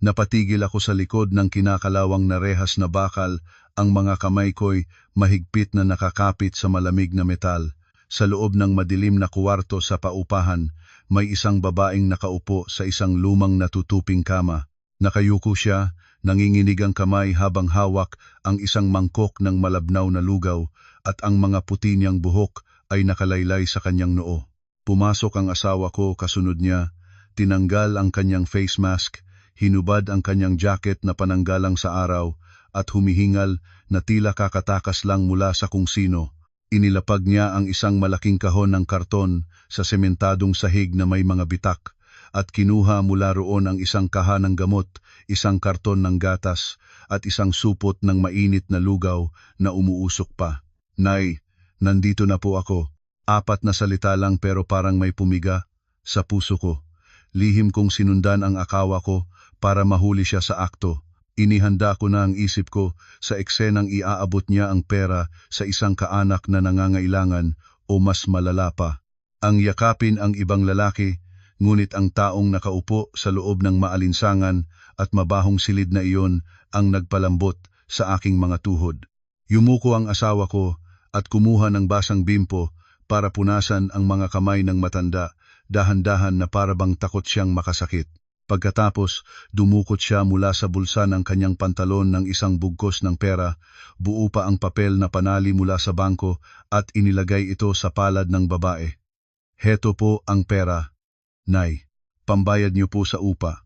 Napatigil ako sa likod ng kinakalawang na rehas na bakal, ang mga kamay ko'y mahigpit na nakakapit sa malamig na metal. Sa loob ng madilim na kuwarto sa paupahan, may isang babaeng nakaupo sa isang lumang natutuping kama. Nakayuko siya, nanginginig ang kamay habang hawak ang isang mangkok ng malabnaw na lugaw at ang mga puti niyang buhok ay nakalaylay sa kanyang noo. Pumasok ang asawa ko kasunod niya, tinanggal ang kanyang face mask, hinubad ang kanyang jacket na pananggalang sa araw at humihingal na tila kakatakas lang mula sa kung sino. Inilapag niya ang isang malaking kahon ng karton sa sementadong sahig na may mga bitak at kinuha mula roon ang isang kaha ng gamot, isang karton ng gatas at isang supot ng mainit na lugaw na umuusok pa. "Nay, nandito na po ako." Apat na salita lang pero parang may pumiga sa puso ko. Lihim kong sinundan ang akawa ko para mahuli siya sa akto. Inihanda ko na ang isip ko sa eksenang iaabot niya ang pera sa isang kaanak na nangangailangan o mas malala pa. Ang yakapin ang ibang lalaki, ngunit ang taong nakaupo sa loob ng maalinsangan at mabahong silid na iyon ang nagpalambot sa aking mga tuhod. Yumuko ang asawa ko at kumuha ng basang bimpo para punasan ang mga kamay ng matanda, dahan-dahan na parabang takot siyang makasakit. Pagkatapos, dumukot siya mula sa bulsa ng kanyang pantalon ng isang bugkos ng pera, buo pa ang papel na panali mula sa bangko at inilagay ito sa palad ng babae. "Heto po ang pera, Nay. Pambayad niyo po sa upa.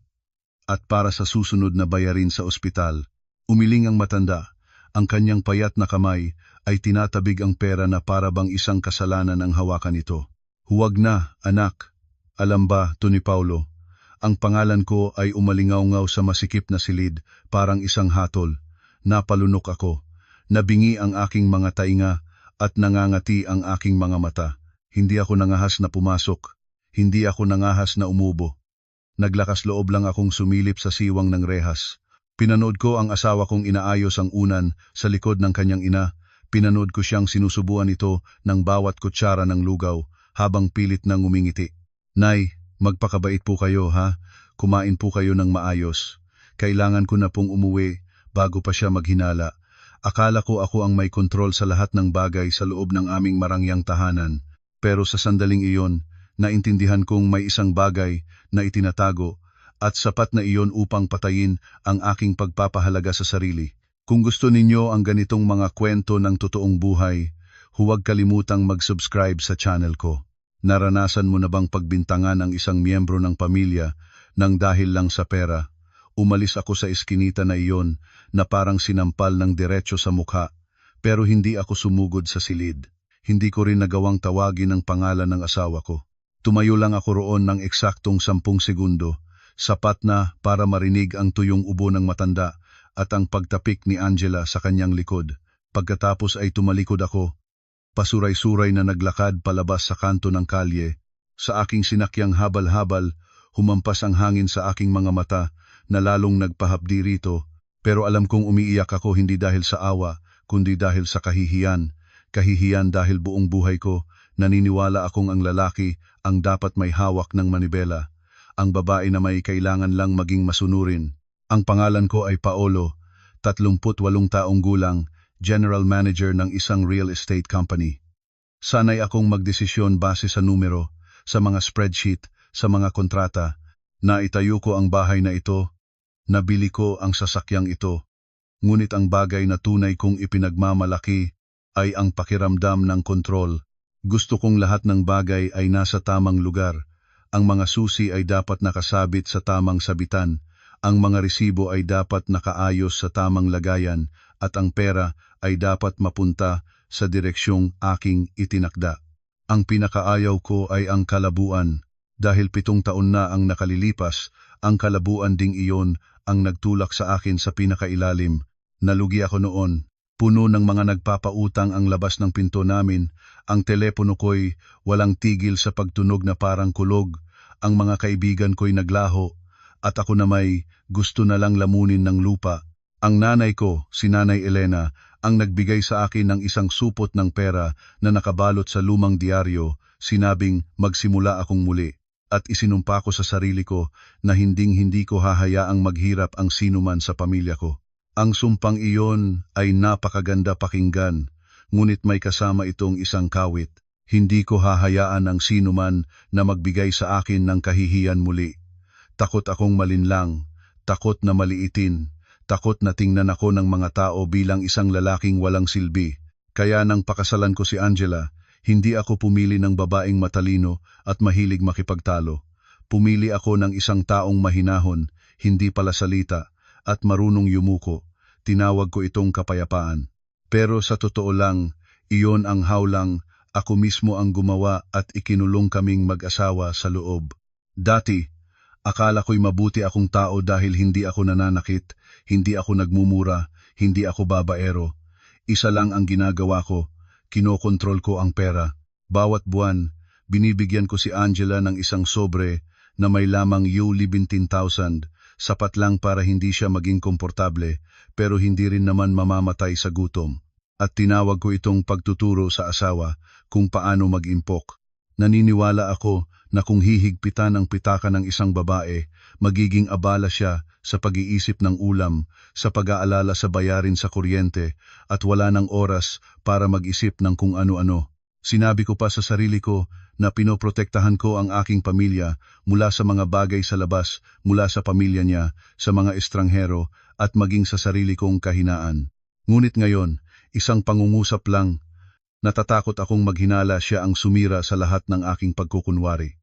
At para sa susunod na bayarin sa ospital." Umiling ang matanda. Ang kanyang payat na kamay ay tinatabig ang pera na parabang isang kasalanan ang hawakan ito. "Huwag na, anak. Alam ba, Tony Paulo, ang pangalan ko ay umalingaw-ngaw sa masikip na silid, parang isang hatol. Napalunok ako. Nabingi ang aking mga tainga at nangangati ang aking mga mata. Hindi ako nangahas na pumasok. Hindi ako nangahas na umubo. Naglakas loob lang akong sumilip sa siwang ng rehas. Pinanood ko ang asawa kong inaayos ang unan sa likod ng kanyang ina. Pinanood ko siyang sinusubuan ito ng bawat kutsara ng lugaw habang pilit nang umingiti. "Nay, magpakabait po kayo, ha? Kumain po kayo ng maayos. Kailangan ko na pong umuwi bago pa siya maghinala. Akala ko ako ang may kontrol sa lahat ng bagay sa loob ng aming marangyang tahanan. Pero sa sandaling iyon, naintindihan kong may isang bagay na itinatago at sapat na iyon upang patayin ang aking pagpapahalaga sa sarili. Kung gusto ninyo ang ganitong mga kwento ng totoong buhay, huwag kalimutang mag-subscribe sa channel ko. Naranasan mo na bang pagbintangan ang isang miyembro ng pamilya nang dahil lang sa pera? Umalis ako sa eskinita na iyon na parang sinampal ng diretso sa mukha, pero hindi ako sumugod sa silid. Hindi ko rin nagawang tawagin ang pangalan ng asawa ko. Tumayo lang ako roon ng eksaktong 10 segundo, sapat na para marinig ang tuyong ubo ng matanda at ang pagtapik ni Angela sa kanyang likod. Pagkatapos ay tumalikod ako, pasuray-suray na naglakad palabas sa kanto ng kalye. Sa aking sinakyang habal-habal, humampas ang hangin sa aking mga mata na lalong nagpahapdi rito, pero alam kong umiiyak ako hindi dahil sa awa, kundi dahil sa kahihiyan. Kahihiyan dahil buong buhay ko, naniniwala akong ang lalaki ang dapat may hawak ng manibela, ang babae na may kailangan lang maging masunurin. Ang pangalan ko ay Paolo, 38 taong gulang, General Manager ng isang real estate company. Sanay akong magdesisyon base sa numero, sa mga spreadsheet, sa mga kontrata. Naitayo ko ang bahay na ito, nabili ko ang sasakyang ito. Ngunit ang bagay na tunay kong ipinagmamalaki ay ang pakiramdam ng kontrol. Gusto kong lahat ng bagay ay nasa tamang lugar. Ang mga susi ay dapat nakasabit sa tamang sabitan. Ang mga resibo ay dapat nakaayos sa tamang lagayan at ang pera ay dapat mapunta sa direksyong aking itinakda. Ang pinakaayaw ko ay ang kalabuan. Dahil 7 taon na ang nakalilipas, ang kalabuan ding iyon ang nagtulak sa akin sa pinakailalim. Nalugi ako noon. Puno ng mga nagpapautang ang labas ng pinto namin. Ang telepono ko'y walang tigil sa pagtunog na parang kulog. Ang mga kaibigan ko'y naglaho. At ako na may gusto na lang lamunin ng lupa. Ang nanay ko, si Nanay Elena, ang nagbigay sa akin ng isang supot ng pera na nakabalot sa lumang diaryo, sinabing magsimula akong muli. at isinumpa ko sa sarili ko na hindi ko hahayaang maghirap ang sinuman sa pamilya ko. Ang sumpang iyon ay napakaganda pakinggan, ngunit may kasama itong isang kawit. Hindi ko hahayaan ang sinuman na magbigay sa akin ng kahihiyan muli. Takot akong malinlang, takot na maliitin, takot na tingnan ako ng mga tao bilang isang lalaking walang silbi. Kaya nang pakasalan ko si Angela, hindi ako pumili ng babaeng matalino at mahilig makipagtalo. Pumili ako ng isang taong mahinahon, hindi pala salita, at marunong yumuko. Tinawag ko itong kapayapaan. Pero sa totoo lang, iyon ang hawlang, ako mismo ang gumawa at ikinulong kaming mag-asawa sa loob. Dati, akala ko'y mabuti akong tao dahil hindi ako nananakit, hindi ako nagmumura, hindi ako babaero. Isa lang ang ginagawa ko, kinokontrol ko ang pera. Bawat buwan, binibigyan ko si Angela ng isang sobre na may lamang $17,000, sapat lang para hindi siya maging komportable, pero hindi rin naman mamamatay sa gutom. At tinawag ko itong pagtuturo sa asawa kung paano mag-impok. Naniniwala ako na kung hihigpitan ang pitaka ng isang babae, magiging abala siya sa pag-iisip ng ulam, sa pag-aalala sa bayarin sa kuryente, at wala ng oras para mag-isip ng kung ano-ano. Sinabi ko pa sa sarili ko na pinoprotektahan ko ang aking pamilya mula sa mga bagay sa labas, mula sa pamilya niya, sa mga estranghero, at maging sa sarili kong kahinaan. Ngunit ngayon, isang pangungusap lang, natatakot akong maghinala siya ang sumira sa lahat ng aking pagkukunwari.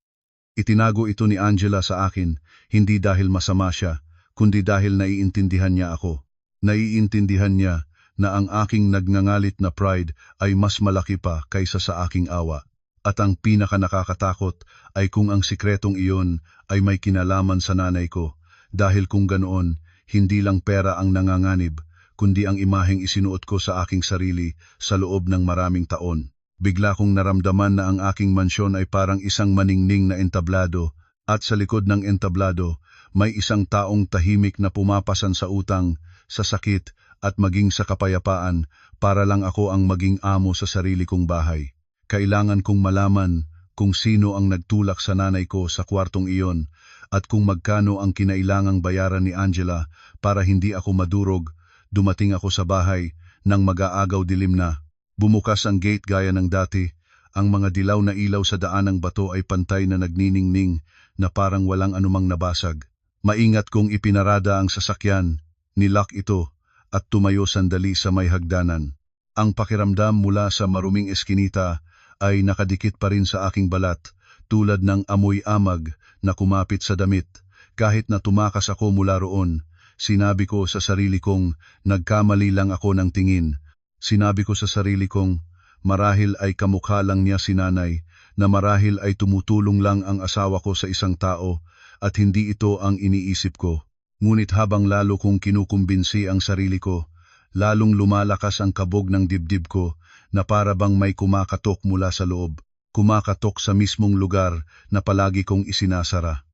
Itinago ito ni Angela sa akin, hindi dahil masama siya, kundi dahil naiintindihan niya ako. Naiintindihan niya na ang aking nagngangalit na pride ay mas malaki pa kaysa sa aking awa. At ang pinaka nakakatakot ay kung ang sikretong iyon ay may kinalaman sa nanay ko, dahil kung ganoon, hindi lang pera ang nanganganib, kundi ang imaheng isinuot ko sa aking sarili sa loob ng maraming taon. Bigla kong naramdaman na ang aking mansyon ay parang isang maningning na entablado, at sa likod ng entablado, may isang taong tahimik na pumapasan sa utang, sa sakit, at maging sa kapayapaan, para lang ako ang maging amo sa sarili kong bahay. Kailangan kong malaman kung sino ang nagtulak sa nanay ko sa kwartong iyon, at kung magkano ang kinailangang bayaran ni Angela para hindi ako madurog. Dumating ako sa bahay nang mag-aagaw dilim na. Bumukas ang gate gaya ng dati. Ang mga dilaw na ilaw sa daan ng bato ay pantay na nagniningning na parang walang anumang nabasag. Maingat kong ipinarada ang sasakyan, nilock ito at tumayo sandali sa may hagdanan. Ang pakiramdam mula sa maruming eskinita ay nakadikit pa rin sa aking balat, tulad ng amoy amag na kumapit sa damit. Kahit na tumakas ako mula roon, sinabi ko sa sarili kong nagkamali lang ako ng tingin. Sinabi ko sa sarili kong marahil ay kamukha lang niya si nanay, na marahil ay tumutulong lang ang asawa ko sa isang tao at hindi ito ang iniisip ko. Ngunit habang lalo kong kinukumbinsi ang sarili ko, lalong lumalakas ang kabog ng dibdib ko na para bang may kumakatok mula sa loob, kumakatok sa mismong lugar na palagi kong isinasara.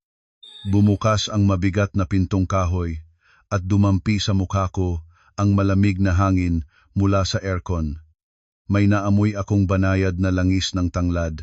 Bumukas ang mabigat na pintong kahoy, at dumampi sa mukha ko ang malamig na hangin mula sa aircon. May naamoy akong banayad na langis ng tanglad.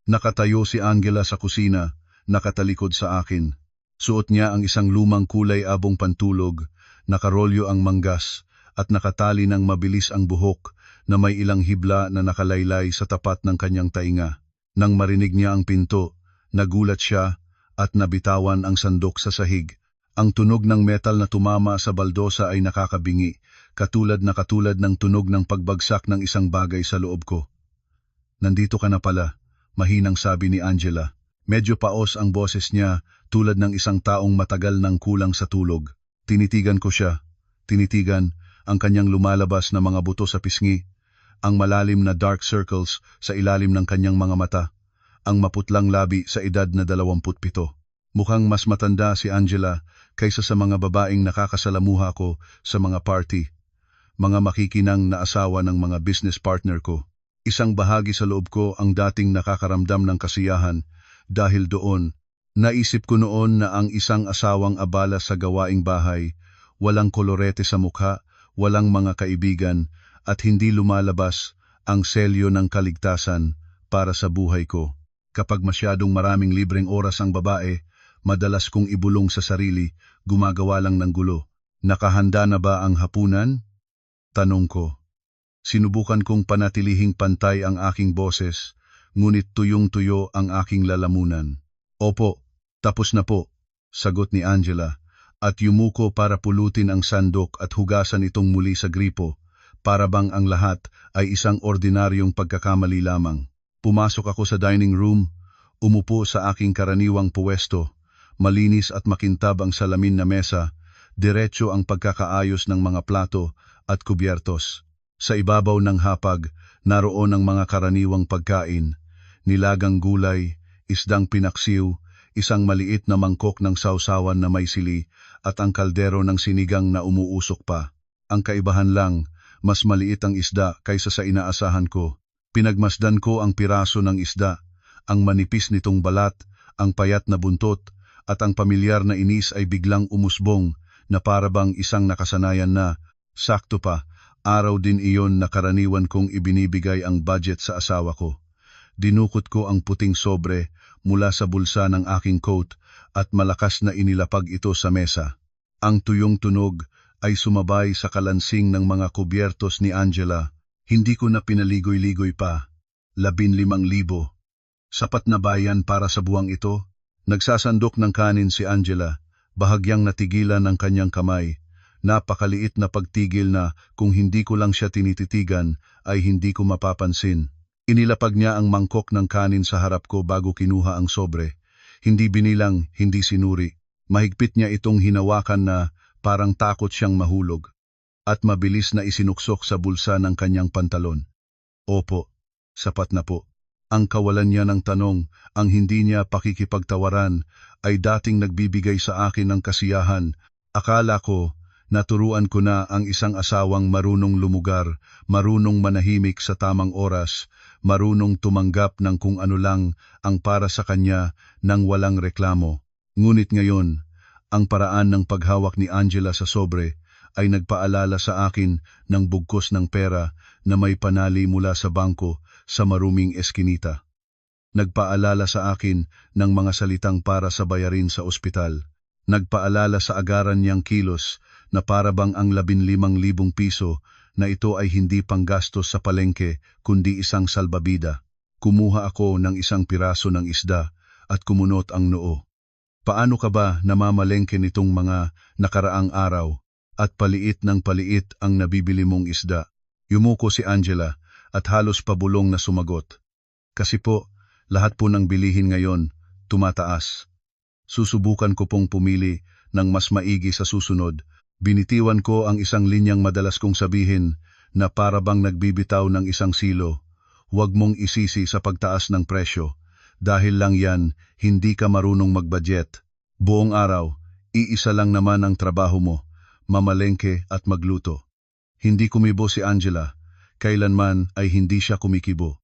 Nakatayo si Angela sa kusina, nakatalikod sa akin. Suot niya ang isang lumang kulay abong pantulog, nakarolyo ang manggas, at nakatali ng mabilis ang buhok na may ilang hibla na nakalaylay sa tapat ng kanyang tainga. Nang marinig niya ang pinto, nagulat siya at nabitawan ang sandok sa sahig. Ang tunog ng metal na tumama sa baldosa ay nakakabingi, katulad ng tunog ng pagbagsak ng isang bagay sa loob ko. "Nandito ka na pala," mahinang sabi ni Angela. Medyo paos ang boses niya, tulad ng isang taong matagal nang kulang sa tulog. Tinitigan ko siya. Tinitigan ang kanyang lumalabas na mga buto sa pisngi, ang malalim na dark circles sa ilalim ng kanyang mga mata, ang maputlang labi sa edad na 27. Mukhang mas matanda si Angela kaysa sa mga babaeng nakakasalamuha ko sa mga party, mga makikinang na asawa ng mga business partner ko. Isang bahagi sa loob ko ang dating nakakaramdam ng kasiyahan dahil doon, naisip ko noon na ang isang asawang abala sa gawaing bahay, walang kolorete sa mukha, walang mga kaibigan, at hindi lumalabas ang selyo ng kaligtasan para sa buhay ko. Kapag masyadong maraming libreng oras ang babae, madalas kong ibulong sa sarili, gumagawa lang ng gulo. Nakahanda na ba ang hapunan? Tanong ko. Sinubukan kong panatilihing pantay ang aking boses, ngunit tuyong-tuyo ang aking lalamunan. Opo, tapos na po, sagot ni Angela, at yumuko para pulutin ang sandok at hugasan itong muli sa gripo, para bang ang lahat ay isang ordinaryong pagkakamali lamang. Pumasok ako sa dining room, umupo sa aking karaniwang puwesto, malinis at makintab ang salamin na mesa, diretso ang pagkakaayos ng mga plato at kubyertos. Sa ibabaw ng hapag, naroon ang mga karaniwang pagkain, nilagang gulay, isdang pinaksiw, isang maliit na mangkok ng sausawan na may sili, at ang kaldero ng sinigang na umuusok pa. Ang kaibahan lang, mas maliit ang isda kaysa sa inaasahan ko. Pinagmasdan ko ang piraso ng isda, ang manipis nitong balat, ang payat na buntot, at ang pamilyar na inis ay biglang umusbong na parabang isang nakasanayan na, sakto pa, araw din iyon na karaniwan kong ibinibigay ang budget sa asawa ko. Dinukot ko ang puting sobre mula sa bulsa ng aking coat at malakas na inilapag ito sa mesa. Ang tuyong tunog ay sumabay sa kalansing ng mga kubyertos ni Angela. Hindi ko na pinaligoy-ligoy pa. 15,000. Sapat na bayan para sa buwang ito? Nagsasandok ng kanin si Angela, bahagyang natigilan ng kanyang kamay. Napakaliit na pagtigil na kung hindi ko lang siya tinititigan ay hindi ko mapapansin. Inilapag niya ang mangkok ng kanin sa harap ko bago kinuha ang sobre. Hindi binilang, hindi sinuri. Mahigpit niya itong hinawakan na parang takot siyang mahulog. At mabilis na isinuksok sa bulsa ng kanyang pantalon. Opo, sapat na po. Ang kawalan niya ng tanong, ang hindi niya pakikipagtawaran, ay dating nagbibigay sa akin ng kasiyahan. Akala ko, naturuan ko na ang isang asawang marunong lumugar, marunong manahimik sa tamang oras, marunong tumanggap ng kung ano lang ang para sa kanya nang walang reklamo. Ngunit ngayon, ang paraan ng paghawak ni Angela sa sobre ay nagpaalala sa akin ng bugkos ng pera na may panali mula sa bangko sa maruming eskinita. Nagpaalala sa akin ng mga salitang para sa bayarin sa ospital. Nagpaalala sa agaran niyang kilos na parabang ang 15,000 piso na ito ay hindi panggastos sa palengke kundi isang salbabida. Kumuha ako ng isang piraso ng isda at kumunot ang noo. Paano ka ba namamalengke nitong mga nakaraang araw at paliit ng paliit ang nabibili mong isda? Yumuko si Angela at halos pabulong na sumagot. Kasi po, lahat po ng bilihin ngayon tumataas. Susubukan ko pong pumili ng mas maigi sa susunod. Binitiwan ko ang isang linyang madalas kong sabihin na parabang nagbibitaw ng isang silo. Huwag mong isisi sa pagtaas ng presyo. Dahil lang yan, hindi ka marunong mag-budget. Buong araw, iisa lang naman ang trabaho mo, mamalengke at magluto. Hindi kumibo si Angela, kailanman ay hindi siya kumikibo.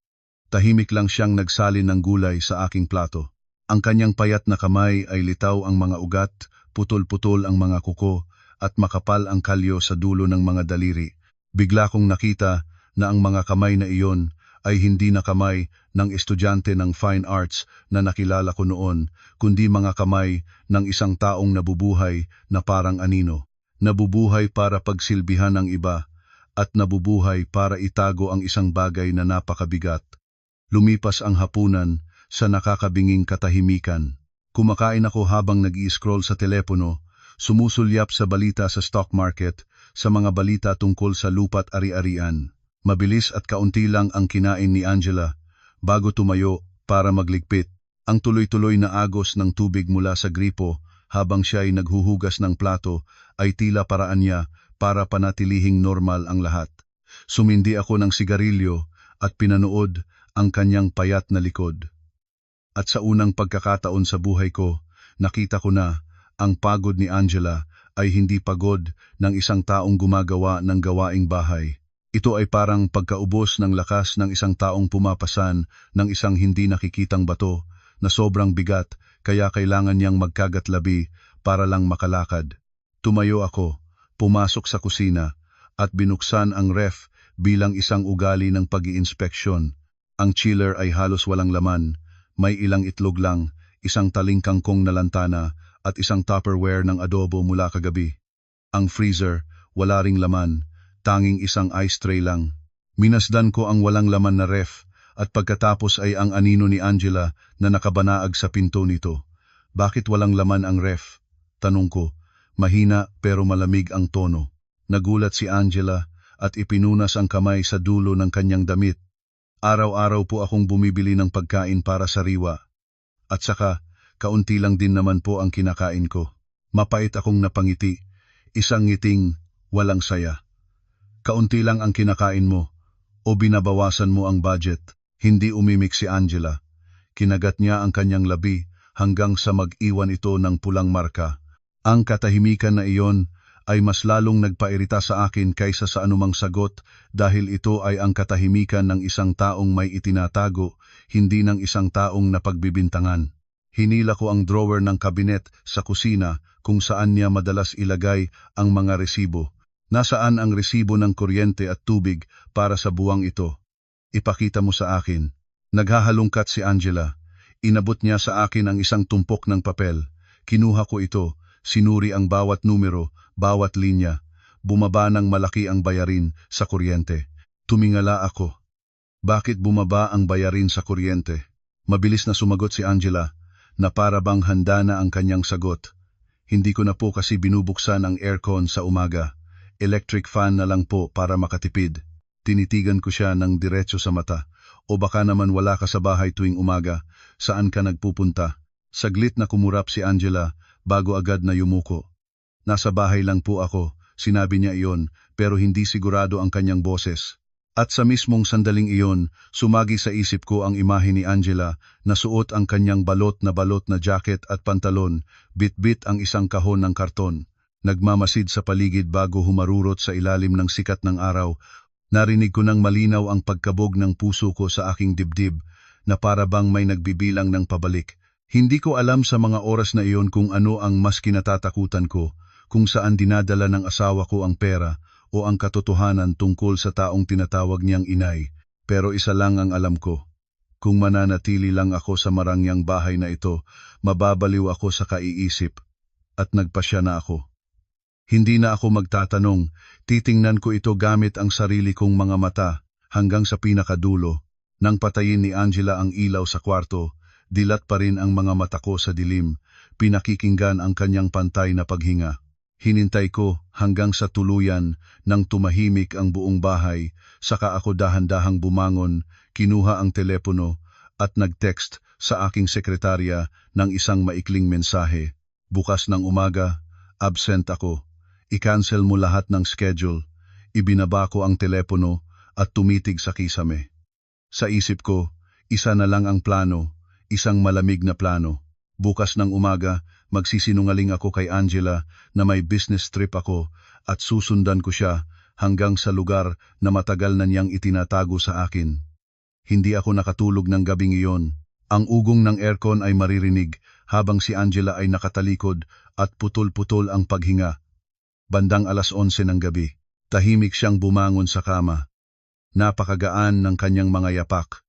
Tahimik lang siyang nagsalin ng gulay sa aking plato. Ang kanyang payat na kamay ay litaw ang mga ugat, putol-putol ang mga kuko, at makapal ang kalyo sa dulo ng mga daliri. Bigla kong nakita na ang mga kamay na iyon ay hindi na kamay ng estudyante ng fine arts na nakilala ko noon, kundi mga kamay ng isang taong nabubuhay na parang anino. Nabubuhay para pagsilbihan ang iba, at nabubuhay para itago ang isang bagay na napakabigat. Lumipas ang hapunan sa nakakabinging katahimikan. Kumakain ako habang nag-i-scroll sa telepono, sumusulyap sa balita sa stock market, sa mga balita tungkol sa lupa't ari-arian. Mabilis at kaunti lang ang kinain ni Angela bago tumayo para magligpit. Ang tuloy-tuloy na agos ng tubig mula sa gripo habang siya ay naghuhugas ng plato ay tila paraan niya para panatilihing normal ang lahat. Sumindi ako ng sigarilyo at pinanood ang kanyang payat na likod. At sa unang pagkakataon sa buhay ko, nakita ko na ang pagod ni Angela ay hindi pagod ng isang taong gumagawa ng gawaing bahay. Ito ay parang pagkaubos ng lakas ng isang taong pumapasan ng isang hindi nakikitang bato na sobrang bigat kaya kailangan niyang magkagatlabi para lang makalakad. Tumayo ako, pumasok sa kusina at binuksan ang ref bilang isang ugali ng pag-iinspeksyon. Ang chiller ay halos walang laman, May ilang itlog lang, isang taling kangkong na lantana, at isang Tupperware ng adobo mula kagabi. Ang freezer, wala ring laman, tanging isang ice tray lang. Minasdan ko ang walang laman na ref, at pagkatapos ay ang anino ni Angela na nakabanaag sa pinto nito. Bakit walang laman ang ref? Tanong ko. Mahina pero malamig ang tono. Nagulat si Angela at ipinunas ang kamay sa dulo ng kanyang damit. Araw-araw po akong bumibili ng pagkain para sa riwa. At saka, kaunti lang din naman po ang kinakain ko. Mapait akong napangiti. Isang ngiting walang saya. Kaunti lang ang kinakain mo o binabawasan mo ang budget. Hindi umimik si Angela. Kinagat niya ang kanyang labi hanggang sa mag-iwan ito ng pulang marka. Ang katahimikan na iyon ay mas lalong nagpairita sa akin kaysa sa anumang sagot dahil ito ay ang katahimikan ng isang taong may itinatago, hindi ng isang taong napagbibintangan. Hinila ko ang drawer ng kabinet sa kusina kung saan niya madalas ilagay ang mga resibo. Nasaan ang resibo ng kuryente at tubig para sa buwang ito? Ipakita mo sa akin. Naghahalungkat si Angela. Inabot niya sa akin ang isang tumpok ng papel. Kinuha ko ito, sinuri ang bawat numero, bawat linya. Bumaba ng malaki ang bayarin sa kuryente. Tumingala ako. Bakit bumaba ang bayarin sa kuryente? Mabilis na sumagot si Angela, na para bang handa na ang kanyang sagot. Hindi ko na po kasi binubuksan ang aircon sa umaga. Electric fan na lang po para makatipid. Tinitigan ko siya ng diretso sa mata. O baka naman wala ka sa bahay tuwing umaga, saan ka nagpupunta? Saglit na kumurap si Angela bago agad na yumuko. Nasa bahay lang po ako, sinabi niya iyon, pero hindi sigurado ang kanyang boses. At sa mismong sandaling iyon, sumagi sa isip ko ang imahe ni Angela na suot ang kanyang balot na jacket at pantalon, bit-bit ang isang kahon ng karton. Nagmamasid sa paligid bago humarurot sa ilalim ng sikat ng araw. Narinig ko ng malinaw ang pagkabog ng puso ko sa aking dibdib na para bang may nagbibilang ng pabalik. Hindi ko alam sa mga oras na iyon kung ano ang mas kinatatakutan ko, kung saan dinadala ng asawa ko ang pera o ang katotohanan tungkol sa taong tinatawag niyang inay. Pero isa lang ang alam ko. Kung mananatili lang ako sa marangyang bahay na ito, mababaliw ako sa kaiisip. At nagpasya na ako. Hindi na ako magtatanong, titingnan ko ito gamit ang sarili kong mga mata hanggang sa pinakadulo. Nang patayin ni Angela ang ilaw sa kwarto, dilat pa rin ang mga mata ko sa dilim, pinakikinggan ang kanyang pantay na paghinga. Hinintay ko hanggang sa tuluyan nang tumahimik ang buong bahay, saka ako dahan-dahang bumangon, kinuha ang telepono at nag-text sa aking sekretarya ng isang maikling mensahe. Bukas ng umaga, absent ako. I-cancel mo lahat ng schedule. Ibinaba ko ang telepono at tumitig sa kisame. Sa isip ko, isa na lang ang plano, isang malamig na plano. Bukas ng umaga, magsisinungaling ako kay Angela na may business trip ako at susundan ko siya hanggang sa lugar na matagal na niyang itinatago sa akin. Hindi ako nakatulog ng gabing iyon. Ang ugong ng aircon ay maririnig habang si Angela ay nakatalikod at putol-putol ang paghinga. Bandang 11:00 ng gabi, tahimik siyang bumangon sa kama. Napakagaan ng kanyang mga yapak.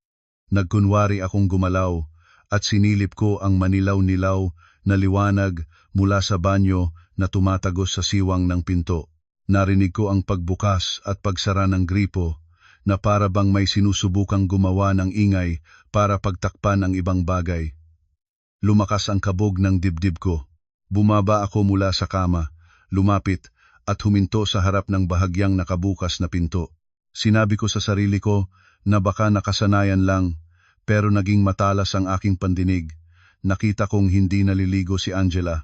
Nagkunwari akong gumalaw at sinilip ko ang manilaw-nilaw na liwanag mula sa banyo na tumatagos sa siwang ng pinto. Narinig ko ang pagbukas at pagsara ng gripo na para bang may sinusubukang gumawa ng ingay para pagtakpan ang ibang bagay. Lumakas ang kabog ng dibdib ko. Bumaba ako mula sa kama. Lumapit at huminto sa harap ng bahagyang nakabukas na pinto. Sinabi ko sa sarili ko na baka nakasanayan lang, pero naging matalas ang aking pandinig. Nakita kong hindi naliligo si Angela.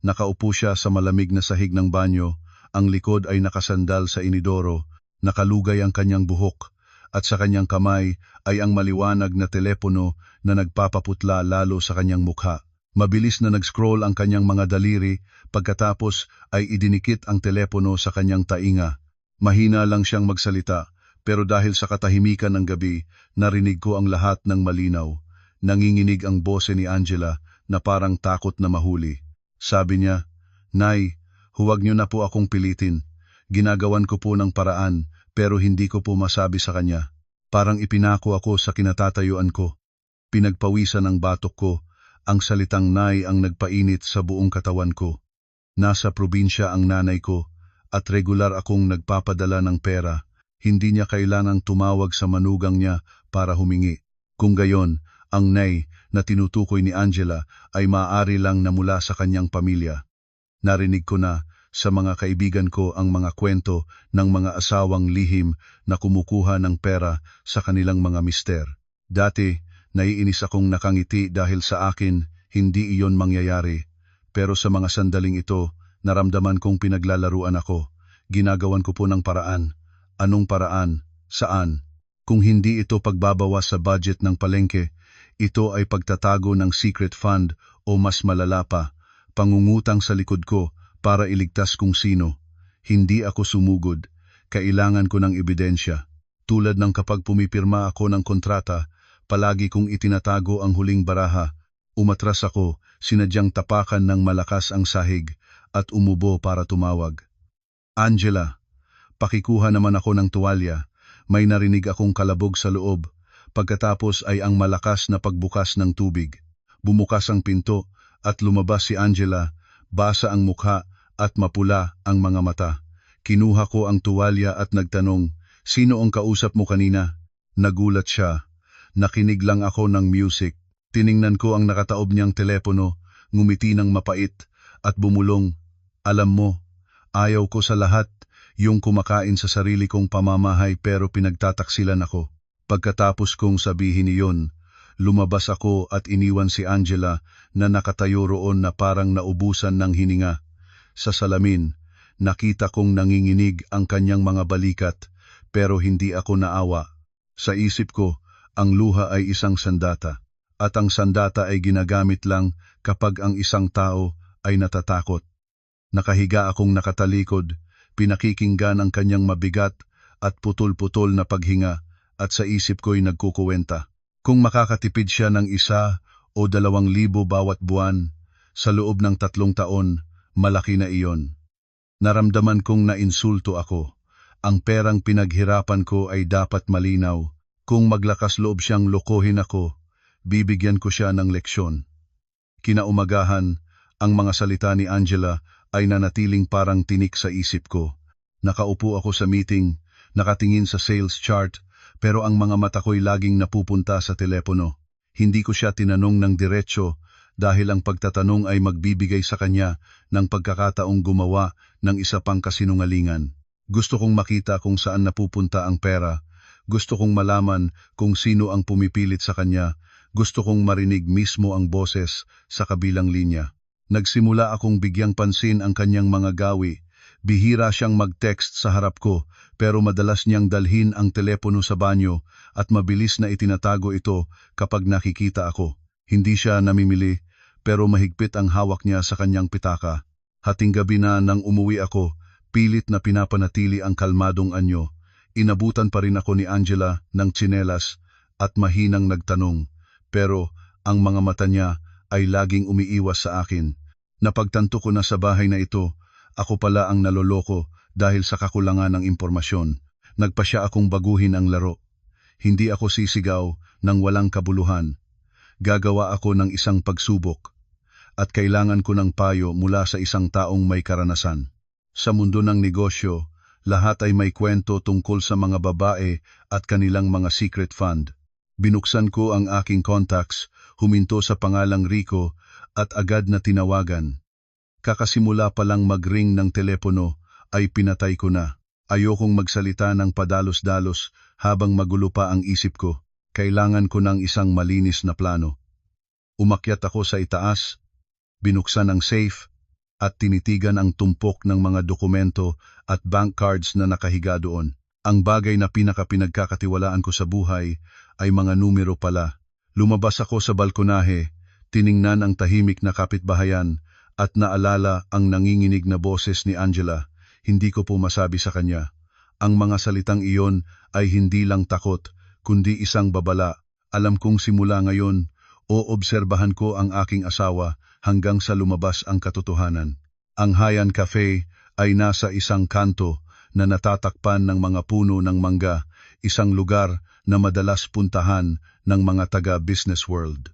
Nakaupo siya sa malamig na sahig ng banyo, ang likod ay nakasandal sa inidoro, nakalugay ang kanyang buhok, at sa kanyang kamay ay ang maliwanag na telepono na nagpapaputla lalo sa kanyang mukha. Mabilis na nag-scroll ang kanyang mga daliri, pagkatapos ay idinikit ang telepono sa kanyang tainga. Mahina lang siyang magsalita, pero dahil sa katahimikan ng gabi, narinig ko ang lahat ng malinaw. Nanginginig ang bose ni Angela na parang takot na mahuli. Sabi niya, "Nay, huwag niyo na po akong pilitin. Ginagawan ko po ng paraan, pero hindi ko po masabi sa kanya. Parang ipinako ako sa kinatatayuan ko." Pinagpawisan ng batok ko, ang salitang nay ang nagpainit sa buong katawan ko. Nasa probinsya ang nanay ko at regular akong nagpapadala ng pera. Hindi niya kailangang tumawag sa manugang niya para humingi. Kung gayon, ang nay na tinutukoy ni Angela ay maaari lang na mula sa kanyang pamilya. Narinig ko na sa mga kaibigan ko ang mga kwento ng mga asawang lihim na kumukuha ng pera sa kanilang mga mister. Dati, naiinis akong nakangiti dahil sa akin hindi iyon mangyayari. Pero sa mga sandaling ito, naramdaman kong pinaglalaruan ako. Ginagawan ko po ng paraan. Anong paraan? Saan? Kung hindi ito pagbabawas sa budget ng palengke, ito ay pagtatago ng secret fund o mas malala pa, pangungutang sa likod ko para iligtas kung sino. Hindi ako sumugod. Kailangan ko ng ebidensya. Tulad ng kapag pumipirma ako ng kontrata, palagi kong itinatago ang huling baraha. Umatras ako, sinadyang tapakan ng malakas ang sahig at umubo para tumawag. Angela, pakikuha naman ako ng tuwalya. May narinig akong kalabog sa loob. Pagkatapos ay ang malakas na pagbukas ng tubig. Bumukas ang pinto at lumabas si Angela, basa ang mukha at mapula ang mga mata. Kinuha ko ang tuwalya at nagtanong, "Sino ang kausap mo kanina?" Nagulat siya. Nakinig lang ako ng music. Tiningnan ko ang nakataob niyang telepono, ngumiti ng mapait at bumulong, "Alam mo, ayaw ko sa lahat yung kumakain sa sarili kong pamamahay pero pinagtataksilan ako." Pagkatapos kong sabihin iyon, lumabas ako at iniwan si Angela na nakatayo roon na parang naubusan ng hininga. Sa salamin, nakita kong nanginginig ang kanyang mga balikat pero hindi ako naawa. Sa isip ko, ang luha ay isang sandata at ang sandata ay ginagamit lang kapag ang isang tao ay natatakot. Nakahiga akong nakatalikod, pinakikinggan ang kanyang mabigat at putol-putol na paghinga. At sa isip ko'y nagkukuwenta. Kung makakatipid siya ng 1 o 2,000 bawat buwan, sa loob ng 3 taon, malaki na iyon. Naramdaman kong nainsulto ako. Ang perang pinaghirapan ko ay dapat malinaw. Kung maglakas loob siyang lokohin ako, bibigyan ko siya ng leksyon. Kinaumagahan, ang mga salita ni Angela ay nanatiling parang tinik sa isip ko. Nakaupo ako sa meeting, nakatingin sa sales chart, pero ang mga mata ko'y laging napupunta sa telepono. Hindi ko siya tinanong ng diretsyo dahil ang pagtatanong ay magbibigay sa kanya ng pagkakataong gumawa ng isa pang kasinungalingan. Gusto kong makita kung saan napupunta ang pera. Gusto kong malaman kung sino ang pumipilit sa kanya. Gusto kong marinig mismo ang boses sa kabilang linya. Nagsimula akong bigyang pansin ang kanyang mga gawi. Bihira siyang mag-text sa harap ko, pero madalas niyang dalhin ang telepono sa banyo at mabilis na itinatago ito kapag nakikita ako. Hindi siya namimili, pero mahigpit ang hawak niya sa kanyang pitaka. Hating gabi na nang umuwi ako, pilit na pinapanatili ang kalmadong anyo. Inabutan pa rin ako ni Angela ng tsinelas at mahinang nagtanong, pero ang mga mata niya ay laging umiiwas sa akin. Napagtanto ko na sa bahay na ito, ako pala ang naloloko dahil sa kakulangan ng impormasyon. Nagpasya akong baguhin ang laro. Hindi ako sisigaw ng walang kabuluhan. Gagawa ako ng isang pagsubok. At kailangan ko ng payo mula sa isang taong may karanasan. Sa mundo ng negosyo, lahat ay may kwento tungkol sa mga babae at kanilang mga secret fund. Binuksan ko ang aking contacts, huminto sa pangalang Rico at agad na tinawagan. Kakasimula pa lang mag-ring ng telepono ay pinatay ko na. Ayokong magsalita ng padalos-dalos habang magulo pa ang isip ko. Kailangan ko ng isang malinis na plano. Umakyat ako sa itaas, binuksan ang safe, at tinitigan ang tumpok ng mga dokumento at bank cards na nakahiga doon. Ang bagay na pinagkakatiwalaan ko sa buhay ay mga numero pala. Lumabas ako sa balkonahe, tiningnan ang tahimik na kapitbahayan, at naalala ang nanginginig na boses ni Angela. Hindi ko po masabi sa kanya. Ang mga salitang iyon ay hindi lang takot, kundi isang babala. Alam kong simula ngayon, oobserbahan ko ang aking asawa hanggang sa lumabas ang katotohanan. Ang Hainan Cafe ay nasa isang kanto na natatakpan ng mga puno ng mangga, isang lugar na madalas puntahan ng mga taga-business world.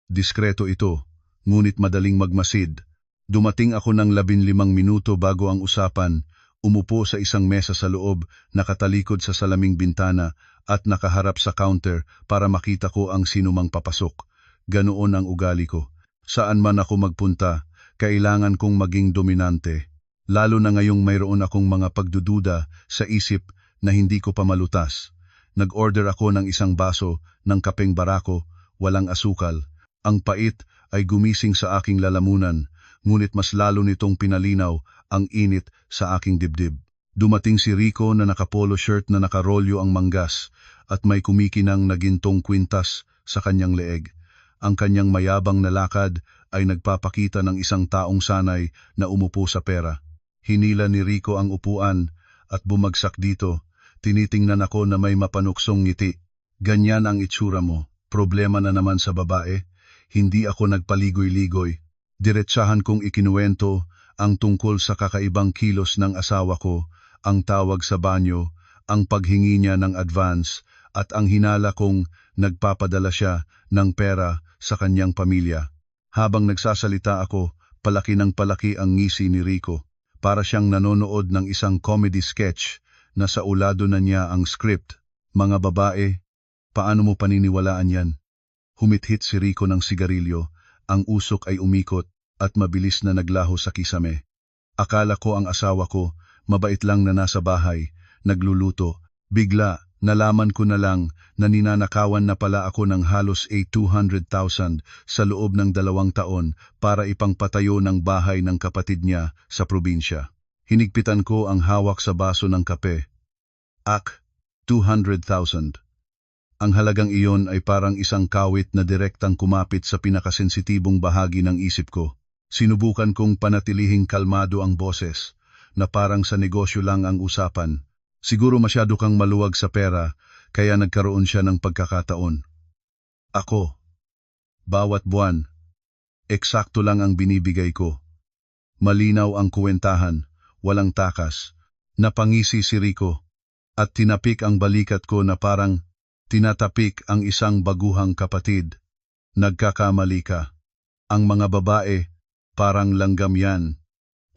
Diskreto ito, ngunit madaling magmasid. Dumating ako ng 15 minuto bago ang usapan, umupo sa isang mesa sa loob, nakatalikod sa salaming bintana at nakaharap sa counter para makita ko ang sinumang papasok. Ganoon ang ugali ko. Saan man ako magpunta, kailangan kong maging dominante. Lalo na ngayong mayroon akong mga pagdududa sa isip na hindi ko pa malutas. Nag-order ako ng isang baso ng kapeng barako, walang asukal. Ang pait ay gumising sa aking lalamunan, ngunit mas lalo nitong pinalinaw ang init sa aking dibdib. Dumating si Rico na nakapolo shirt na nakarolyo ang manggas at may kumikinang na gintong kwintas sa kanyang leeg. Ang kanyang mayabang na lakad ay nagpapakita ng isang taong sanay na umupo sa pera. Hinila ni Rico ang upuan at bumagsak dito. Tinitingnan ako na may mapanuksong ngiti. Ganyan ang itsura mo. Problema na naman sa babae. Hindi ako nagpaligoy-ligoy. Diretsahan kong ikinuwento ang tungkol sa kakaibang kilos ng asawa ko, ang tawag sa banyo, ang paghingi niya ng advance, at ang hinala kong nagpapadala siya ng pera sa kanyang pamilya. Habang nagsasalita ako, palaki ng palaki ang ngisi ni Rico. Para siyang nanonood ng isang comedy sketch na sa ulado na niya ang script. Mga babae, paano mo paniniwalaan yan? Humithit si Rico ng sigarilyo, ang usok ay umikot at mabilis na naglaho sa kisame. Akala ko ang asawa ko, mabait lang na nasa bahay, nagluluto. Bigla, nalaman ko na lang na ninanakawan na pala ako ng halos 200,000 sa loob ng 2 taon para ipangpatayo ng bahay ng kapatid niya sa probinsya. Hinigpitan ko ang hawak sa baso ng kape. 200,000. Ang halagang iyon ay parang isang kawit na direktang kumapit sa pinakasensitibong bahagi ng isip ko. Sinubukan kong panatilihing kalmado ang boses, na parang sa negosyo lang ang usapan. Siguro masyado kang maluwag sa pera, kaya nagkaroon siya ng pagkakataon. Ako, bawat buwan, eksakto lang ang binibigay ko. Malinaw ang kuwentahan, walang takas. Napangisi si Rico, at tinapik ang balikat ko na parang tinatapik ang isang baguhang kapatid. Nagkakamali ka. Ang mga babae, parang langgam yan.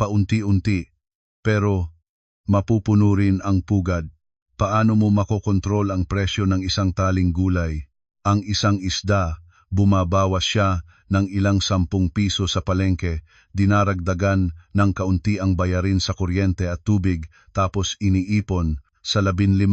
Paunti-unti. Pero, mapupuno rin ang pugad. Paano mo makokontrol ang presyo ng isang taling gulay? Ang isang isda, bumabawas siya ng ilang 10 piso sa palengke, dinaragdagan ng kaunti ang bayarin sa kuryente at tubig, tapos iniipon sa 15,000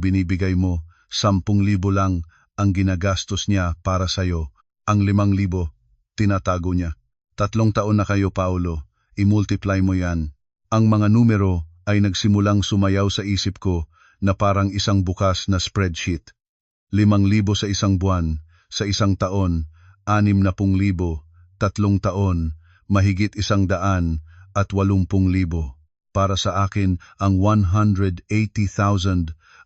binibigay mo. 10,000 lang ang ginagastos niya para sa'yo. Ang 5,000, tinatago niya. 3 taon na kayo, Paulo. I-multiply mo yan. Ang mga numero ay nagsimulang sumayaw sa isip ko na parang isang bukas na spreadsheet. 5,000 sa isang buwan, sa isang taon, 60,000, 3 taon, mahigit 100 at 80,000. Para sa akin, ang 180,000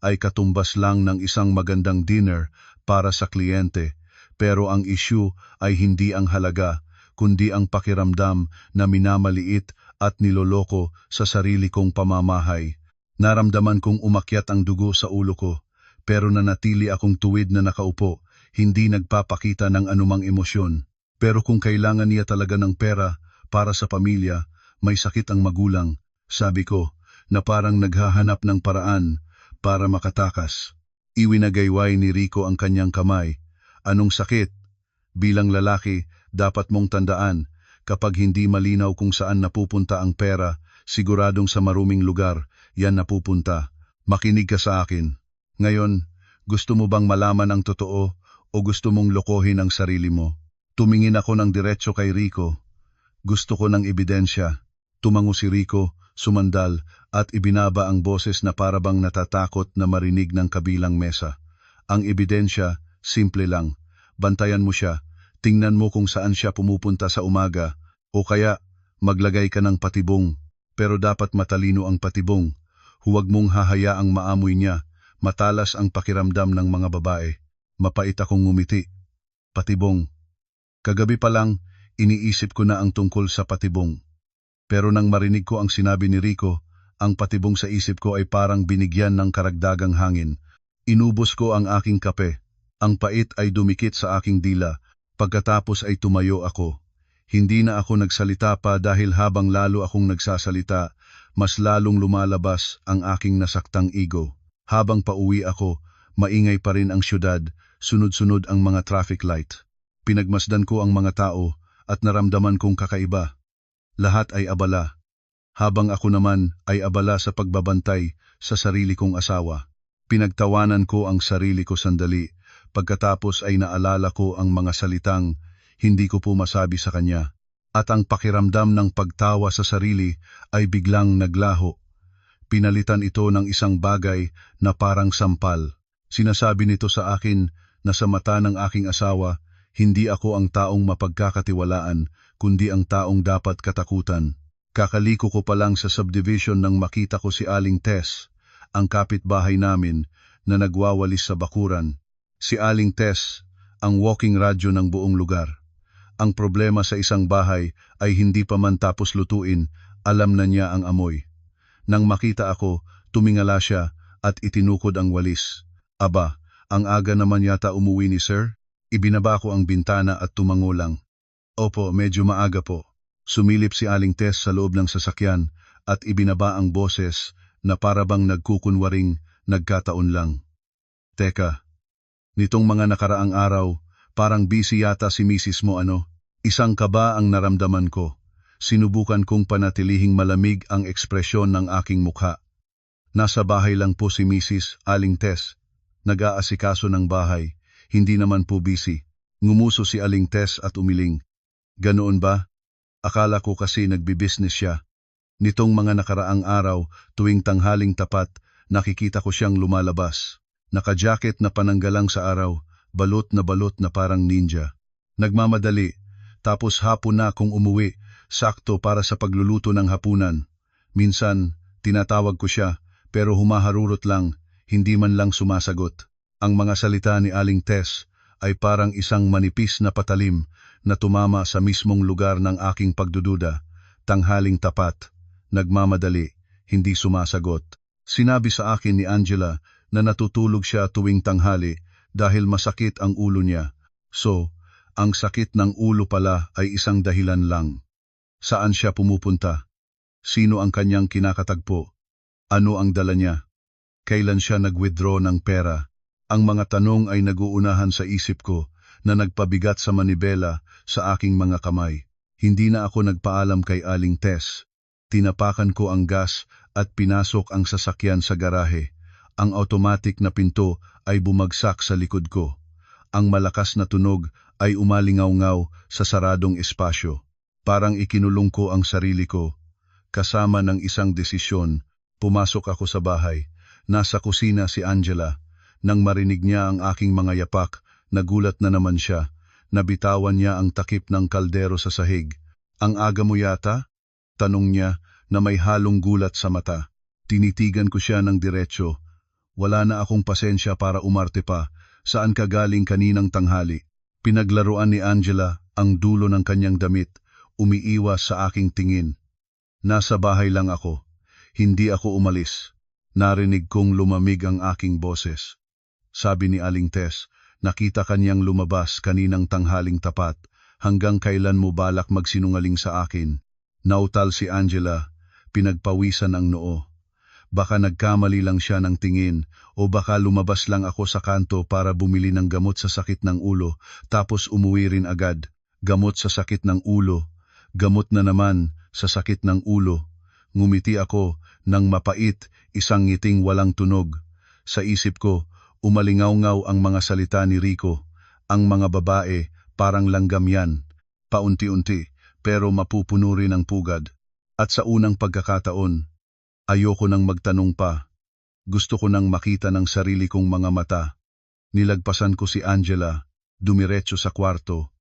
ay katumbas lang ng isang magandang dinner para sa kliyente, pero ang issue ay hindi ang halaga, kundi ang pakiramdam na minamaliit at niloloko sa sarili kong pamamahay. Naramdaman kong umakyat ang dugo sa ulo ko, pero nanatili akong tuwid na nakaupo, hindi nagpapakita ng anumang emosyon. Pero kung kailangan niya talaga ng pera para sa pamilya, may sakit ang magulang, sabi ko, na parang naghahanap ng paraan para makatakas. Iwinagayway ni Rico ang kanyang kamay. Anong sakit? Bilang lalaki, dapat mong tandaan, kapag hindi malinaw kung saan napupunta ang pera, siguradong sa maruming lugar, yan napupunta. Makinig ka sa akin. Ngayon, gusto mo bang malaman ang totoo o gusto mong lokohin ang sarili mo? Tumingin ako ng diretso kay Rico. Gusto ko ng ebidensya. Tumango si Rico, sumandal, at ibinaba ang boses na parabang natatakot na marinig ng kabilang mesa. Ang ebidensya, simple lang. Bantayan mo siya, tingnan mo kung saan siya pumupunta sa umaga, o kaya maglagay ka ng patibong. Pero dapat matalino ang patibong. Huwag mong hahayaang maamoy niya. Matalas ang pakiramdam ng mga babae. Mapait akong ngumiti. Patibong. Kagabi pa lang, iniisip ko na ang tungkol sa patibong. Pero nang marinig ko ang sinabi ni Rico, ang patibong sa isip ko ay parang binigyan ng karagdagang hangin. Inubos ko ang aking kape. Ang pait ay dumikit sa aking dila. Pagkatapos ay tumayo ako. Hindi na ako nagsalita pa dahil habang lalo akong nagsasalita, mas lalong lumalabas ang aking nasaktang ego. Habang pauwi ako, maingay pa rin ang syudad, sunod-sunod ang mga traffic light. Pinagmasdan ko ang mga tao at naramdaman kong kakaiba. Lahat ay abala. Habang ako naman ay abala sa pagbabantay sa sarili kong asawa. Pinagtawanan ko ang sarili ko sandali, pagkatapos ay naalala ko ang mga salitang hindi ko po masabi sa kanya. At ang pakiramdam ng pagtawa sa sarili ay biglang naglaho. Pinalitan ito ng isang bagay na parang sampal. Sinasabi nito sa akin na sa mata ng aking asawa, hindi ako ang taong mapagkakatiwalaan, kundi ang taong dapat katakutan. Kakaliko ko pa lang sa subdivision nang makita ko si Aling Tess, ang kapitbahay namin na nagwawalis sa bakuran. Si Aling Tess, ang walking radyo ng buong lugar. Ang problema sa isang bahay ay hindi pa man tapos lutuin, alam na niya ang amoy. Nang makita ako, tumingala siya at itinukod ang walis. Aba, ang aga naman yata umuwi ni Sir? Ibinaba ko ang bintana at tumango lang. Opo, medyo maaga po. Sumilip si Aling Tess sa loob ng sasakyan at ibinaba ang boses na parabang nagkukunwaring nagkataon lang. Teka, nitong mga nakaraang araw, parang busy yata si Mrs. mo ano? Isang kaba ang naramdaman ko. Sinubukan kong panatilihing malamig ang ekspresyon ng aking mukha. Nasa bahay lang po si Mrs. Aling Tess. Nag-aasikaso ng bahay. Hindi naman po busy. Ngumuso si Aling Tess at umiling. Ganoon ba? Akala ko kasi nagbi-business siya. Nitong mga nakaraang araw, tuwing tanghaling tapat, nakikita ko siyang lumalabas. Naka-jacket na pananggalang sa araw, balot na parang ninja. Nagmamadali, tapos hapon na akong umuwi, sakto para sa pagluluto ng hapunan. Minsan, tinatawag ko siya, pero humaharurot lang, hindi man lang sumasagot. Ang mga salita ni Aling Tess ay parang isang manipis na patalim na tumama sa mismong lugar ng aking pagdududa. Tanghaling tapat, nagmamadali, hindi sumasagot. Sinabi sa akin ni Angela na natutulog siya tuwing tanghali dahil masakit ang ulo niya. So, ang sakit ng ulo pala ay isang dahilan lang. Saan siya pumupunta? Sino ang kanyang kinakatagpo? Ano ang dala niya? Kailan siya nag-withdraw ng pera? Ang mga tanong ay naguunahan sa isip ko na nagpabigat sa manibela sa aking mga kamay. Hindi na ako nagpaalam kay Aling Tess. Tinapakan ko ang gas at pinasok ang sasakyan sa garahe. Ang automatic na pinto ay bumagsak sa likod ko. Ang malakas na tunog ay umalingaw-ngaw sa saradong espasyo. Parang ikinulong ko ang sarili ko. Kasama ng isang desisyon, pumasok ako sa bahay. Nasa kusina si Angela. Nang marinig niya ang aking mga yapak, nagulat na naman siya. Nabitawan niya ang takip ng kaldero sa sahig. Ang aga mo yata? Tanong niya na may halong gulat sa mata. Tinitigan ko siya ng diretsyo. Wala na akong pasensya para umarte pa. Saan ka galing kaninang tanghali? Pinaglaruan ni Angela ang dulo ng kanyang damit. Umiiwas sa aking tingin. Nasa bahay lang ako. Hindi ako umalis. Narinig kong lumamig ang aking boses. Sabi ni Aling Tess, nakita kanyang lumabas kaninang tanghaling tapat. Hanggang kailan mo balak magsinungaling sa akin? Nautal si Angela, pinagpawisan ang noo. Baka nagkamali lang siya ng tingin o baka lumabas lang ako sa kanto para bumili ng gamot sa sakit ng ulo tapos umuwi rin agad. Gamot sa sakit ng ulo. Gamot na naman sa sakit ng ulo. Ngumiti ako nang mapait, isang ngiting walang tunog. Sa isip ko, umalingaw-ngaw ang mga salita ni Rico. Ang mga babae, parang langgam yan. Paunti-unti, pero mapupuno rin ang pugad. At sa unang pagkakataon, ayoko nang magtanong pa. Gusto ko nang makita ng sarili kong mga mata. Nilagpasan ko si Angela, dumiretso sa kwarto.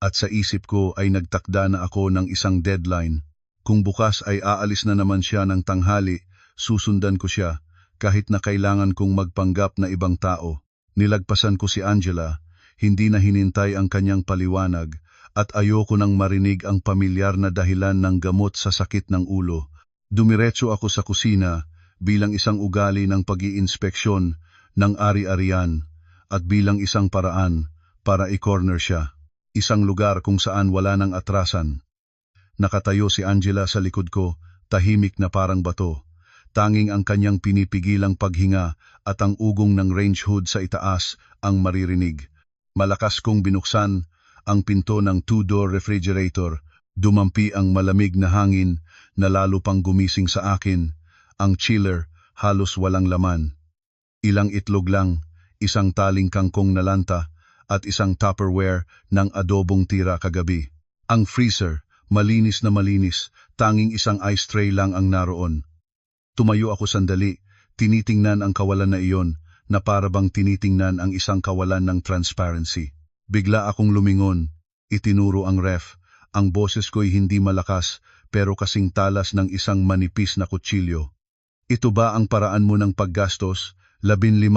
At sa isip ko ay nagtakda na ako ng isang deadline. Kung bukas ay aalis na naman siya ng tanghali, susundan ko siya, kahit na kailangan kong magpanggap na ibang tao. Nilagpasan ko si Angela, hindi na hinintay ang kanyang paliwanag, at ayoko nang marinig ang pamilyar na dahilan ng gamot sa sakit ng ulo. Dumiretso ako sa kusina bilang isang ugali ng pag-iinspeksyon ng ari-arian at bilang isang paraan para i-corner siya. Isang lugar kung saan wala nang atrasan. Nakatayo si Angela sa likod ko, tahimik na parang bato. Tanging ang kanyang pinipigilang paghinga at ang ugong ng range hood sa itaas ang maririnig. Malakas kong binuksan ang pinto ng two-door refrigerator. Dumampi ang malamig na hangin na lalo pang gumising sa akin. Ang chiller halos walang laman. Ilang itlog lang, isang taling kangkong na lanta at isang Tupperware ng adobong tira kagabi. Ang freezer, malinis na malinis, tanging isang ice tray lang ang naroon. Tumayo ako sandali, tinitingnan ang kawalan na iyon na para bang tinitingnan ang isang kawalan ng transparency. Bigla akong lumingon, itinuro ang ref. Ang boses ko'y hindi malakas pero kasing talas ng isang manipis na kutsilyo. Ito ba ang paraan mo ng paggastos? 15,000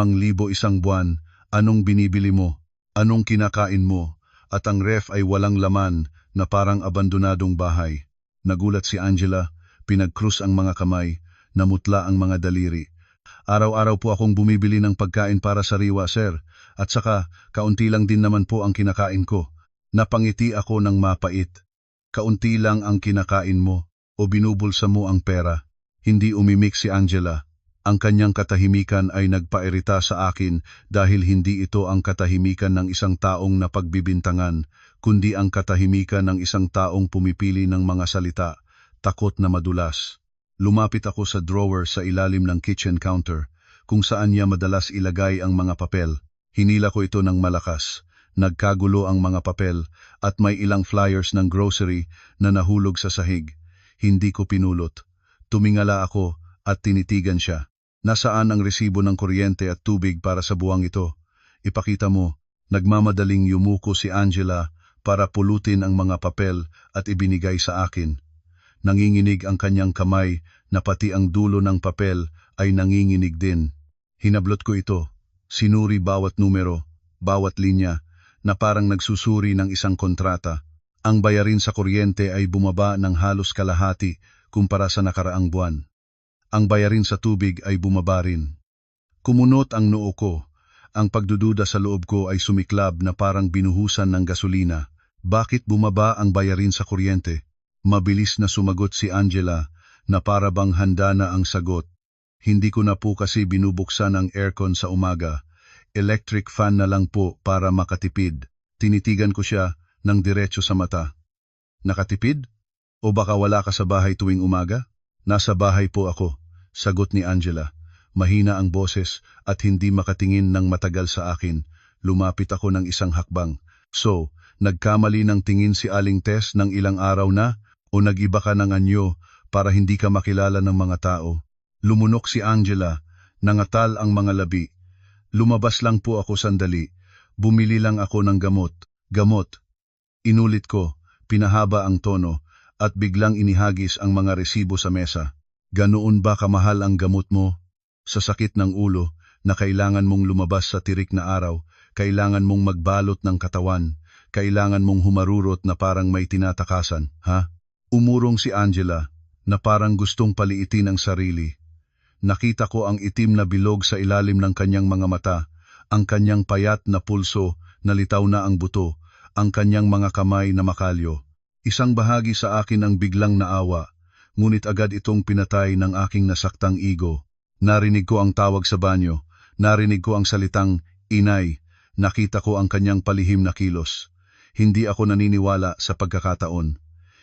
isang buwan. Anong binibili mo? Anong kinakain mo? At ang ref ay walang laman na parang abandonadong bahay. Nagulat si Angela, pinagkrus ang mga kamay, namutla ang mga daliri. Araw-araw po akong bumibili ng pagkain para sa riwa, sir. At saka, kaunti lang din naman po ang kinakain ko. Napangiti ako ng mapait. Kaunti lang ang kinakain mo o binubulsa mo ang pera. Hindi umimik si Angela. Ang kanyang katahimikan ay nagpairita sa akin dahil hindi ito ang katahimikan ng isang taong napagbibintangan, kundi ang katahimikan ng isang taong pumipili ng mga salita, takot na madulas. Lumapit ako sa drawer sa ilalim ng kitchen counter, kung saan niya madalas ilagay ang mga papel. Hinila ko ito ng malakas. Nagkagulo ang mga papel at may ilang flyers ng grocery na nahulog sa sahig. Hindi ko pinulot. Tumingala ako at tinitigan siya. Nasaan ang resibo ng kuryente at tubig para sa buwang ito? Ipakita mo. Nagmamadaling yumuko si Angela para pulutin ang mga papel at ibinigay sa akin. Nanginginig ang kanyang kamay na pati ang dulo ng papel ay nanginginig din. Hinablot ko ito. Sinuri bawat numero, bawat linya, na parang nagsusuri ng isang kontrata. Ang bayarin sa kuryente ay bumaba ng halos kalahati kumpara sa nakaraang buwan. Ang bayarin sa tubig ay bumaba rin. Kumunot ang noo ko. Ang pagdududa sa loob ko ay sumiklab na parang binuhusan ng gasolina. Bakit bumaba ang bayarin sa kuryente? Mabilis na sumagot si Angela na para bang handa na ang sagot. Hindi ko na po kasi binubuksan ang aircon sa umaga. Electric fan na lang po para makatipid. Tinitigan ko siya ng diretso sa mata. Nakatipid? O baka wala ka sa bahay tuwing umaga? Nasa bahay po ako, sagot ni Angela. Mahina ang boses at hindi makatingin ng matagal sa akin. Lumapit ako ng isang hakbang. So, nagkamali ng tingin si Aling Tess ng ilang araw na o nag-iba ka ng anyo para hindi ka makilala ng mga tao? Lumunok si Angela, nangatal ang mga labi. Lumabas lang po ako sandali. Bumili lang ako ng gamot. Gamot. Inulit ko, pinahaba ang tono, at biglang inihagis ang mga resibo sa mesa. Ganoon ba kamahal ang gamot mo? Sa sakit ng ulo, na kailangan mong lumabas sa tirik na araw, kailangan mong magbalot ng katawan, kailangan mong humarurot na parang may tinatakasan, ha? Umurong si Angela, na parang gustong paliitin ang sarili. Nakita ko ang itim na bilog sa ilalim ng kanyang mga mata, ang kanyang payat na pulso, nalitaw na ang buto, ang kanyang mga kamay na makalyo. Isang bahagi sa akin ang biglang naawa, ngunit agad itong pinatay ng aking nasaktang ego. Narinig ko ang tawag sa banyo, narinig ko ang salitang, "Inay," nakita ko ang kanyang palihim na kilos. Hindi ako naniniwala sa pagkakataon.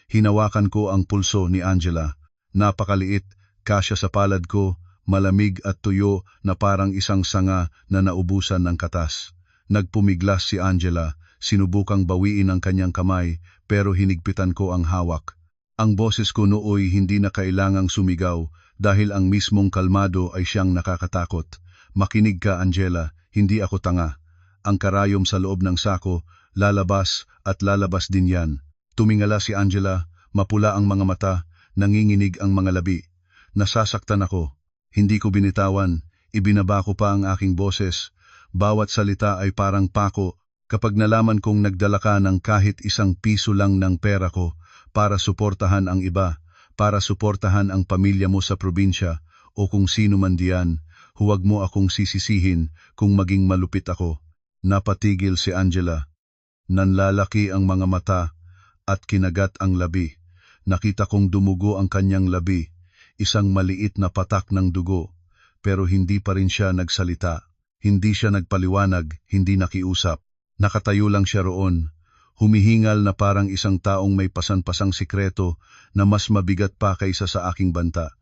Hinawakan ko ang pulso ni Angela. Napakaliit, kasya sa palad ko, malamig at tuyo na parang isang sanga na naubusan ng katas. Nagpumiglas si Angela, sinubukang bawiin ang kanyang kamay pero hinigpitan ko ang hawak. Ang boses ko nooy hindi na kailangang sumigaw dahil ang mismong kalmado ay siyang nakakatakot. Makinig ka, Angela, hindi ako tanga. Ang karayom sa loob ng sako, lalabas at lalabas din yan. Tumingala si Angela, mapula ang mga mata, nanginginig ang mga labi. Nasasaktan ako. Hindi ko binitawan, ibinaba ko pa ang aking boses. Bawat salita ay parang pako kapag nalaman kong nagdala ka ng kahit isang piso lang ng pera ko para suportahan ang iba, para suportahan ang pamilya mo sa probinsya o kung sino man diyan. Huwag mo akong sisisihin kung maging malupit ako. Napatigil si Angela. Nanlalaki ang mga mata at kinagat ang labi. Nakita kong dumugo ang kanyang labi, isang maliit na patak ng dugo, pero hindi pa rin siya nagsalita. Hindi siya nagpaliwanag, hindi nakiusap. Nakatayo lang siya roon, humihingal na parang isang taong may pasan-pasang sikreto na mas mabigat pa kaysa sa aking banta.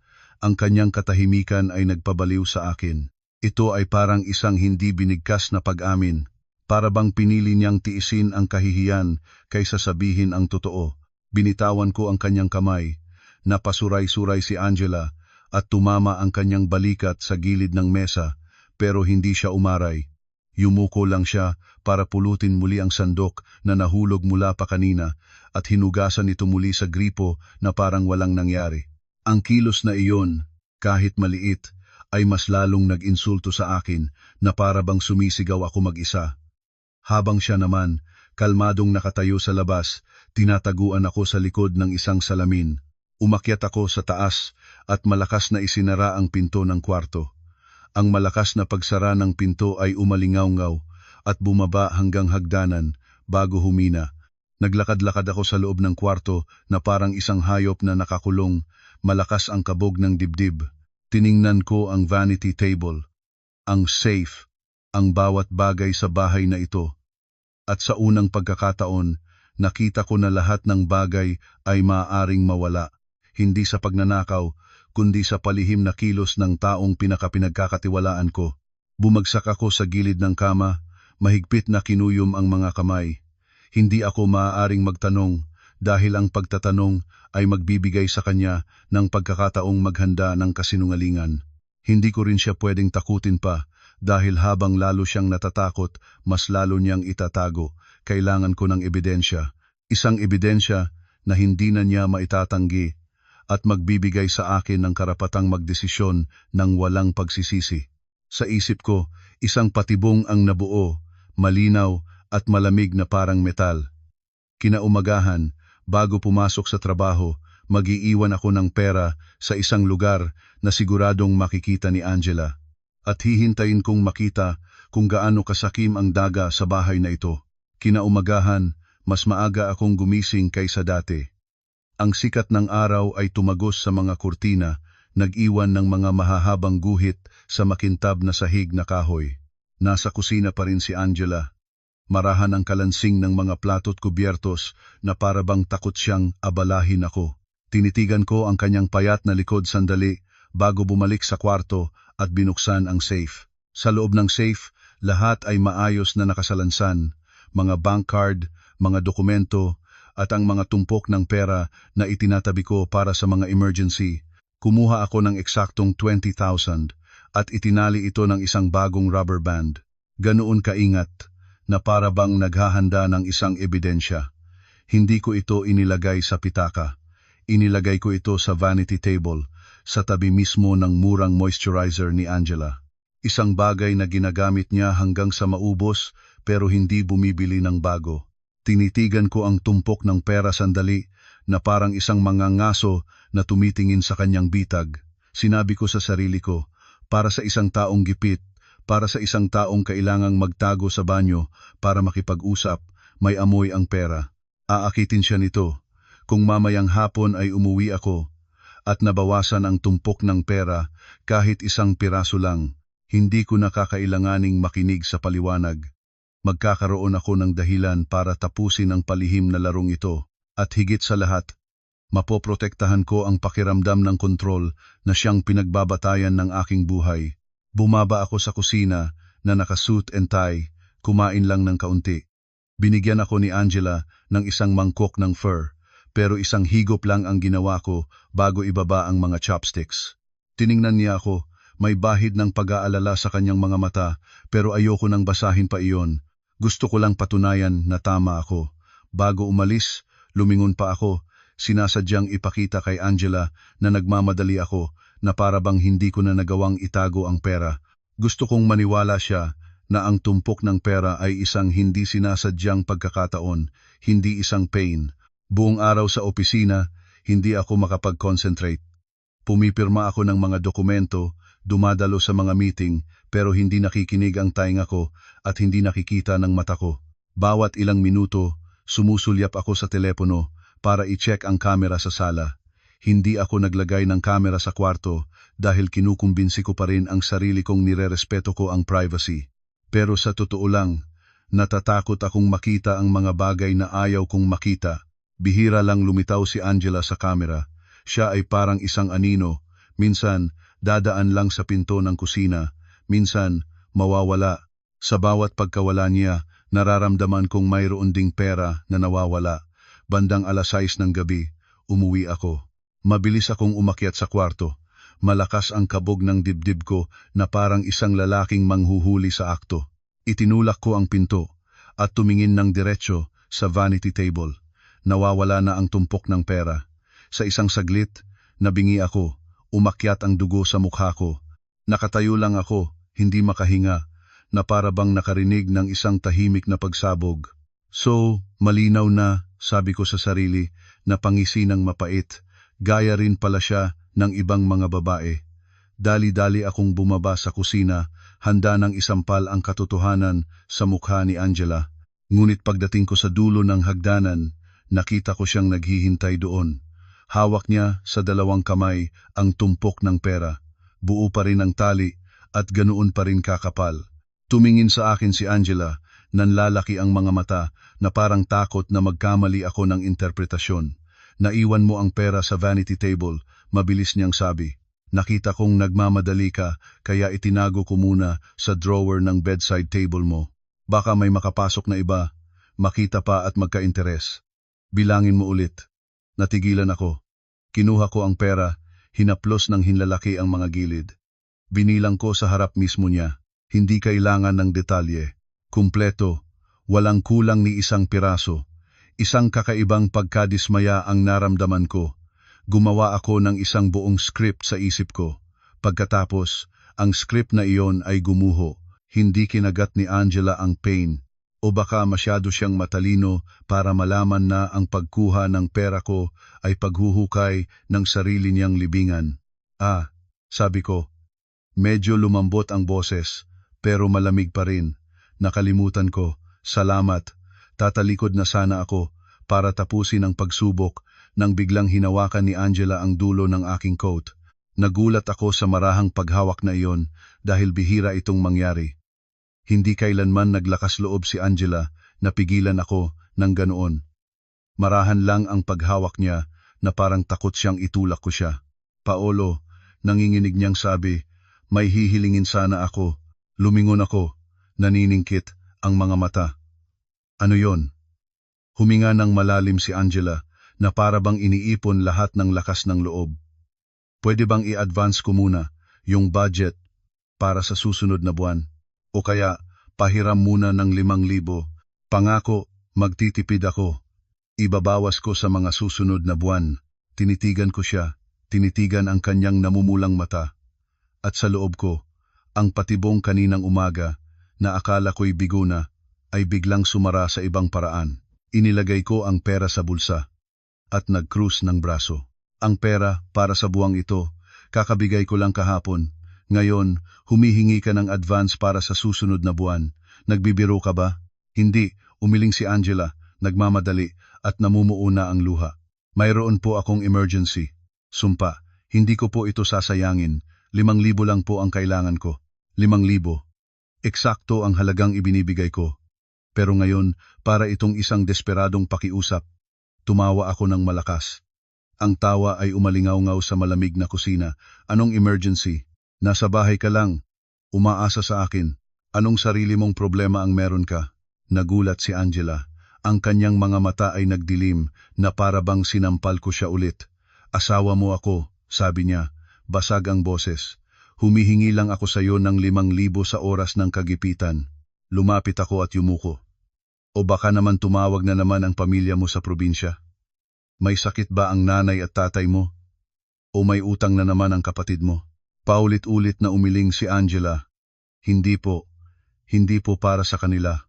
Ang kanyang katahimikan ay nagpabaliw sa akin. Ito ay parang isang hindi binigkas na pag-amin. Para bang pinili niyang tiisin ang kahihiyan kaysa sabihin ang totoo. Binitawan ko ang kanyang kamay. Napasuray-suray si Angela at tumama ang kanyang balikat sa gilid ng mesa, pero hindi siya umaray. Yumuko lang siya para pulutin muli ang sandok na nahulog mula pa kanina at hinugasan ito muli sa gripo na parang walang nangyari. Ang kilos na iyon, kahit maliit, ay mas lalong nag-insulto sa akin na para bang sumisigaw ako mag-isa. Habang siya naman, kalmadong nakatayo sa labas, tinataguan ako sa likod ng isang salamin. Umakyat ako sa taas at malakas na isinara ang pinto ng kwarto. Ang malakas na pagsara ng pinto ay umalingaw-ngaw at bumaba hanggang hagdanan bago humina. Naglakad-lakad ako sa loob ng kwarto na parang isang hayop na nakakulong, malakas ang kabog ng dibdib. Tiningnan ko ang vanity table, ang safe, ang bawat bagay sa bahay na ito. At sa unang pagkakataon, nakita ko na lahat ng bagay ay maaaring mawala, hindi sa pagnanakaw, kundi sa palihim na kilos ng taong pinagkakatiwalaan ko. Bumagsak ako sa gilid ng kama, mahigpit na kinuyom ang mga kamay. Hindi ako maaaring magtanong dahil ang pagtatanong ay magbibigay sa kanya ng pagkakataong maghanda ng kasinungalingan. Hindi ko rin siya pwedeng takutin pa dahil habang lalo siyang natatakot, mas lalo niyang itatago. Kailangan ko ng ebidensya. Isang ebidensya na hindi na niya maitatanggi at magbibigay sa akin ng karapatang magdesisyon ng walang pagsisisi. Sa isip ko, isang patibong ang nabuo, malinaw at malamig na parang metal. Kinaumagahan, bago pumasok sa trabaho, mag-iiwan ako ng pera sa isang lugar na siguradong makikita ni Angela. At hihintayin kong makita kung gaano kasakim ang daga sa bahay na ito. Kinaumagahan, mas maaga akong gumising kaysa dati. Ang sikat ng araw ay tumagos sa mga kurtina, nag-iwan ng mga mahahabang guhit sa makintab na sahig na kahoy. Nasa kusina pa rin si Angela. Marahan ang kalansing ng mga plato't kubyertos na para bang takot siyang abalahin ako. Tinitigan ko ang kanyang payat na likod sandali bago bumalik sa kwarto at binuksan ang safe. Sa loob ng safe, lahat ay maayos na nakasalansan, mga bank card, mga dokumento, at ang mga tumpok ng pera na itinatabi ko para sa mga emergency. Kumuha ako ng eksaktong 20,000 at itinali ito ng isang bagong rubber band. Ganoon kaingat na para bang naghahanda ng isang ebidensya. Hindi ko ito inilagay sa pitaka. Inilagay ko ito sa vanity table, sa tabi mismo ng murang moisturizer ni Angela. Isang bagay na ginagamit niya hanggang sa maubos pero hindi bumibili ng bago. Tinitigan ko ang tumpok ng pera sandali na parang isang mangangaso na tumitingin sa kanyang bitag. Sinabi ko sa sarili ko, para sa isang taong gipit, para sa isang taong kailangang magtago sa banyo para makipag-usap, may amoy ang pera. Aakitin siya nito. Kung mamayang hapon ay umuwi ako at nabawasan ang tumpok ng pera kahit isang piraso lang, hindi ko nakakailanganing makinig sa paliwanag. Magkakaroon ako ng dahilan para tapusin ang palihim na larong ito. At higit sa lahat, mapoprotektahan ko ang pakiramdam ng kontrol na siyang pinagbabatayan ng aking buhay. Bumaba ako sa kusina na naka-suit and tie, kumain lang ng kaunti. Binigyan ako ni Angela ng isang mangkok ng fur, pero isang higop lang ang ginawa ko bago ibaba ang mga chopsticks. Tiningnan niya ako, may bahid ng pag-aalala sa kanyang mga mata, pero ayoko nang basahin pa iyon. Gusto ko lang patunayan na tama ako. Bago umalis, lumingon pa ako, sinasadyang ipakita kay Angela na nagmamadali ako, na para bang hindi ko na nagawang itago ang pera. Gusto kong maniwala siya na ang tumpok ng pera ay isang hindi sinasadyang pagkakataon, hindi isang pain. Buong araw sa opisina, hindi ako makapag-concentrate. Pumipirma ako ng mga dokumento, dumadalo sa mga meeting pero hindi nakikinig ang tainga ko at hindi nakikita ng mata ko. Bawat ilang minuto, sumusulyap ako sa telepono para i-check ang kamera sa sala. Hindi ako naglagay ng kamera sa kwarto dahil kinukumbinsi ko pa rin ang sarili kong nirerespeto ko ang privacy. Pero sa totoo lang, natatakot akong makita ang mga bagay na ayaw kong makita. Bihira lang lumitaw si Angela sa kamera. Siya ay parang isang anino. Minsan, dadaan lang sa pinto ng kusina. Minsan, mawawala. Sa bawat pagkawala niya, nararamdaman kong mayroon ding pera na nawawala. Bandang 6:00 ng gabi, umuwi ako. Mabilis akong umakyat sa kwarto. Malakas ang kabog ng dibdib ko na parang isang lalaking manghuhuli sa akto. Itinulak ko ang pinto at tumingin ng diretso sa vanity table. Nawawala na ang tumpok ng pera. Sa isang saglit, nabingi ako. Umakyat ang dugo sa mukha ko. Nakatayo lang ako, hindi makahinga, na para bang nakarinig ng isang tahimik na pagsabog. So, malinaw na, sabi ko sa sarili, na pangisi ng mapait. Gaya rin pala siya ng ibang mga babae. Dali-dali akong bumaba sa kusina, handa nang isampal ang katotohanan sa mukha ni Angela. Ngunit pagdating ko sa dulo ng hagdanan, nakita ko siyang naghihintay doon. Hawak niya sa 2 kamay ang tumpok ng pera. Buo pa rin ang tali at ganoon pa rin kakapal. Tumingin sa akin si Angela, nanlalaki ang mga mata na parang takot na magkamali ako ng interpretasyon. Naiwan mo ang pera sa vanity table, mabilis niyang sabi. Nakita kong nagmamadali ka, kaya itinago ko muna sa drawer ng bedside table mo. Baka may makapasok na iba, makita pa at magka-interes. Bilangin mo ulit. Natigilan ako. Kinuha ko ang pera, hinaplos ng hinlalaki ang mga gilid. Binilang ko sa harap mismo niya. Hindi kailangan ng detalye. Kumpleto, walang kulang ni isang piraso. Isang kakaibang pagkadismaya ang naramdaman ko. Gumawa ako ng isang buong script sa isip ko. Pagkatapos, ang script na iyon ay gumuho. Hindi kinagat ni Angela ang pain. O baka masyado siyang matalino para malaman na ang pagkuha ng pera ko ay paghuhukay ng sarili niyang libingan. Sabi ko. Medyo lumambot ang boses, pero malamig pa rin. Nakalimutan ko. Salamat. Tatalikod na sana ako para tapusin ang pagsubok nang biglang hinawakan ni Angela ang dulo ng aking coat. Nagulat ako sa marahang paghawak na iyon dahil bihira itong mangyari. Hindi kailanman naglakas loob si Angela na pigilan ako ng ganoon. Marahan lang ang paghawak niya na parang takot siyang itulak ko siya. Paolo, nanginginig niyang sabi, may hihilingin sana ako. Lumingon ako, naniningkit ang mga mata. Ano yon? Huminga ng malalim si Angela na para bang iniipon lahat ng lakas ng loob. Pwede bang i-advance ko muna yung budget para sa susunod na buwan? O kaya pahiram muna ng 5,000. Pangako, magtitipid ako. Ibabawas ko sa mga susunod na buwan. Tinitigan ko siya, tinitigan ang kanyang namumulang mata. At sa loob ko, ang patibong kaninang umaga na akala ko'y bigo na, ay biglang sumara sa ibang paraan. Inilagay ko ang pera sa bulsa at nag-cruise ng braso. Ang pera para sa buwang ito, kakabigay ko lang kahapon. Ngayon, humihingi ka ng advance para sa susunod na buwan. Nagbibiro ka ba? Hindi, umiling si Angela, nagmamadali at namumuo na ang luha. Mayroon po akong emergency. Sumpa, hindi ko po ito sasayangin. 5,000 lang po ang kailangan ko. 5,000. Eksakto ang halagang ibinibigay ko. Pero ngayon, para itong isang desperadong pakiusap, tumawa ako ng malakas. Ang tawa ay umalingaw-ngaw sa malamig na kusina. Anong emergency? Nasa bahay ka lang. Umaasa sa akin. Anong sarili mong problema ang meron ka? Nagulat si Angela. Ang kanyang mga mata ay nagdilim na para bang sinampal ko siya ulit. Asawa mo ako, sabi niya. Basag ang boses. Humihingi lang ako sa iyo ng 5,000 sa oras ng kagipitan. Lumapit ako at yumuko. O baka naman tumawag na naman ang pamilya mo sa probinsya? May sakit ba ang nanay at tatay mo? O may utang na naman ang kapatid mo? Paulit-ulit na umiling si Angela. Hindi po para sa kanila.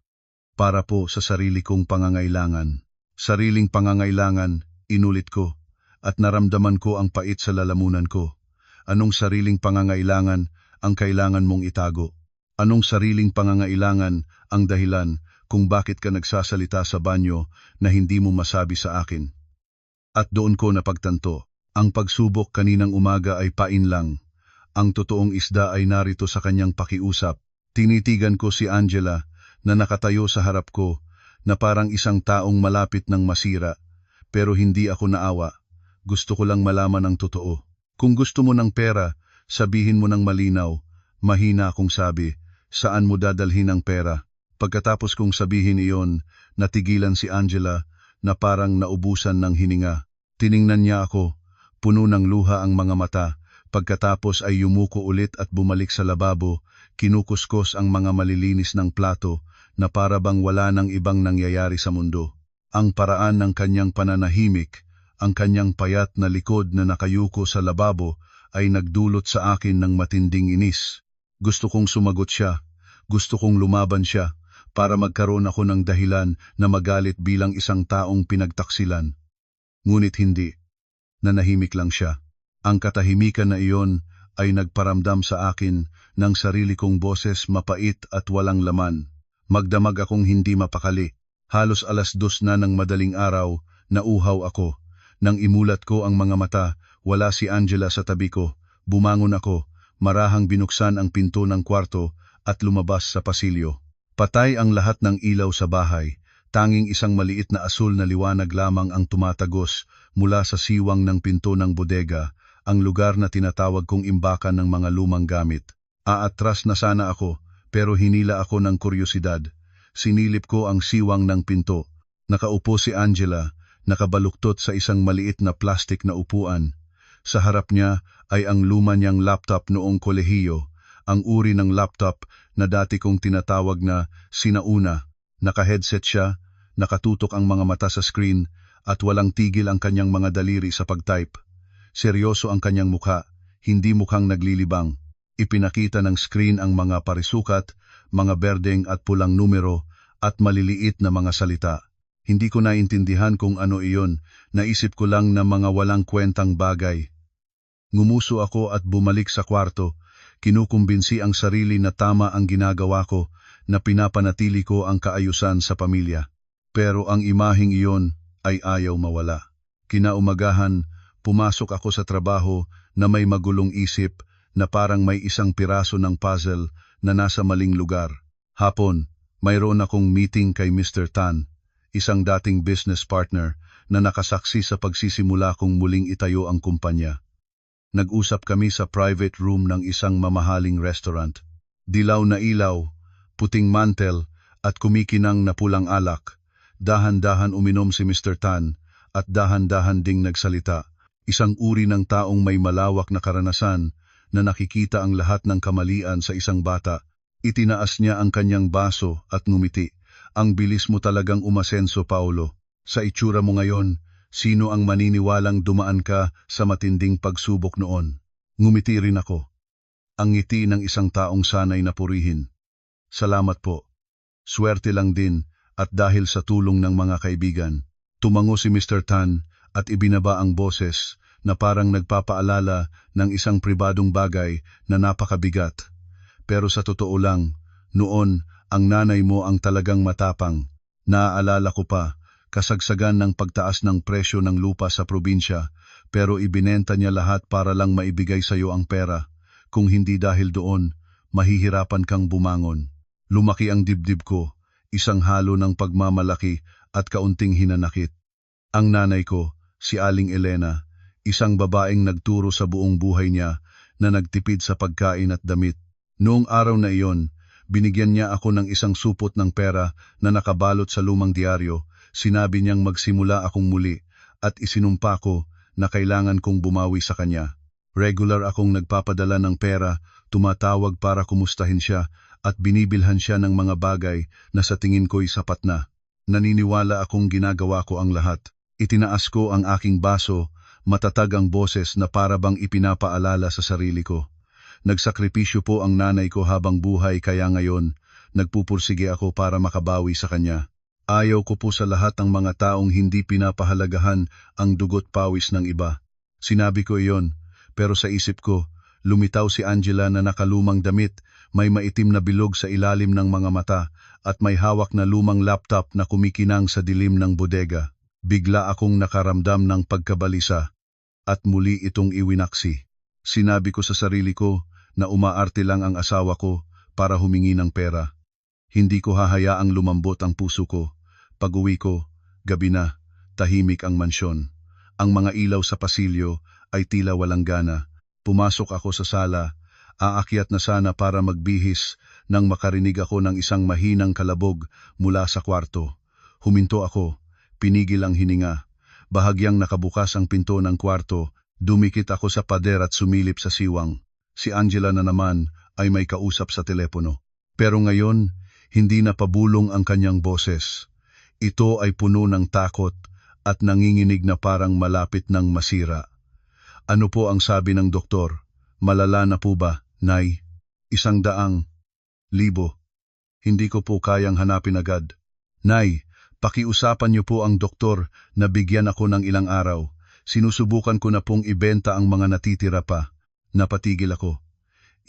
Para po sa sarili kong pangangailangan. Sariling pangangailangan, inulit ko, at naramdaman ko ang pait sa lalamunan ko. Anong sariling pangangailangan ang kailangan mong itago? Anong sariling pangangailangan ang dahilan kung bakit ka nagsasalita sa banyo na hindi mo masabi sa akin? At doon ko napagtanto, ang pagsubok kaninang umaga ay pain lang. Ang totoong isda ay narito sa kanyang pakiusap. Tinitigan ko si Angela na nakatayo sa harap ko na parang isang taong malapit ng masira, pero hindi ako naawa. Gusto ko lang malaman ang totoo. Kung gusto mo ng pera, sabihin mo ng malinaw. Mahina akong sabi, saan mo dadalhin ang pera? Pagkatapos kong sabihin iyon, natigilan si Angela na parang naubusan ng hininga. Tiningnan niya ako, puno ng luha ang mga mata. Pagkatapos ay yumuko ulit at bumalik sa lababo, kinukuskos ang mga malilinis ng plato na para bang wala nang ibang nangyayari sa mundo. Ang paraan ng kanyang pananahimik, ang kanyang payat na likod na nakayuko sa lababo ay nagdulot sa akin ng matinding inis. Gusto kong sumagot siya, gusto kong lumaban siya, para magkaroon ako ng dahilan na magalit bilang isang taong pinagtaksilan. Ngunit hindi, nanahimik lang siya. Ang katahimikan na iyon ay nagparamdam sa akin ng sarili kong boses mapait at walang laman. Magdamag akong hindi mapakali. Halos 2:00 na ng madaling araw, nauhaw ako. Nang imulat ko ang mga mata, wala si Angela sa tabi ko. Bumangon ako, marahang binuksan ang pinto ng kwarto at lumabas sa pasilyo. Patay ang lahat ng ilaw sa bahay. Tanging isang maliit na asul na liwanag lamang ang tumatagos mula sa siwang ng pinto ng bodega, ang lugar na tinatawag kong imbakan ng mga lumang gamit. Aatras na sana ako, pero hinila ako ng kuryosidad. Sinilip ko ang siwang ng pinto. Nakaupo si Angela, nakabaluktot sa isang maliit na plastik na upuan. Sa harap niya ay ang luma niyang laptop noong kolehiyo, ang uri ng laptop na dati kong tinatawag na sinauna. Naka-headset siya, nakatutok ang mga mata sa screen, at walang tigil ang kanyang mga daliri sa pag-type. Seryoso ang kanyang mukha, hindi mukhang naglilibang. Ipinakita ng screen ang mga parisukat, mga berdeng at pulang numero, at maliliit na mga salita. Hindi ko naintindihan kung ano iyon, naisip ko lang na mga walang kwentang bagay. Ngumuso ako at bumalik sa kwarto, kinukumbinsi ang sarili na tama ang ginagawa ko, na pinapanatili ko ang kaayusan sa pamilya. Pero ang imaheng iyon ay ayaw mawala. Kinaumagahan, pumasok ako sa trabaho na may magulong isip na parang may isang piraso ng puzzle na nasa maling lugar. Hapon, mayroon akong meeting kay Mr. Tan, isang dating business partner na nakasaksi sa pagsisimula kong muling itayo ang kumpanya. Nag-usap kami sa private room ng isang mamahaling restaurant. Dilaw na ilaw, puting mantel at kumikinang na pulang alak. Dahan-dahan uminom si Mr. Tan at dahan-dahan ding nagsalita. Isang uri ng taong may malawak na karanasan na nakikita ang lahat ng kamalian sa isang bata. Itinaas niya ang kanyang baso at ngumiti. Ang bilis mo talagang umasenso, Paolo. Sa itsura mo ngayon, sino ang maniniwalang dumaan ka sa matinding pagsubok noon? Ngumiti rin ako. Ang ngiti ng isang taong sanay na purihin. Salamat po. Swerte lang din at dahil sa tulong ng mga kaibigan. Tumango si Mr. Tan at ibinaba ang boses na parang nagpapaalala ng isang pribadong bagay na napakabigat. Pero sa totoo lang, noon ang nanay mo ang talagang matapang. Naaalala ko pa, kasagsagan ng pagtaas ng presyo ng lupa sa probinsya, pero ibinenta niya lahat para lang maibigay sa iyo ang pera. Kung hindi dahil doon, mahihirapan kang bumangon. Lumaki ang dibdib ko, isang halo ng pagmamalaki at kaunting hinanakit. Ang nanay ko, si Aling Elena, isang babaeng nagturo sa buong buhay niya na nagtipid sa pagkain at damit. Noong araw na iyon, binigyan niya ako ng isang supot ng pera na nakabalot sa lumang diaryo. Sinabi niyang magsimula akong muli at isinumpa ko na kailangan kong bumawi sa kanya. Regular akong nagpapadala ng pera, tumatawag para kumustahin siya at binibilhan siya ng mga bagay na sa tingin ko'y sapat na. Naniniwala akong ginagawa ko ang lahat. Itinaas ko ang aking baso, matatag ang boses na para bang ipinapaalala sa sarili ko. Nagsakripisyo po ang nanay ko habang buhay kaya ngayon, nagpupursige ako para makabawi sa kanya. Ayaw ko po sa lahat ng mga taong hindi pinapahalagahan ang dugot pawis ng iba. Sinabi ko iyon, pero sa isip ko, Lumitaw si Angela na nakalumang damit, may maitim na bilog sa ilalim ng mga mata, at may hawak na lumang laptop na kumikinang sa dilim ng bodega. Bigla akong nakaramdam ng pagkabalisa, at muli itong iwinaksi. Sinabi ko sa sarili ko na umaarte lang ang asawa ko para humingi ng pera. Hindi ko hahayaang lumambot ang puso ko. Pag-uwi ko, gabi na, tahimik ang mansyon. Ang mga ilaw sa pasilyo ay tila walang gana. Pumasok ako sa sala, aakyat na sana para magbihis nang makarinig ako ng isang mahinang kalabog mula sa kwarto. Huminto ako, pinigil ang hininga. Bahagyang nakabukas ang pinto ng kwarto, dumikit ako sa pader at sumilip sa siwang. Si Angela na naman ay may kausap sa telepono. Pero ngayon, hindi na pabulong ang kanyang boses. Ito ay puno ng takot at nanginginig na parang malapit ng masira. Ano po ang sabi ng doktor? Malala na po ba, Nay? 100,000. Hindi ko po kayang hanapin agad. Nay, pakiusapan niyo po ang doktor na bigyan ako ng ilang araw. Sinusubukan ko na pong ibenta ang mga natitira pa. Napatigil ako.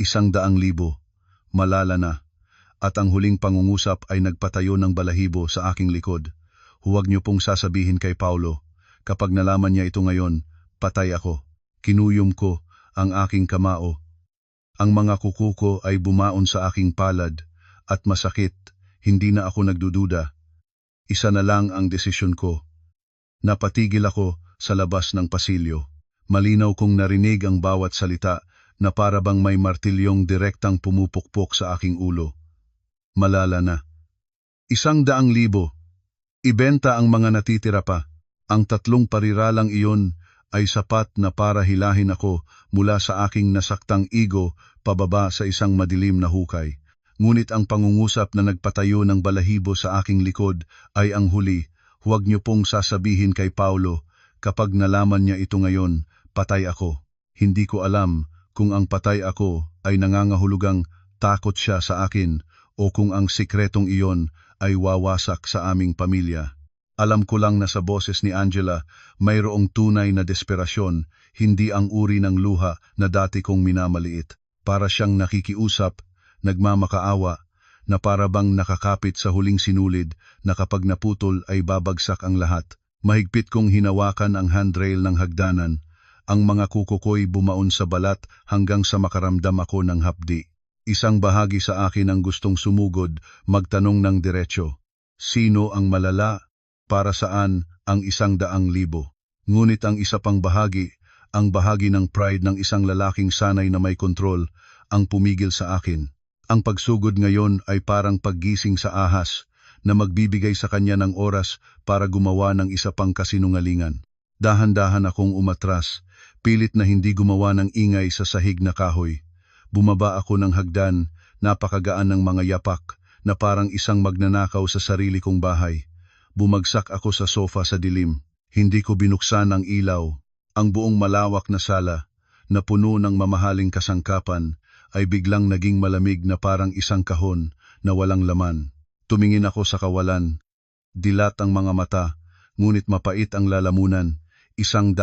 100,000. Malala na. At ang huling pangungusap ay nagpatayo ng balahibo sa aking likod. Huwag niyo pong sasabihin kay Paulo. Kapag nalaman niya ito ngayon, patay ako. Kinuyom ko ang aking kamao. Ang mga kuko ko ay bumaon sa aking palad at masakit, hindi na ako nagdududa. Isa na lang ang desisyon ko. Napatigil ako sa labas ng pasilyo. Malinaw kong narinig ang bawat salita na para bang may martilyong direktang pumupukpok sa aking ulo. Malala na. 100,000. Ibenta ang mga natitira pa. Ang 3 pariralang iyon ay sapat na para hilahin ako mula sa aking nasaktang ego pababa sa isang madilim na hukay. Ngunit ang pangungusap na nagpatayo ng balahibo sa aking likod ay ang huli. Huwag niyo pong sasabihin kay Paulo, kapag nalaman niya ito ngayon, patay ako. Hindi ko alam kung ang patay ako ay nangangahulugang takot siya sa akin o kung ang sikretong iyon ay wawasak sa aming pamilya. Alam ko lang na sa boses ni Angela, mayroong tunay na desperasyon, hindi ang uri ng luha na dati kong minamaliit. Para siyang nakikiusap, nagmamakaawa, na para bang nakakapit sa huling sinulid na kapag naputol ay babagsak ang lahat. Mahigpit kong hinawakan ang handrail ng hagdanan. Ang mga kuko ko'y bumaon sa balat hanggang sa makaramdam ako ng hapdi. Isang bahagi sa akin ang gustong sumugod, magtanong ng diretsyo. Sino ang malala? Para saan ang 100,000? Ngunit ang isa pang bahagi, ang bahagi ng pride ng isang lalaking sanay na may kontrol, ang pumigil sa akin. Ang pagsugod ngayon ay parang paggising sa ahas na magbibigay sa kanya ng oras para gumawa ng isa pang kasinungalingan. Dahan-dahan akong umatras, pilit na hindi gumawa ng ingay sa sahig na kahoy. Bumaba ako ng hagdan, napakagaan ng mga yapak na parang isang magnanakaw sa sarili kong bahay. Bumagsak ako sa sofa sa dilim. Hindi ko binuksan ang ilaw. Ang buong malawak na sala, na puno ng mamahaling kasangkapan, ay biglang naging malamig na parang isang kahon na walang laman. Tumingin ako sa kawalan. Dilat ang mga mata, ngunit mapait ang lalamunan. 100,000.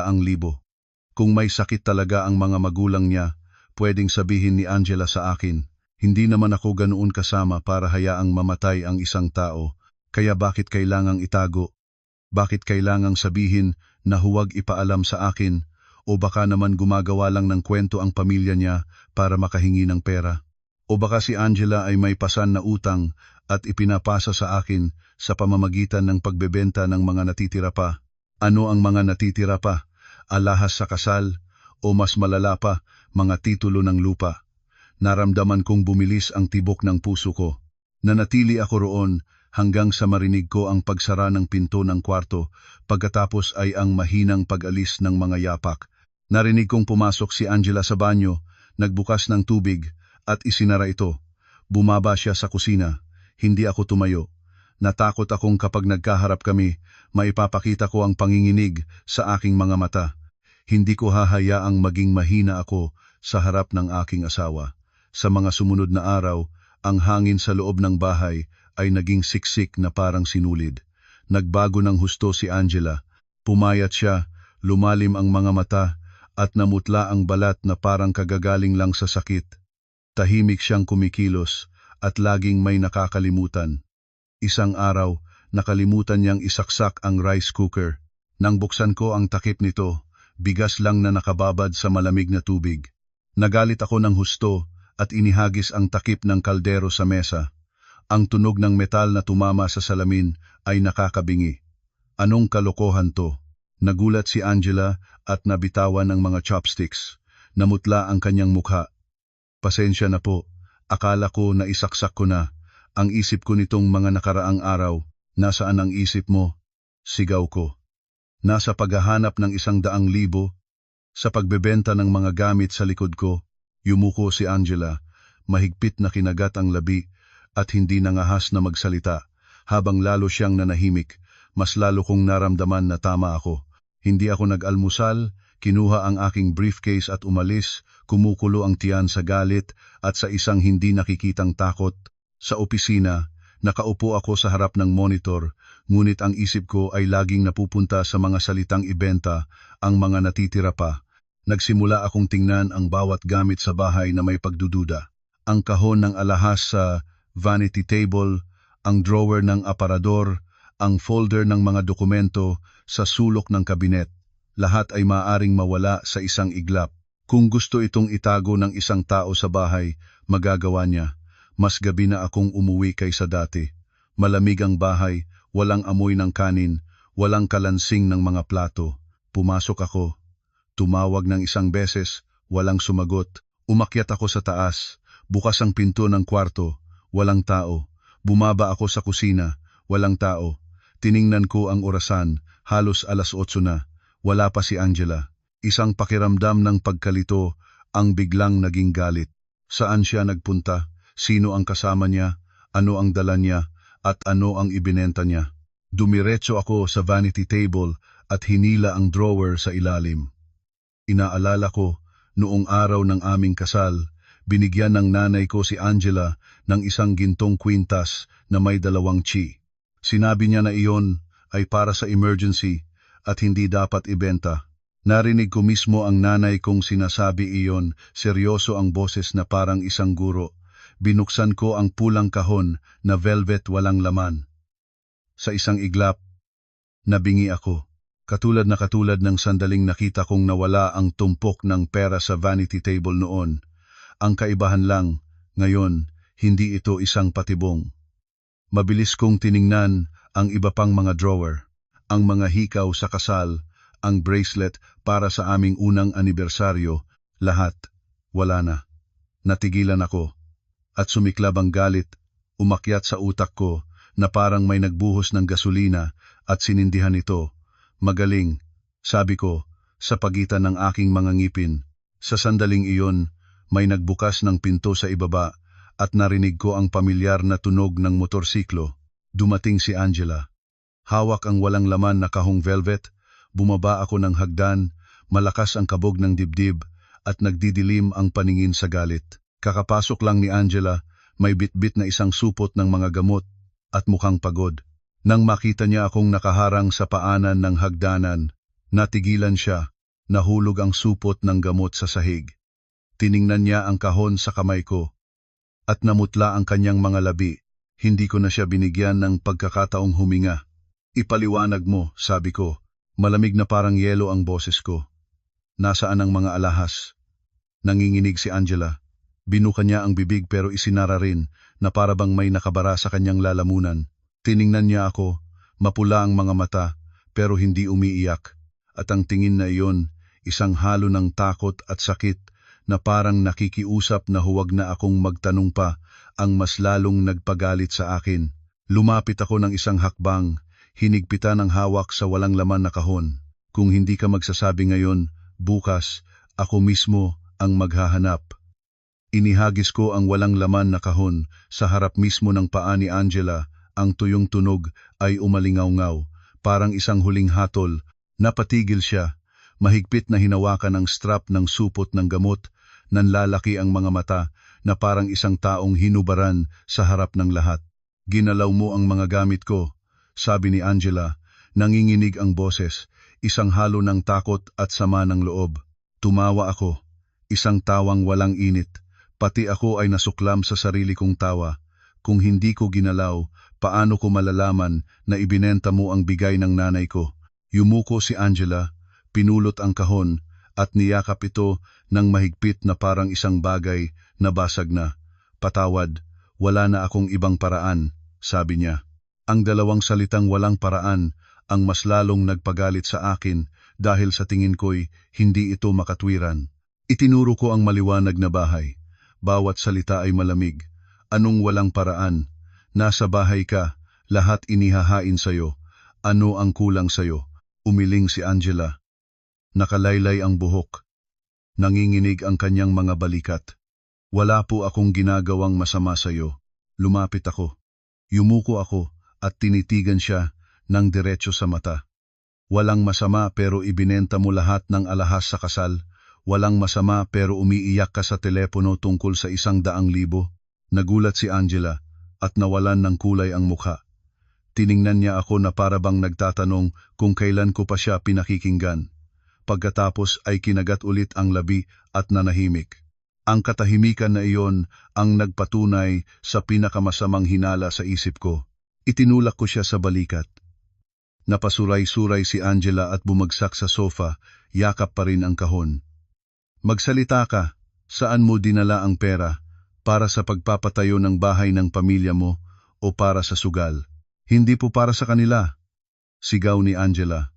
Kung may sakit talaga ang mga magulang niya, pwedeng sabihin ni Angela sa akin. Hindi naman ako ganoon kasama para hayaang mamatay ang isang tao. Kaya bakit kailangang itago? Bakit kailangang sabihin na huwag ipaalam sa akin? O baka naman gumagawa lang ng kwento ang pamilya niya para makahingi ng pera? O baka si Angela ay may pasan na utang at ipinapasa sa akin sa pamamagitan ng pagbebenta ng mga natitira pa? Ano ang mga natitira pa? Alahas sa kasal? O mas malala pa, mga titulo ng lupa? Naramdaman kong bumilis ang tibok ng puso ko. Nanatili ako roon hanggang sa marinig ko ang pagsara ng pinto ng kwarto, pagkatapos ay ang mahinang pag-alis ng mga yapak. Narinig kong pumasok si Angela sa banyo, nagbukas ng tubig, at isinara ito. Bumaba siya sa kusina. Hindi ako tumayo. Natakot akong kapag nagkaharap kami, maipapakita ko ang panginginig sa aking mga mata. Hindi ko hahayaang maging mahina ako sa harap ng aking asawa. Sa mga sumunod na araw, ang hangin sa loob ng bahay ay naging siksik na parang sinulid. Nagbago ng husto si Angela. Pumayat siya, lumalim ang mga mata, at namutla ang balat na parang kagagaling lang sa sakit. Tahimik siyang kumikilos at laging may nakakalimutan. Isang araw, nakalimutan niyang isaksak ang rice cooker. Nang buksan ko ang takip nito, bigas lang na nakababad sa malamig na tubig. Nagalit ako ng husto at inihagis ang takip ng kaldero sa mesa. Ang tunog ng metal na tumama sa salamin ay nakakabingi. Anong kalokohan to? Nagulat si Angela at nabitawan ang mga chopsticks. Namutla ang kanyang mukha. Pasensya na po, akala ko na isaksak ko na. Ang isip ko nitong mga nakaraang araw, nasaan ang isip mo? Sigaw ko. Nasa paghahanap ng 100,000, sa pagbebenta ng mga gamit sa likod ko. Yumuko si Angela, mahigpit na kinagat ang labi at hindi nangahas na magsalita. Habang lalo siyang nanahimik, mas lalo kong naramdaman na tama ako. Hindi ako nag-almusal, kinuha ang aking briefcase at umalis, kumukulo ang tiyan sa galit at sa isang hindi nakikitang takot. Sa opisina, nakaupo ako sa harap ng monitor, ngunit ang isip ko ay laging napupunta sa mga salitang ibenta, ang mga natitira pa. Nagsimula akong tingnan ang bawat gamit sa bahay na may pagdududa. Ang kahon ng alahas sa vanity table, ang drawer ng aparador, ang folder ng mga dokumento sa sulok ng kabinet. Lahat ay maaaring mawala sa isang iglap. Kung gusto itong itago ng isang tao sa bahay, magagawa niya. Mas gabi na akong umuwi kaysa dati. Malamig ang bahay, walang amoy ng kanin, walang kalansing ng mga plato. Pumasok ako. Tumawag ng isang beses, walang sumagot. Umakyat ako sa taas. Bukas ang pinto ng kwarto, walang tao. Bumaba ako sa kusina, walang tao. Tiningnan ko ang orasan, halos 8:00 na. Wala pa si Angela. Isang pakiramdam ng pagkalito ang biglang naging galit. Saan siya nagpunta? Sino ang kasama niya? Ano ang dala niya? At ano ang ibinenta niya? Dumiretso ako sa vanity table at hinila ang drawer sa ilalim. Inaalala ko, noong araw ng aming kasal, binigyan ng nanay ko si Angela ng isang gintong kwintas na may 2 chi. Sinabi niya na iyon ay para sa emergency at hindi dapat ibenta. Narinig ko mismo ang nanay kong sinasabi iyon, seryoso ang boses na parang isang guro. Binuksan ko ang pulang kahon na velvet walang laman. Sa isang iglap, nabingi ako. Katulad ng sandaling nakita kong nawala ang tumpok ng pera sa vanity table noon. Ang kaibahan lang, ngayon, hindi ito isang patibong. Mabilis kong tiningnan ang iba pang mga drawer, ang mga hikaw sa kasal, ang bracelet para sa aming unang anibersaryo, lahat, wala na. Natigilan ako, at sumiklab ang galit, umakyat sa utak ko na parang may nagbuhos ng gasolina at sinindihan ito. Magaling, sabi ko, sa pagitan ng aking mga ngipin. Sa sandaling iyon, may nagbukas ng pinto sa ibaba at narinig ko ang pamilyar na tunog ng motorsiklo. Dumating si Angela. Hawak ang walang laman na kahong velvet, bumaba ako ng hagdan, malakas ang kabog ng dibdib at nagdidilim ang paningin sa galit. Kakapasok lang ni Angela, may bitbit na isang supot ng mga gamot at mukhang pagod. Nang makita niya akong nakaharang sa paanan ng hagdanan, natigilan siya, nahulog ang supot ng gamot sa sahig. Tiningnan niya ang kahon sa kamay ko at namutla ang kanyang mga labi. Hindi ko na siya binigyan ng pagkakataong huminga. Ipaliwanag mo, sabi ko. Malamig na parang yelo ang boses ko. Nasaan ang mga alahas? Nanginginig si Angela. Binuka niya ang bibig pero isinara rin na para bang may nakabara sa kanyang lalamunan. Tiningnan niya ako, mapula ang mga mata pero hindi umiiyak. At ang tingin na iyon, isang halo ng takot at sakit na parang nakikiusap na huwag na akong magtanong pa, ang mas lalong nagpagalit sa akin. Lumapit ako ng isang hakbang, hinigpitan ang hawak sa walang laman na kahon. Kung hindi ka magsasabi ngayon, bukas, ako mismo ang maghahanap. Inihagis ko ang walang laman na kahon sa harap mismo ng paa ni Angela. Ang tuyong tunog ay umalingaw-ngaw, parang isang huling hatol. Napatigil siya, mahigpit na hinawakan ang strap ng supot ng gamot, nanlalaki ang mga mata na parang isang taong hinubaran sa harap ng lahat. Ginalaw mo ang mga gamit ko, sabi ni Angela, nanginginig ang boses, isang halo ng takot at sama ng loob. Tumawa ako, isang tawang walang init. Pati ako ay nasuklam sa sarili kong tawa. Kung hindi ko ginalaw, paano ko malalaman na ibinenta mo ang bigay ng nanay ko? Yumuko si Angela, pinulot ang kahon, at niyakap ito ng mahigpit na parang isang bagay na basag na. Patawad, wala na akong ibang paraan, sabi niya. Ang dalawang salitang walang paraan ang mas lalong nagpagalit sa akin dahil sa tingin ko'y hindi ito makatwiran. Itinuro ko ang maliwanag na bahay. Bawat salita ay malamig. Anong walang paraan? Nasa bahay ka, lahat inihahain sa'yo. Ano ang kulang sa'yo? Umiling si Angela. Nakalaylay ang buhok. Nanginginig ang kanyang mga balikat. Wala po akong ginagawang masama sa'yo. Lumapit ako. Yumuko ako at tinitigan siya ng diretso sa mata. Walang masama pero ibinenta mo lahat ng alahas sa kasal. Walang masama pero umiiyak ka sa telepono tungkol sa 100,000. Nagulat si Angela at nawalan ng kulay ang mukha. Tiningnan niya ako na parabang nagtatanong kung kailan ko pa siya pinakikinggan. Pagkatapos ay kinagat ulit ang labi at nanahimik. Ang katahimikan na iyon ang nagpatunay sa pinakamasamang hinala sa isip ko. Itinulak ko siya sa balikat. Napasuray-suray si Angela at bumagsak sa sofa, yakap pa rin ang kahon. Magsalita ka, saan mo dinala ang pera? Para sa pagpapatayo ng bahay ng pamilya mo o para sa sugal? Hindi po para sa kanila. Sigaw ni Angela.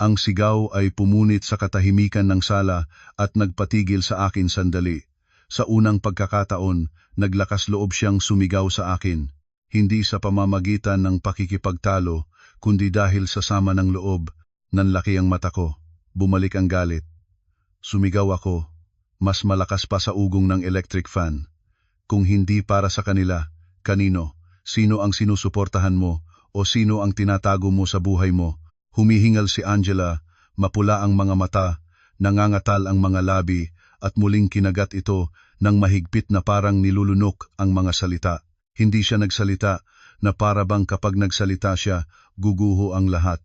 Ang sigaw ay pumunit sa katahimikan ng sala at nagpatigil sa akin sandali. Sa unang pagkakataon, naglakas loob siyang sumigaw sa akin. Hindi sa pamamagitan ng pakikipagtalo, kundi dahil sa sama ng loob. Nanlaki ang mata ko. Bumalik ang galit. Sumigaw ako, mas malakas pa sa ugong ng electric fan. Kung hindi para sa kanila, kanino? Sino ang sinusuportahan mo o sino ang tinatago mo sa buhay mo? Humihingal si Angela, mapula ang mga mata, nangangatal ang mga labi at muling kinagat ito ng mahigpit na parang nilulunok ang mga salita. Hindi siya nagsalita na parabang kapag nagsalita siya, guguho ang lahat.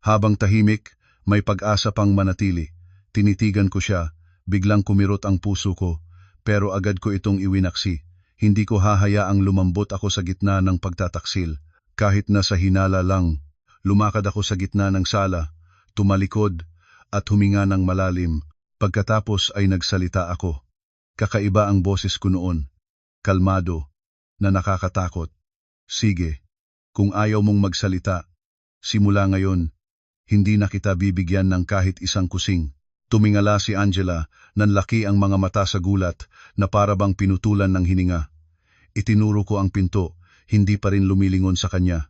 Habang tahimik, may pag-asa pang manatili. Tinitigan ko siya, biglang kumirot ang puso ko, pero agad ko itong iwinaksi. Hindi ko hahayaang lumambot ako sa gitna ng pagtataksil, kahit na sa hinala lang. Lumakad ako sa gitna ng sala, tumalikod at huminga ng malalim. Pagkatapos ay nagsalita ako. Kakaiba ang boses ko noon, kalmado, na nakakatakot. Sige, kung ayaw mong magsalita, simula ngayon, hindi na kita bibigyan ng kahit isang kusing. Tumingala si Angela, nanlaki ang mga mata sa gulat na parabang pinutulan ng hininga. Itinuro ko ang pinto, hindi pa rin lumilingon sa kanya.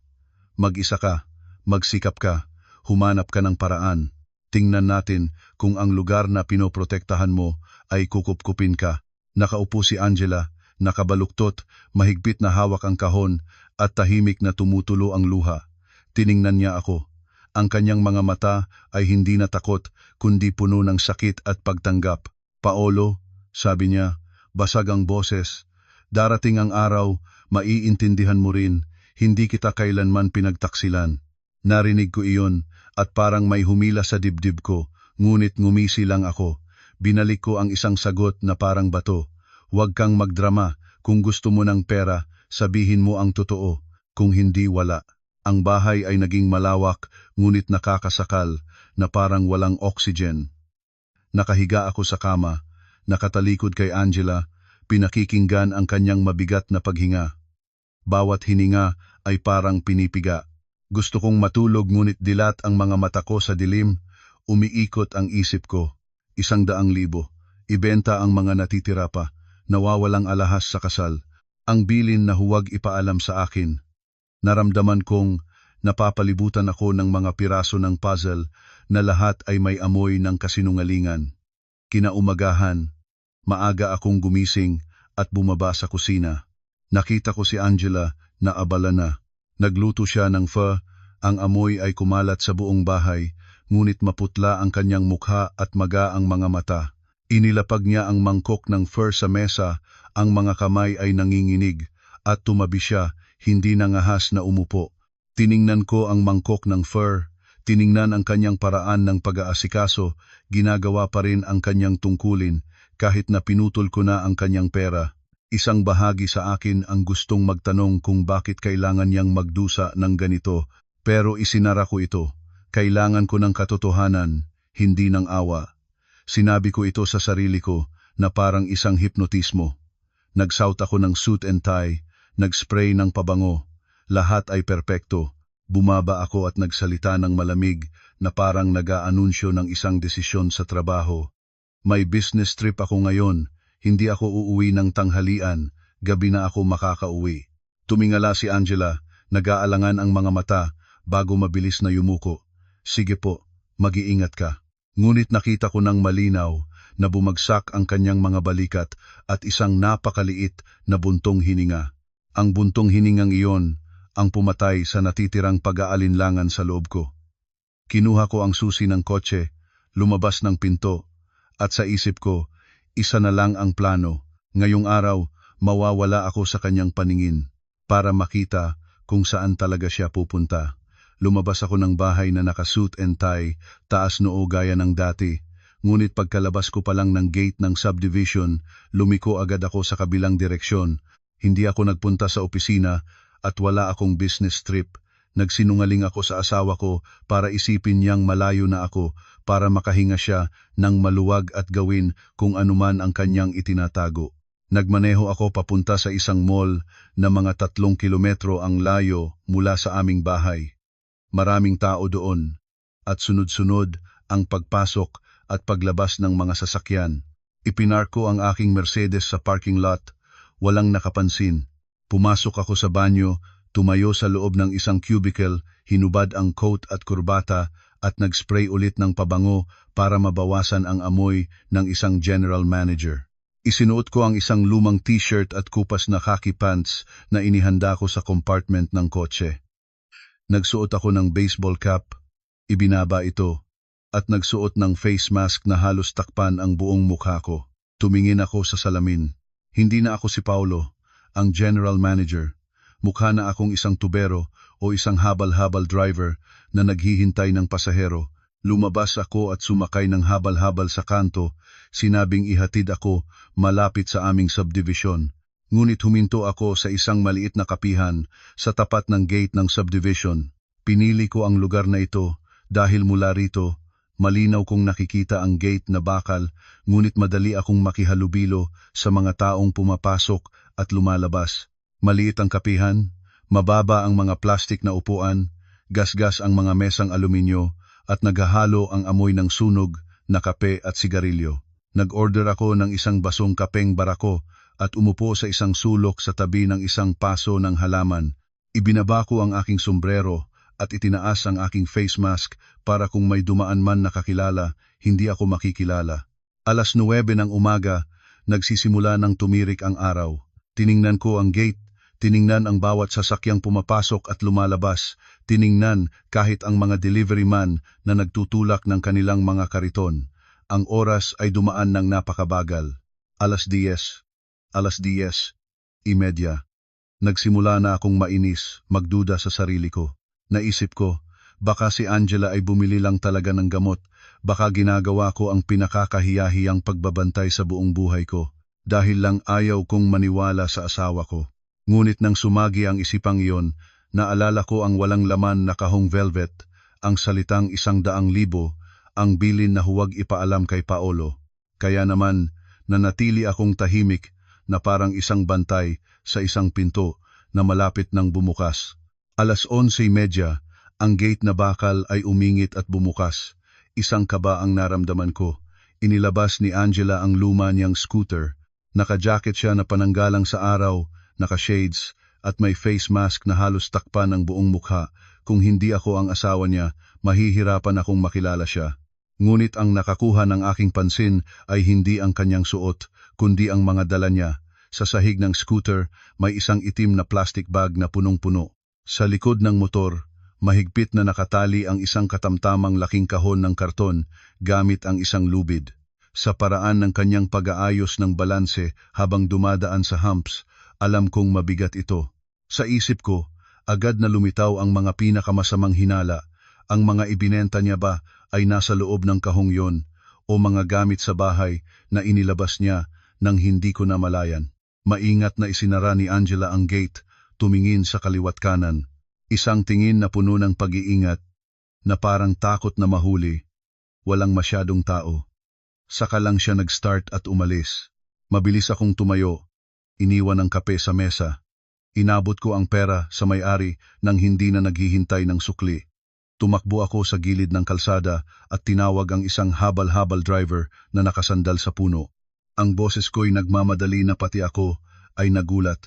Mag-isa ka. Magsikap ka, humanap ka ng paraan. Tingnan natin kung ang lugar na pinoprotektahan mo ay kukupkupin ka. Nakaupo si Angela, nakabaluktot, mahigpit na hawak ang kahon at tahimik na tumutulo ang luha. Tiningnan niya ako. Ang kanyang mga mata ay hindi na takot kundi puno ng sakit at pagtanggap. Paolo, sabi niya, basag ang boses. Darating ang araw, maiintindihan mo rin, hindi kita kailanman pinagtaksilan. Narinig ko iyon at parang may humila sa dibdib ko, ngunit ngumisi lang ako. Binalik ko ang isang sagot na parang bato. Huwag kang magdrama, kung gusto mo ng pera, sabihin mo ang totoo, kung hindi wala. Ang bahay ay naging malawak, ngunit nakakasakal, na parang walang oxygen. Nakahiga ako sa kama, nakatalikod kay Angela, pinakikinggan ang kanyang mabigat na paghinga. Bawat hininga ay parang pinipiga. Gusto kong matulog ngunit dilat ang mga mata ko sa dilim, umiikot ang isip ko. 100,000, ibenta ang mga natitira pa, nawawalang alahas sa kasal. Ang bilin na huwag ipaalam sa akin. Naramdaman kong napapalibutan ako ng mga piraso ng puzzle na lahat ay may amoy ng kasinungalingan. Kinaumagahan, maaga akong gumising at bumaba sa kusina. Nakita ko si Angela na abala na. Nagluto siya ng pho, ang amoy ay kumalat sa buong bahay, ngunit maputla ang kanyang mukha at maga ang mga mata. Inilapag niya ang mangkok ng pho sa mesa, ang mga kamay ay nanginginig, at tumabi siya, hindi nangahas na umupo. Tiningnan ko ang mangkok ng pho, Tiningnan ang kanyang paraan ng pag-aasikaso, ginagawa pa rin ang kanyang tungkulin kahit na pinutol ko na ang kanyang pera. Isang bahagi sa akin ang gustong magtanong kung bakit kailangan niyang magdusa ng ganito, pero isinara ko ito. Kailangan ko ng katotohanan, hindi ng awa. Sinabi ko ito sa sarili ko na parang isang hipnotismo. Nagsuot ako ng suit and tie, nagspray ng pabango. Lahat ay perpekto. Bumaba ako at nagsalita ng malamig na parang nag-aanunsyo ng isang desisyon sa trabaho. May business trip ako ngayon. Hindi ako uuwi ng tanghalian, gabi na ako makakauwi. Tumingala si Angela, nag-aalangan ang mga mata bago mabilis na yumuko. Sige po, mag-iingat ka. Ngunit nakita ko ng malinaw na bumagsak ang kanyang mga balikat at isang napakaliit na buntong hininga. Ang buntong hiningang iyon ang pumatay sa natitirang pag-aalinlangan sa loob ko. Kinuha ko ang susi ng kotse, lumabas ng pinto, at sa isip ko, isa na lang ang plano. Ngayong araw, mawawala ako sa kanyang paningin para makita kung saan talaga siya pupunta. Lumabas ako ng bahay na naka-suit and tie, taas noo gaya ng dati. Ngunit pagkalabas ko pa lang ng gate ng subdivision, lumiko agad ako sa kabilang direksyon. Hindi ako nagpunta sa opisina at wala akong business trip. Nagsinungaling ako sa asawa ko para isipin niyang malayo na ako para makahinga siya ng maluwag at gawin kung anuman ang kanyang itinatago. Nagmaneho ako papunta sa isang mall na mga 3 kilometro ang layo mula sa aming bahay. Maraming tao doon at sunod-sunod ang pagpasok at paglabas ng mga sasakyan. Ipinark ko ang aking Mercedes sa parking lot, walang nakapansin. Pumasok ako sa banyo, tumayo sa loob ng isang cubicle, hinubad ang coat at kurbata at nagspray ulit ng pabango para mabawasan ang amoy ng isang general manager. Isinuot ko ang isang lumang t-shirt at kupas na khaki pants na inihanda ko sa compartment ng kotse. Nagsuot ako ng baseball cap, ibinaba ito, at nagsuot ng face mask na halos takpan ang buong mukha ko. Tumingin ako sa salamin. Hindi na ako si Paulo, ang general manager. Mukha na akong isang tubero o isang habal-habal driver na naghihintay ng pasahero. Lumabas ako at sumakay ng habal-habal sa kanto, sinabing ihatid ako malapit sa aming subdivision. Ngunit huminto ako sa isang maliit na kapihan sa tapat ng gate ng subdivision. Pinili ko ang lugar na ito dahil mula rito, malinaw kong nakikita ang gate na bakal, ngunit madali akong makihalubilo sa mga taong pumapasok at lumalabas. Maliit ang kapihan, mababa ang mga plastik na upuan, gasgas ang mga mesang aluminyo, at naghahalo ang amoy ng sunog na kape at sigarilyo. Nag-order ako ng isang basong kapeng barako at umupo sa isang sulok sa tabi ng isang paso ng halaman. Ibinaba ko ang aking sombrero at itinaas ang aking face mask para kung may dumaan man na kakilala, hindi ako makikilala. 9:00 ng umaga, nagsisimula ng tumirik ang araw. Tiningnan ko ang gate, tiningnan ang bawat sasakyang pumapasok at lumalabas, tiningnan kahit ang mga delivery man na nagtutulak ng kanilang mga kariton. Ang oras ay dumaan ng napakabagal. 10:00, 10:30. Nagsimula na akong mainis, magduda sa sarili ko. Naisip ko, baka si Angela ay bumili lang talaga ng gamot, baka ginagawa ko ang pinakakahiyahiyang pagbabantay sa buong buhay ko, dahil lang ayaw kong maniwala sa asawa ko. Ngunit nang sumagi ang isipang iyon, naalala ko ang walang laman na kahong velvet, ang salitang 100,000, ang bilin na huwag ipaalam kay Paolo. Kaya naman, nanatili akong tahimik na parang isang bantay sa isang pinto na malapit ng bumukas. 11:30, ang gate na bakal ay umingit at bumukas. Isang kaba ang naramdaman ko. Inilabas ni Angela ang luma niyang scooter. Naka-jacket siya na pananggalang sa araw, naka-shades, at may face mask na halos takpan ang buong mukha. Kung hindi ako ang asawa niya, mahihirapan akong makilala siya. Ngunit ang nakakuha ng aking pansin ay hindi ang kanyang suot, kundi ang mga dala niya. Sa sahig ng scooter, may isang itim na plastic bag na punong-puno. Sa likod ng motor, mahigpit na nakatali ang isang katamtamang laking kahon ng karton gamit ang isang lubid. Sa paraan ng kanyang pag-aayos ng balanse habang dumadaan sa humps, alam kong mabigat ito. Sa isip ko, agad na lumitaw ang mga pinakamasamang hinala, Ang mga ibinenta niya ba ay nasa loob ng kahong yon o mga gamit sa bahay na inilabas niya nang hindi ko namalayan? Maingat na isinara ni Angela ang gate, tumingin sa kaliwat kanan. Isang tingin na puno ng pag-iingat, na parang takot na mahuli. Walang masyadong tao. Saka lang siya nag-start at umalis. Mabilis akong tumayo. Iniwan ang kape sa mesa. Inabot ko ang pera sa may-ari nang hindi na naghihintay ng sukli. Tumakbo ako sa gilid ng kalsada at tinawag ang isang habal-habal driver na nakasandal sa puno. Ang boses ko'y nagmamadali na pati ako ay nagulat.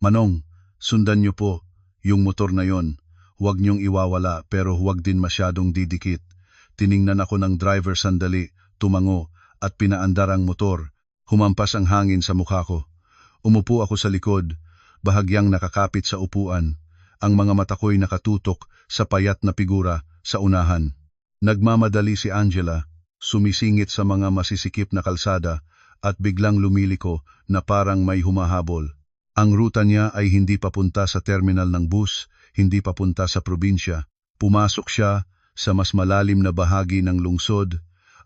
"Manong, sundan niyo po yung motor na yon. Huwag niyong iwawala pero huwag din masyadong didikit." Tiningnan ako ng driver sandali, tumango at pinaandar ang motor. Humampas ang hangin sa mukha ko. Umupo ako sa likod, bahagyang nakakapit sa upuan. Ang mga mata ko'y nakatutok sa payat na figura sa unahan. Nagmamadali si Angela, sumisingit sa mga masisikip na kalsada at biglang lumiliko na parang may humahabol. Ang ruta niya ay hindi papunta sa terminal ng bus, hindi papunta sa probinsya. Pumasok siya sa mas malalim na bahagi ng lungsod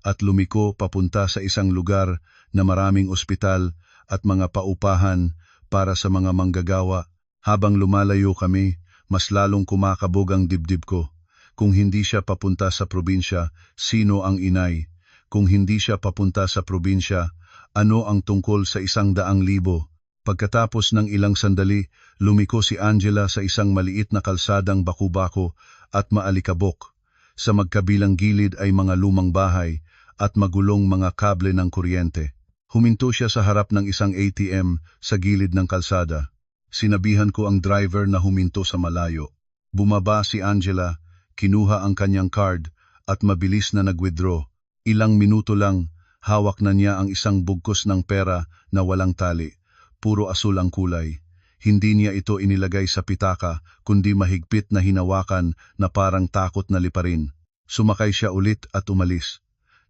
at lumiko papunta sa isang lugar na maraming ospital at mga paupahan para sa mga manggagawa. Habang lumalayo kami, mas lalong kumakabog ang dibdib ko. Kung hindi siya papunta sa probinsya, sino ang inay? Kung hindi siya papunta sa probinsya, ano ang tungkol sa 100,000? Pagkatapos ng ilang sandali, lumiko si Angela sa isang maliit na kalsadang baku-bako at maalikabok. Sa magkabilang gilid ay mga lumang bahay at magulong mga kable ng kuryente. Huminto siya sa harap ng isang ATM sa gilid ng kalsada. Sinabihan ko ang driver na huminto sa malayo. Bumaba si Angela, kinuha ang kanyang card at mabilis na nag-withdraw. Ilang minuto lang, hawak na niya ang isang bugkos ng pera na walang tali. Puro asul ang kulay. Hindi niya ito inilagay sa pitaka, kundi mahigpit na hinawakan na parang takot na liparin. Sumakay siya ulit at umalis.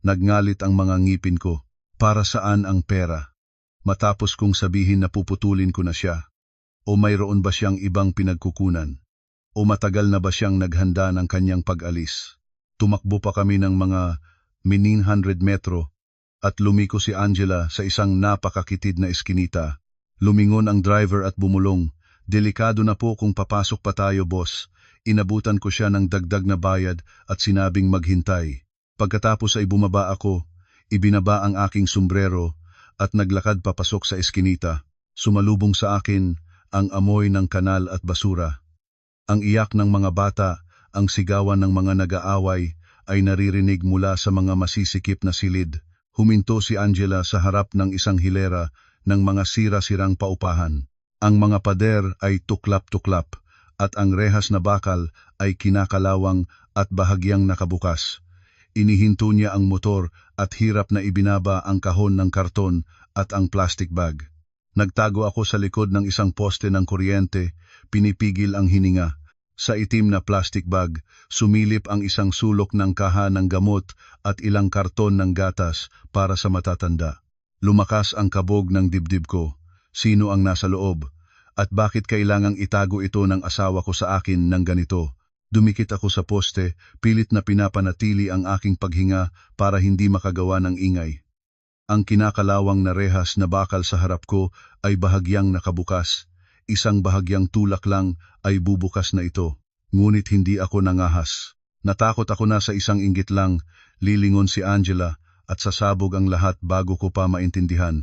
Nagngalit ang mga ngipin ko. Para saan ang pera? Matapos kong sabihin na puputulin ko na siya. O mayroon ba siyang ibang pinagkukunan? O matagal na ba siyang naghanda ng kanyang pag-alis? Tumakbo pa kami ng mga 100 metro at lumiko si Angela sa isang napakakitid na eskinita. Lumingon ang driver at bumulong. "Delikado na po kung papasok pa tayo, boss." Inabutan ko siya ng dagdag na bayad at sinabing maghintay. Pagkatapos ay bumaba ako, ibinaba ang aking sombrero at naglakad papasok sa eskinita. Sumalubong sa akin ang amoy ng kanal at basura. Ang iyak ng mga bata, ang sigawan ng mga nag-aaway ay naririnig mula sa mga masisikip na silid. Huminto si Angela sa harap ng isang hilera ng mga sira-sirang paupahan. Ang mga pader ay tuklap-tuklap at ang rehas na bakal ay kinakalawang at bahagyang nakabukas. Inihinto niya ang motor at hirap na ibinaba ang kahon ng karton at ang plastic bag. Nagtago ako sa likod ng isang poste ng kuryente, pinipigil ang hininga. Sa itim na plastic bag, sumilip ang isang sulok ng kaha ng gamot at ilang karton ng gatas para sa matatanda. Lumakas ang kabog ng dibdib ko. Sino ang nasa loob? At bakit kailangang itago ito ng asawa ko sa akin ng ganito? Dumikit ako sa poste, pilit na pinapanatili ang aking paghinga para hindi makagawa ng ingay. Ang kinakalawang na rehas na bakal sa harap ko ay bahagyang nakabukas. Isang bahagyang tulak lang ay bubukas na ito. Ngunit hindi ako nangahas. Natakot ako na sa isang inggit lang, lilingon si Angela at sasabog ang lahat bago ko pa maintindihan.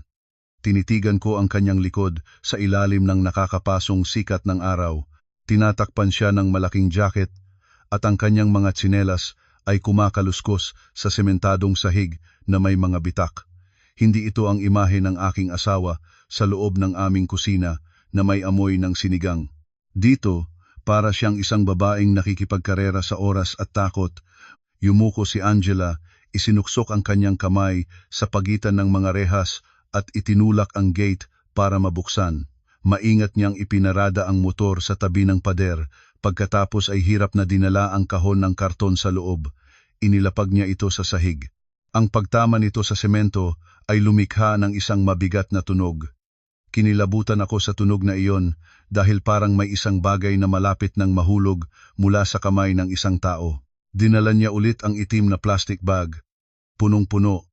Tinitigan ko ang kanyang likod sa ilalim ng nakakapasong sikat ng araw. Tinatakpan siya ng malaking jacket at ang kanyang mga tsinelas ay kumakaluskos sa sementadong sahig na may mga bitak. Hindi ito ang imahe ng aking asawa sa loob ng aming kusina na may amoy ng sinigang. Dito, para siyang isang babaeng nakikipagkarera sa oras at takot. Yumuko si Angela, isinuksok ang kanyang kamay sa pagitan ng mga rehas at itinulak ang gate para mabuksan. Maingat niyang ipinarada ang motor sa tabi ng pader, pagkatapos ay hirap na dinala ang kahon ng karton sa loob. Inilapag niya ito sa sahig. Ang pagtama nito sa semento ay lumikha ng isang mabigat na tunog. Kinilabutan ako sa tunog na iyon dahil parang may isang bagay na malapit ng mahulog mula sa kamay ng isang tao. Dinala niya ulit ang itim na plastic bag, punong-puno,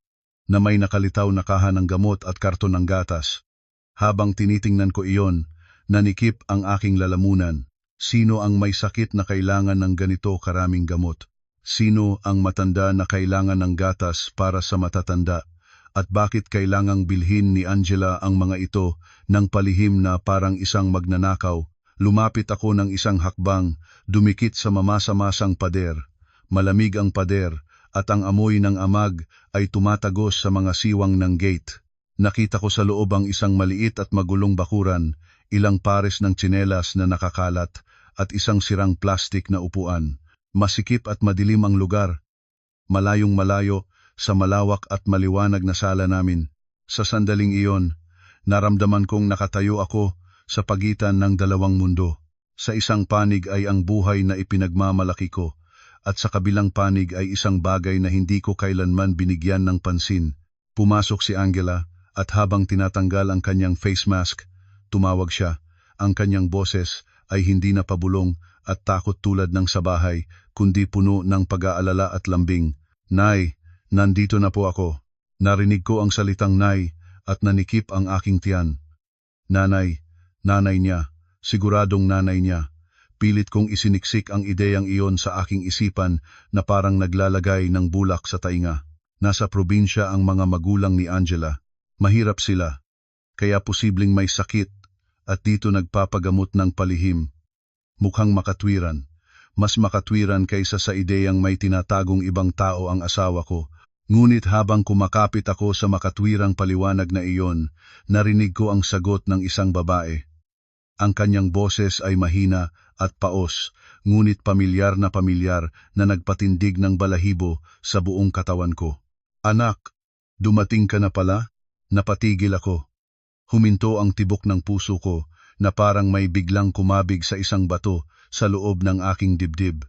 na may nakalitaw na kaha ng gamot at karton ng gatas. Habang tinitingnan ko iyon, nanikip ang aking lalamunan. Sino ang may sakit na kailangan ng ganito karaming gamot? Sino ang matanda na kailangan ng gatas para sa matatanda? At bakit kailangang bilhin ni Angela ang mga ito ng palihim na parang isang magnanakaw? Lumapit ako ng isang hakbang, dumikit sa mamasa-masang pader. Malamig ang pader at ang amoy ng amag ay tumatagos sa mga siwang ng gate. Nakita ko sa loob ang isang maliit at magulong bakuran, ilang pares ng tsinelas na nakakalat at isang sirang plastik na upuan. Masikip at madilim ang lugar. Malayong malayo sa malawak at maliwanag na sala namin. Sa sandaling iyon, naramdaman kong nakatayo ako sa pagitan ng dalawang mundo. Sa isang panig ay ang buhay na ipinagmamalaki ko, at sa kabilang panig ay isang bagay na hindi ko kailanman binigyan ng pansin. Pumasok si Angela at habang tinatanggal ang kanyang face mask, tumawag siya. Ang kanyang boses ay hindi na pabulong at takot tulad ng sa bahay, kundi puno ng pag-aalala at lambing. "Nay, nandito na po ako." Narinig ko ang salitang nay at nanikip ang aking tiyan. Nanay, nanay niya, siguradong nanay niya. Pilit kong isiniksik ang ideyang iyon sa aking isipan na parang naglalagay ng bulak sa tainga. Nasa probinsya ang mga magulang ni Angela. Mahirap sila, kaya posibleng may sakit at dito nagpapagamot ng palihim. Mukhang makatwiran. Mas makatwiran kaysa sa ideyang may tinatagong ibang tao ang asawa ko. Ngunit habang kumakapit ako sa makatwirang paliwanag na iyon, narinig ko ang sagot ng isang babae. Ang kanyang boses ay mahina at paos, ngunit pamilyar na nagpatindig ng balahibo sa buong katawan ko. "Anak, dumating ka na pala?" Napatigil ako. Huminto ang tibok ng puso ko na parang may biglang kumabig sa isang bato sa loob ng aking dibdib.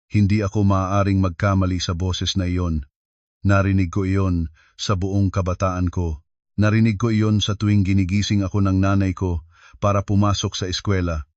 Hindi ako maaaring magkamali sa boses na iyon. Narinig ko iyon sa buong kabataan ko. Narinig ko iyon sa tuwing ginigising ako ng nanay ko para pumasok sa eskwela.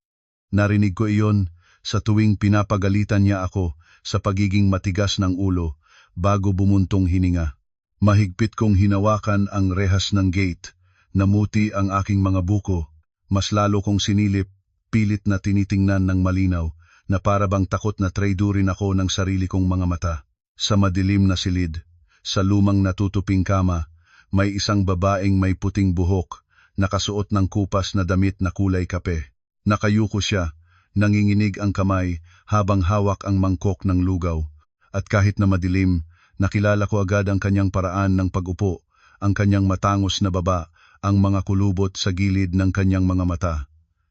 Narinig ko iyon sa tuwing pinapagalitan niya ako sa pagiging matigas ng ulo bago bumuntong hininga. Mahigpit kong hinawakan ang rehas ng gate, namuti ang aking mga buko, mas lalo kong sinilip, pilit na tinitingnan ng malinaw na para bang takot na traidorin ako ng sarili kong mga mata. Sa madilim na silid, sa lumang natutuping kama, may isang babaeng may puting buhok, nakasuot ng kupas na damit na kulay kape. Nakayuko siya, nanginginig ang kamay habang hawak ang mangkok ng lugaw. At kahit na madilim, nakilala ko agad ang kanyang paraan ng pag-upo, ang kanyang matangos na baba, ang mga kulubot sa gilid ng kanyang mga mata.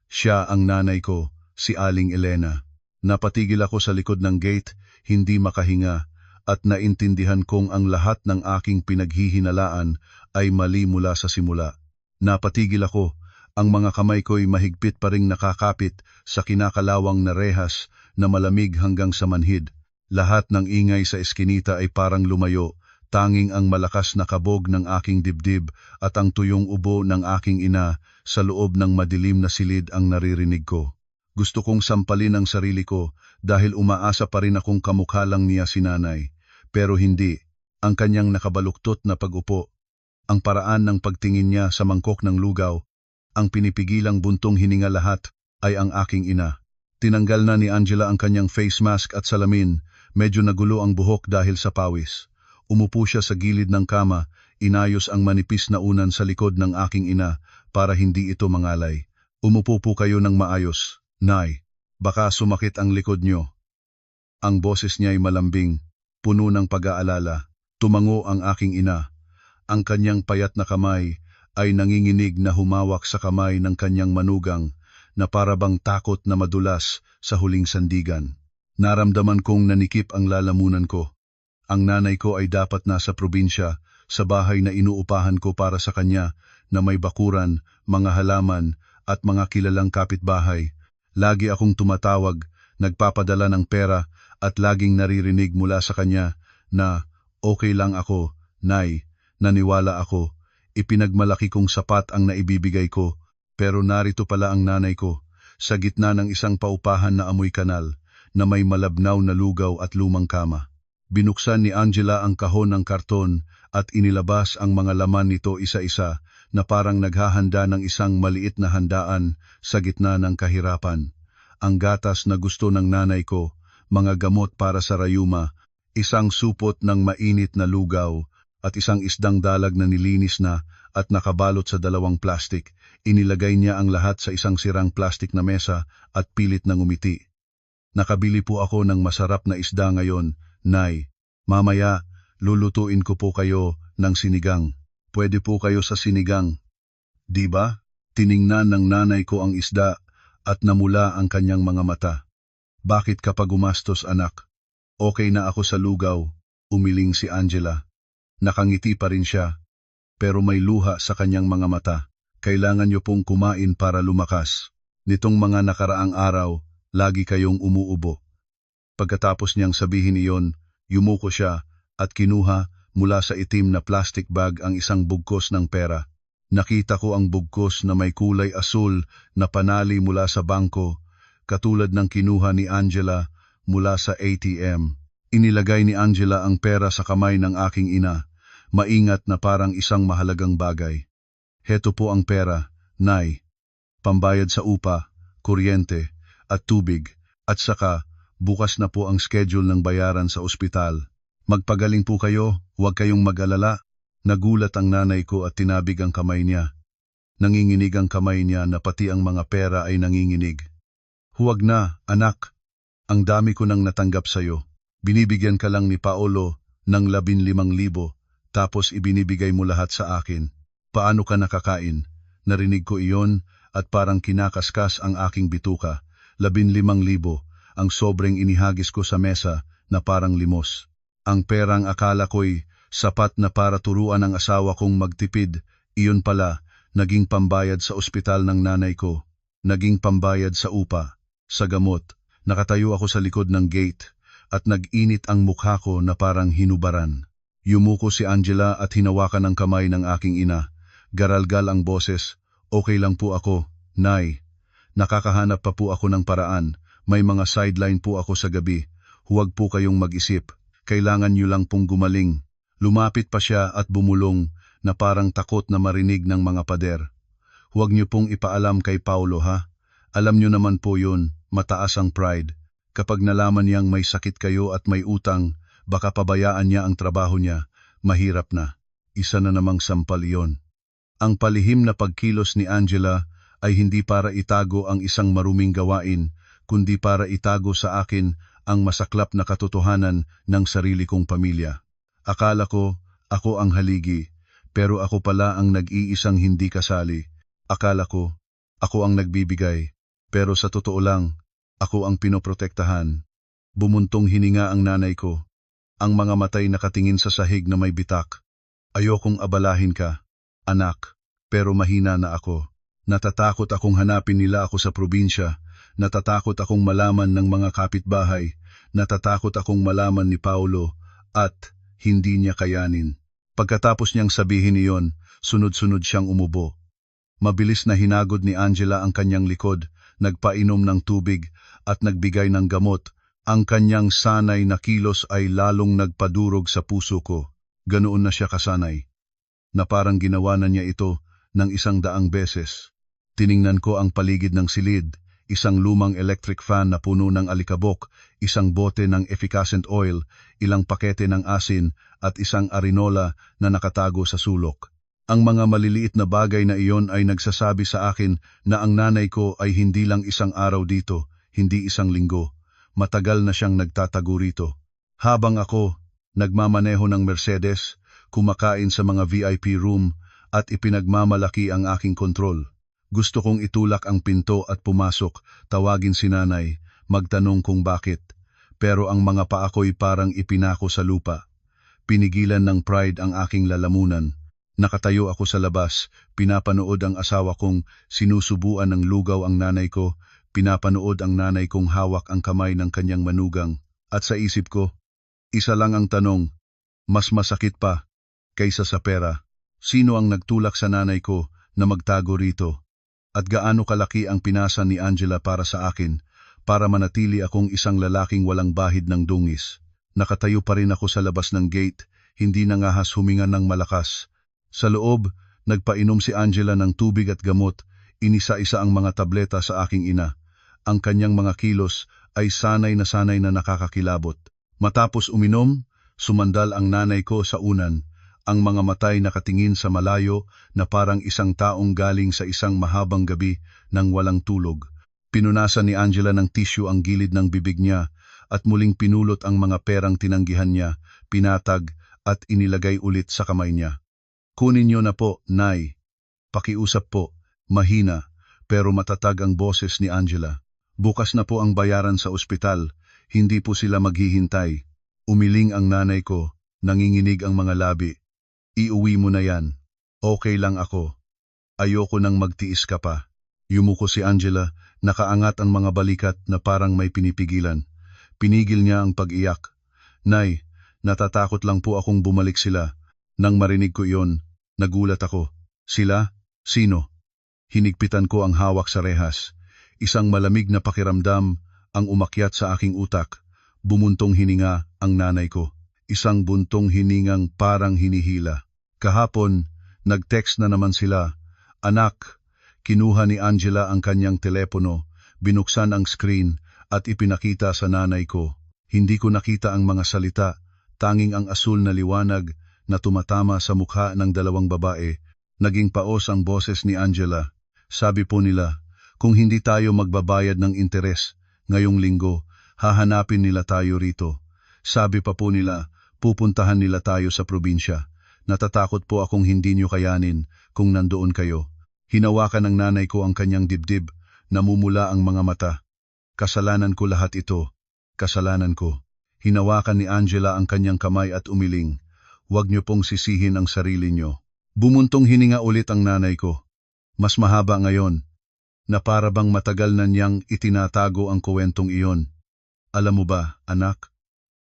Siya ang nanay ko, si Aling Elena. Napatigil ako sa likod ng gate, hindi makahinga, at naintindihan kong ang lahat ng aking pinaghihinalaan ay mali mula sa simula. Napatigil ako, ang mga kamay ko'y mahigpit pa ring nakakapit sa kinakalawang na rehas na malamig hanggang sa manhid. Lahat ng ingay sa eskinita ay parang lumayo, tanging ang malakas na kabog ng aking dibdib at ang tuyong ubo ng aking ina sa loob ng madilim na silid ang naririnig ko. Gusto kong sampalin ang sarili ko dahil umaasa pa rin akong kamukha lang niya si nanay. Pero hindi, ang kanyang nakabaluktot na pag-upo, ang paraan ng pagtingin niya sa mangkok ng lugaw, ang pinipigilang buntong hininga lahat ay ang aking ina. Tinanggal na ni Angela ang kanyang face mask at salamin, medyo nagulo ang buhok dahil sa pawis. Umupo siya sa gilid ng kama, inayos ang manipis na unan sa likod ng aking ina para hindi ito mangalay. "Umupo po kayo ng maayos, Nay. Baka sumakit ang likod niyo." Ang boses niya ay malambing, puno ng pag-aalala. Tumango ang aking ina. Ang kanyang payat na kamay ay nanginginig na humawak sa kamay ng kanyang manugang na parabang takot na madulas sa huling sandigan. Naramdaman kong nanikip ang lalamunan ko. Ang nanay ko ay dapat nasa probinsya, sa bahay na inuupahan ko para sa kanya na may bakuran, mga halaman at mga kilalang kapitbahay. Lagi akong tumatawag, nagpapadala ng pera at laging naririnig mula sa kanya na okay lang ako, Nay, naniwala ako. Ipinagmalaki kong sapat ang naibibigay ko, pero narito pala ang nanay ko, sa gitna ng isang paupahan na amoy kanal. na may malabnaw na lugaw at lumang kama. Binuksan ni Angela ang kahon ng karton at inilabas ang mga laman nito isa-isa na parang naghahanda ng isang maliit na handaan sa gitna ng kahirapan. Ang gatas na gusto ng nanay ko, mga gamot para sa rayuma, isang supot ng mainit na lugaw, at isang isdang dalag na nilinis na at nakabalot sa 2 plastik. Inilagay niya ang lahat sa isang sirang plastik na mesa at pilit ng umiti. Nakabili po ako ng masarap na isda ngayon, Nay. Mamaya, lulutuin ko po kayo ng sinigang. Pwede po kayo sa sinigang. Di ba? Tiningnan ng nanay ko ang isda at namula ang kanyang mga mata. Bakit ka pa gumastos, anak? Okay na ako sa lugaw, umiling si Angela. Nakangiti pa rin siya, pero may luha sa kanyang mga mata. Kailangan niyo pong kumain para lumakas. Nitong mga nakaraang araw, lagi kayong umuubo. Pagkatapos niyang sabihin iyon, yumuko siya at kinuha mula sa itim na plastic bag ang isang bugkos ng pera. Nakita ko ang bugkos na may kulay asul na panali mula sa bangko, katulad ng kinuha ni Angela mula sa ATM. Inilagay ni Angela ang pera sa kamay ng aking ina, maingat na parang isang mahalagang bagay. Heto po ang pera, Nay. Pambayad sa upa, kuryente, at tubig, at saka bukas na po ang schedule ng bayaran sa ospital. Magpagaling po kayo, huwag kayong mag-alala. Nagulat ang nanay ko at tinabig ang kamay niya. Nanginginig ang kamay niya na pati ang mga pera ay nanginginig. Huwag na, anak. Ang dami ko nang natanggap sa'yo. Binibigyan ka lang ni Paolo ng 15,000, tapos ibinibigay mo lahat sa akin. Paano ka nakakain? Narinig ko iyon at parang kinakaskas ang aking bituka. 15,000, ang sobrang inihagis ko sa mesa na parang limos. Ang perang akala ko'y sapat na para turuan ang asawa kong magtipid, iyon pala, naging pambayad sa ospital ng nanay ko, naging pambayad sa upa, sa gamot. Nakatayo ako sa likod ng gate at nag-init ang mukha ko na parang hinubaran. Yumuko si Angela at hinawakan ang kamay ng aking ina. Garalgal ang boses, okay lang po ako, Nay. Nakakahanap pa po ako ng paraan, may mga sideline po ako sa gabi. Huwag po kayong mag-isip, kailangan niyo lang pong gumaling. Lumapit pa siya at bumulong na parang takot na marinig ng mga pader. Huwag niyo pong ipaalam kay Paulo, ha? Alam niyo naman po yun, mataas ang pride. Kapag nalaman niyang may sakit kayo at may utang, baka pabayaan niya ang trabaho niya. Mahirap na. Isa na namang sampal iyon. Ang palihim na pagkilos ni Angela ay hindi para itago ang isang maruming gawain, kundi para itago sa akin ang masaklap na katotohanan ng sarili kong pamilya. Akala ko, ako ang haligi, pero ako pala ang nag-iisang hindi kasali. Akala ko, ako ang nagbibigay, pero sa totoo lang, ako ang pinoprotektahan. Bumuntong hininga ang nanay ko. Ang mga matay nakatingin sa sahig na may bitak. Ayokong abalahin ka, anak, pero mahina na ako. Natatakot akong hanapin nila ako sa probinsya. Natatakot akong malaman ng mga kapitbahay. Natatakot akong malaman ni Paulo at hindi niya kayanin. Pagkatapos niyang sabihin iyon, sunod-sunod siyang umubo. Mabilis na hinagod ni Angela ang kanyang likod, nagpainom ng tubig at nagbigay ng gamot. Ang kanyang sanay na kilos ay lalong nagpadurog sa puso ko. Ganoon na siya kasanay, na parang ginawa na niya ito ng 100 beses. Tiningnan ko ang paligid ng silid, isang lumang electric fan na puno ng alikabok, isang bote ng efficacent oil, ilang pakete ng asin at isang arinola na nakatago sa sulok. Ang mga maliliit na bagay na iyon ay nagsasabi sa akin na ang nanay ko ay hindi lang isang araw dito, hindi isang linggo. Matagal na siyang nagtatago rito. Habang ako, nagmamaneho ng Mercedes, kumakain sa mga VIP room at ipinagmamalaki ang aking kontrol. Gusto kong itulak ang pinto at pumasok, tawagin si nanay, magtanong kung bakit. Pero ang mga paa ko'y parang ipinako sa lupa. Pinigilan ng pride ang aking lalamunan. Nakatayo ako sa labas, pinapanood ang asawa kong sinusubuan ng lugaw ang nanay ko, pinapanood ang nanay kong hawak ang kamay ng kanyang manugang. At sa isip ko, isa lang ang tanong, mas masakit pa kaysa sa pera. Sino ang nagtulak sa nanay ko na magtago rito? At gaano kalaki ang pinasa ni Angela para sa akin? para manatili akong isang lalaking walang bahid ng dungis. Nakatayo pa rin ako sa labas ng gate, hindi nangahas huminga ng malakas. Sa loob, nagpainom si Angela ng tubig at gamot, inisa-isa ang mga tableta sa aking ina. Ang kanyang mga kilos ay sanay na nakakakilabot. Matapos uminom, sumandal ang nanay ko sa unan, ang mga matay nakatingin sa malayo na parang isang taong galing sa isang mahabang gabi nang walang tulog. Pinunasan ni Angela ng tissue ang gilid ng bibig niya at muling pinulot ang mga perang tinanggihan niya, pinatag at inilagay ulit sa kamay niya. Kunin niyo na po, Nay. Pakiusap po, mahina, pero matatag ang boses ni Angela. Bukas na po ang bayaran sa ospital, hindi po sila maghihintay. Umiling ang nanay ko, nanginginig ang mga labi. Iuwi mo na yan. Okay lang ako. Ayoko nang magtiis ka pa. Yumuko si Angela, nakaangat ang mga balikat na parang may pinipigilan. Pinigil niya ang pag-iyak. Nay, natatakot lang po akong bumalik sila. Nang marinig ko iyon, nagulat ako. Sila? Sino? Hinigpitan ko ang hawak sa rehas. Isang malamig na pakiramdam ang umakyat sa aking utak. Bumuntong hininga ang nanay ko. Isang buntong hiningang parang hinihila. Kahapon, nag-text na naman sila. Anak, kinuha ni Angela ang kanyang telepono, binuksan ang screen at ipinakita sa nanay ko. Hindi ko nakita ang mga salita, tanging ang asul na liwanag na tumatama sa mukha ng dalawang babae. Naging paos ang boses ni Angela. Sabi po nila, kung hindi tayo magbabayad ng interes ngayong linggo, hahanapin nila tayo rito. Sabi pa po nila, pupuntahan nila tayo sa probinsya. Natatakot po akong hindi nyo kayanin kung nandoon kayo. Hinawakan ng nanay ko ang kanyang dibdib, namumula ang mga mata. Kasalanan ko lahat ito. Kasalanan ko. Hinawakan ni Angela ang kanyang kamay at umiling. Huwag nyo pong sisihin ang sarili nyo. Bumuntong hininga ulit ang nanay ko. Mas mahaba ngayon, na para bang matagal na niyang itinatago ang kuwentong iyon. Alam mo ba, anak?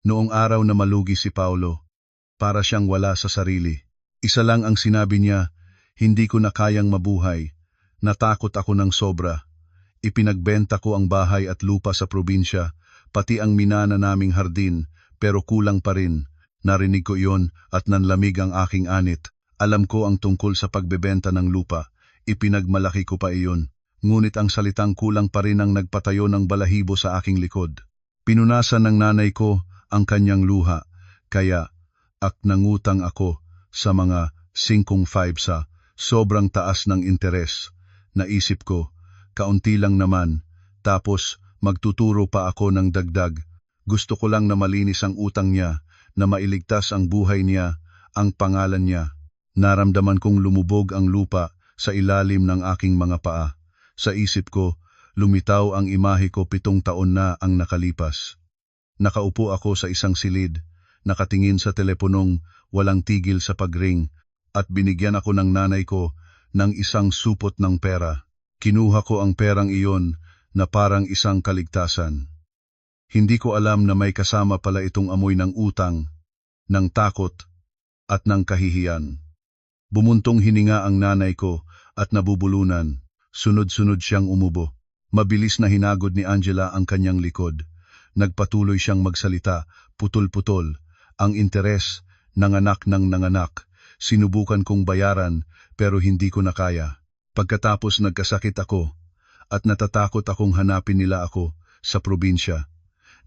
Noong araw na malugi si Paulo, para siyang wala sa sarili. Isa lang ang sinabi niya, hindi ko na kayang mabuhay. Natakot ako ng sobra. Ipinagbenta ko ang bahay at lupa sa probinsya, pati ang minana naming hardin, pero kulang pa rin. Narinig ko iyon at nanlamig ang aking anit. Alam ko ang tungkol sa pagbebenta ng lupa. Ipinagmalaki ko pa iyon. Ngunit ang salitang kulang pa rin ang nagpatayo ng balahibo sa aking likod. Pinunasan ng nanay ko ang kanyang luha, kaya nangutang ako sa mga 5 sa sobrang taas ng interes. Naisip ko, kaunti lang naman, tapos magtuturo pa ako ng dagdag. Gusto ko lang na malinis ang utang niya, na mailigtas ang buhay niya, ang pangalan niya. Naramdaman kong lumubog ang lupa sa ilalim ng aking mga paa. Sa isip ko, lumitaw ang imahe ko 7 taon na ang nakalipas. Nakaupo ako sa isang silid, nakatingin sa teleponong walang tigil sa pagring, at binigyan ako ng nanay ko ng isang supot ng pera. Kinuha ko ang perang iyon na parang isang kaligtasan. Hindi ko alam na may kasama pala itong amoy ng utang, ng takot, at ng kahihiyan. Bumuntong hininga ang nanay ko at nabubulunan. Sunod-sunod siyang umubo. Mabilis na hinagod ni Angela ang kanyang likod. Nagpatuloy siyang magsalita, putol-putol. Ang interes, nanganak ng nanganak. Sinubukan kong bayaran pero hindi ko na kaya. Pagkatapos nagkasakit ako at natatakot akong hanapin nila ako sa probinsya.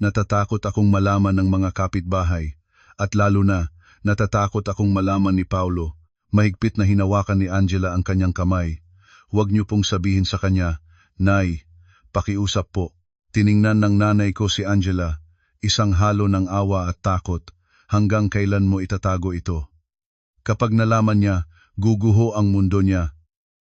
Natatakot akong malaman ng mga kapitbahay at lalo na natatakot akong malaman ni Paulo. Mahigpit na hinawakan ni Angela ang kanyang kamay. Huwag niyo pong sabihin sa kanya, Nay, pakiusap po. Tiningnan ng nanay ko si Angela, isang halo ng awa at takot. Hanggang kailan mo itatago ito? Kapag nalaman niya, guguho ang mundo niya.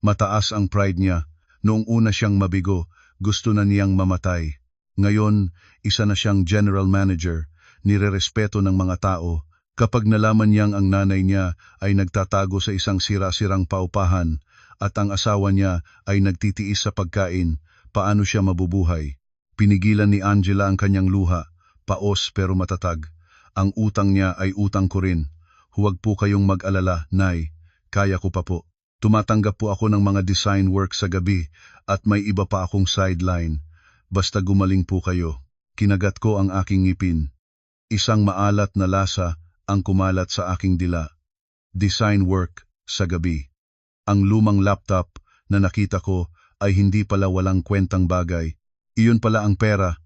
Mataas ang pride niya. Noong una siyang mabigo, gusto na niyang mamatay. Ngayon, isa na siyang general manager, nirerespeto ng mga tao. Kapag nalaman niyang ang nanay niya ay nagtatago sa isang sira-sirang paupahan at ang asawa niya ay nagtitiis sa pagkain, paano siya mabubuhay? Pinigilan ni Angela ang kanyang luha, paos pero matatag. Ang utang niya ay utang ko rin. Huwag po kayong mag-alala, Nay. Kaya ko pa po. Tumatanggap po ako ng mga design work sa gabi at may iba pa akong sideline. Basta gumaling po kayo. Kinagat ko ang aking ngipin. Isang maalat na lasa ang kumalat sa aking dila. Design work sa gabi. Ang lumang laptop na nakita ko ay hindi pala walang kwentang bagay. Iyon pala ang pera,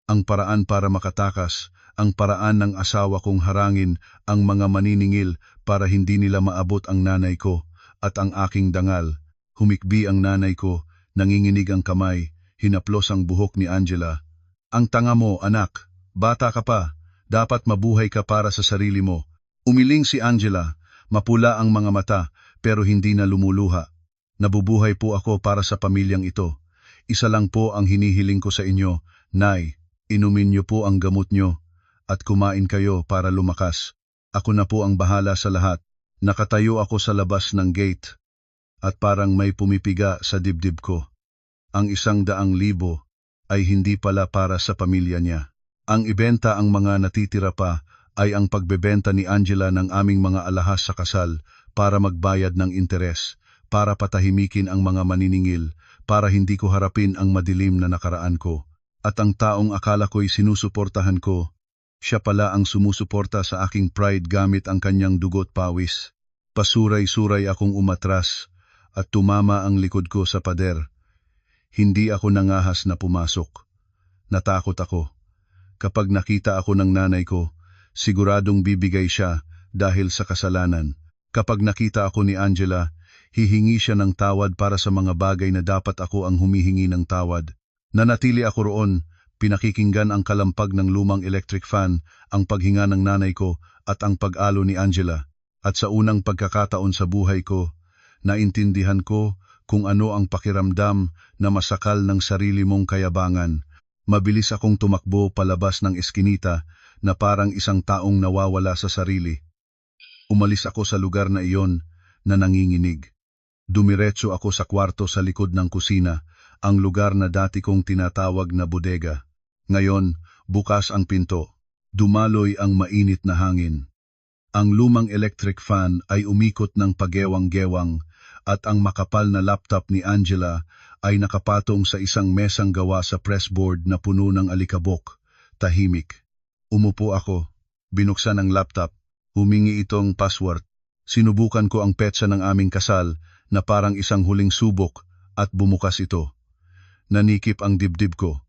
ang paraan para makatakas, ang paraan ng asawa kong harangin ang mga maniningil para hindi nila maabot ang nanay ko at ang aking dangal. Humikbi ang nanay ko, nanginginig ang kamay, hinaplos ang buhok ni Angela. Ang tanga mo, anak. Bata ka pa. Dapat mabuhay ka para sa sarili mo. Umiling si Angela. Mapula ang mga mata, pero hindi na lumuluha. Nabubuhay po ako para sa pamilyang ito. Isa lang po ang hinihiling ko sa inyo, Nay, inumin niyo po ang gamot niyo at kumain kayo para lumakas. Ako na po ang bahala sa lahat. Nakatayo ako sa labas ng gate at parang may pumipiga sa dibdib ko. Ang 100,000 ay hindi pala para sa pamilya niya. Ang ibenta ang mga natitira pa ay ang pagbebenta ni Angela ng aming mga alahas sa kasal para magbayad ng interes, para patahimikin ang mga maniningil, para hindi ko harapin ang madilim na nakaraan ko. At ang taong akala ko'y sinusuportahan ko, siya pala ang sumusuporta sa aking pride gamit ang kanyang dugo't pawis. Pasuray-suray akong umatras at tumama ang likod ko sa pader. Hindi ako nangahas na pumasok. Natakot ako. Kapag nakita ako ng nanay ko, siguradong bibigay siya dahil sa kasalanan. Kapag nakita ako ni Angela, hihingi siya ng tawad para sa mga bagay na dapat ako ang humihingi ng tawad. Nanatili ako roon, pinakikinggan ang kalampag ng lumang electric fan, ang paghinga ng nanay ko at ang pag-alo ni Angela. At sa unang pagkakataon sa buhay ko, naintindihan ko kung ano ang pakiramdam na masakal ng sarili mong kayabangan. Mabilis akong tumakbo palabas ng eskinita na parang isang taong nawawala sa sarili. Umalis ako sa lugar na iyon na nanginginig. Dumiretso ako sa kwarto sa likod ng kusina, ang lugar na dati kong tinatawag na bodega. Ngayon, bukas ang pinto. Dumaloy ang mainit na hangin. Ang lumang electric fan ay umikot ng pagewang-gewang at ang makapal na laptop ni Angela ay nakapatong sa isang mesang gawa sa pressboard na puno ng alikabok. Tahimik. Umupo ako. Binuksan ang laptop. Humingi itong password. Sinubukan ko ang petsa ng aming kasal na parang isang huling subok at bumukas ito. Nanikip ang dibdib ko.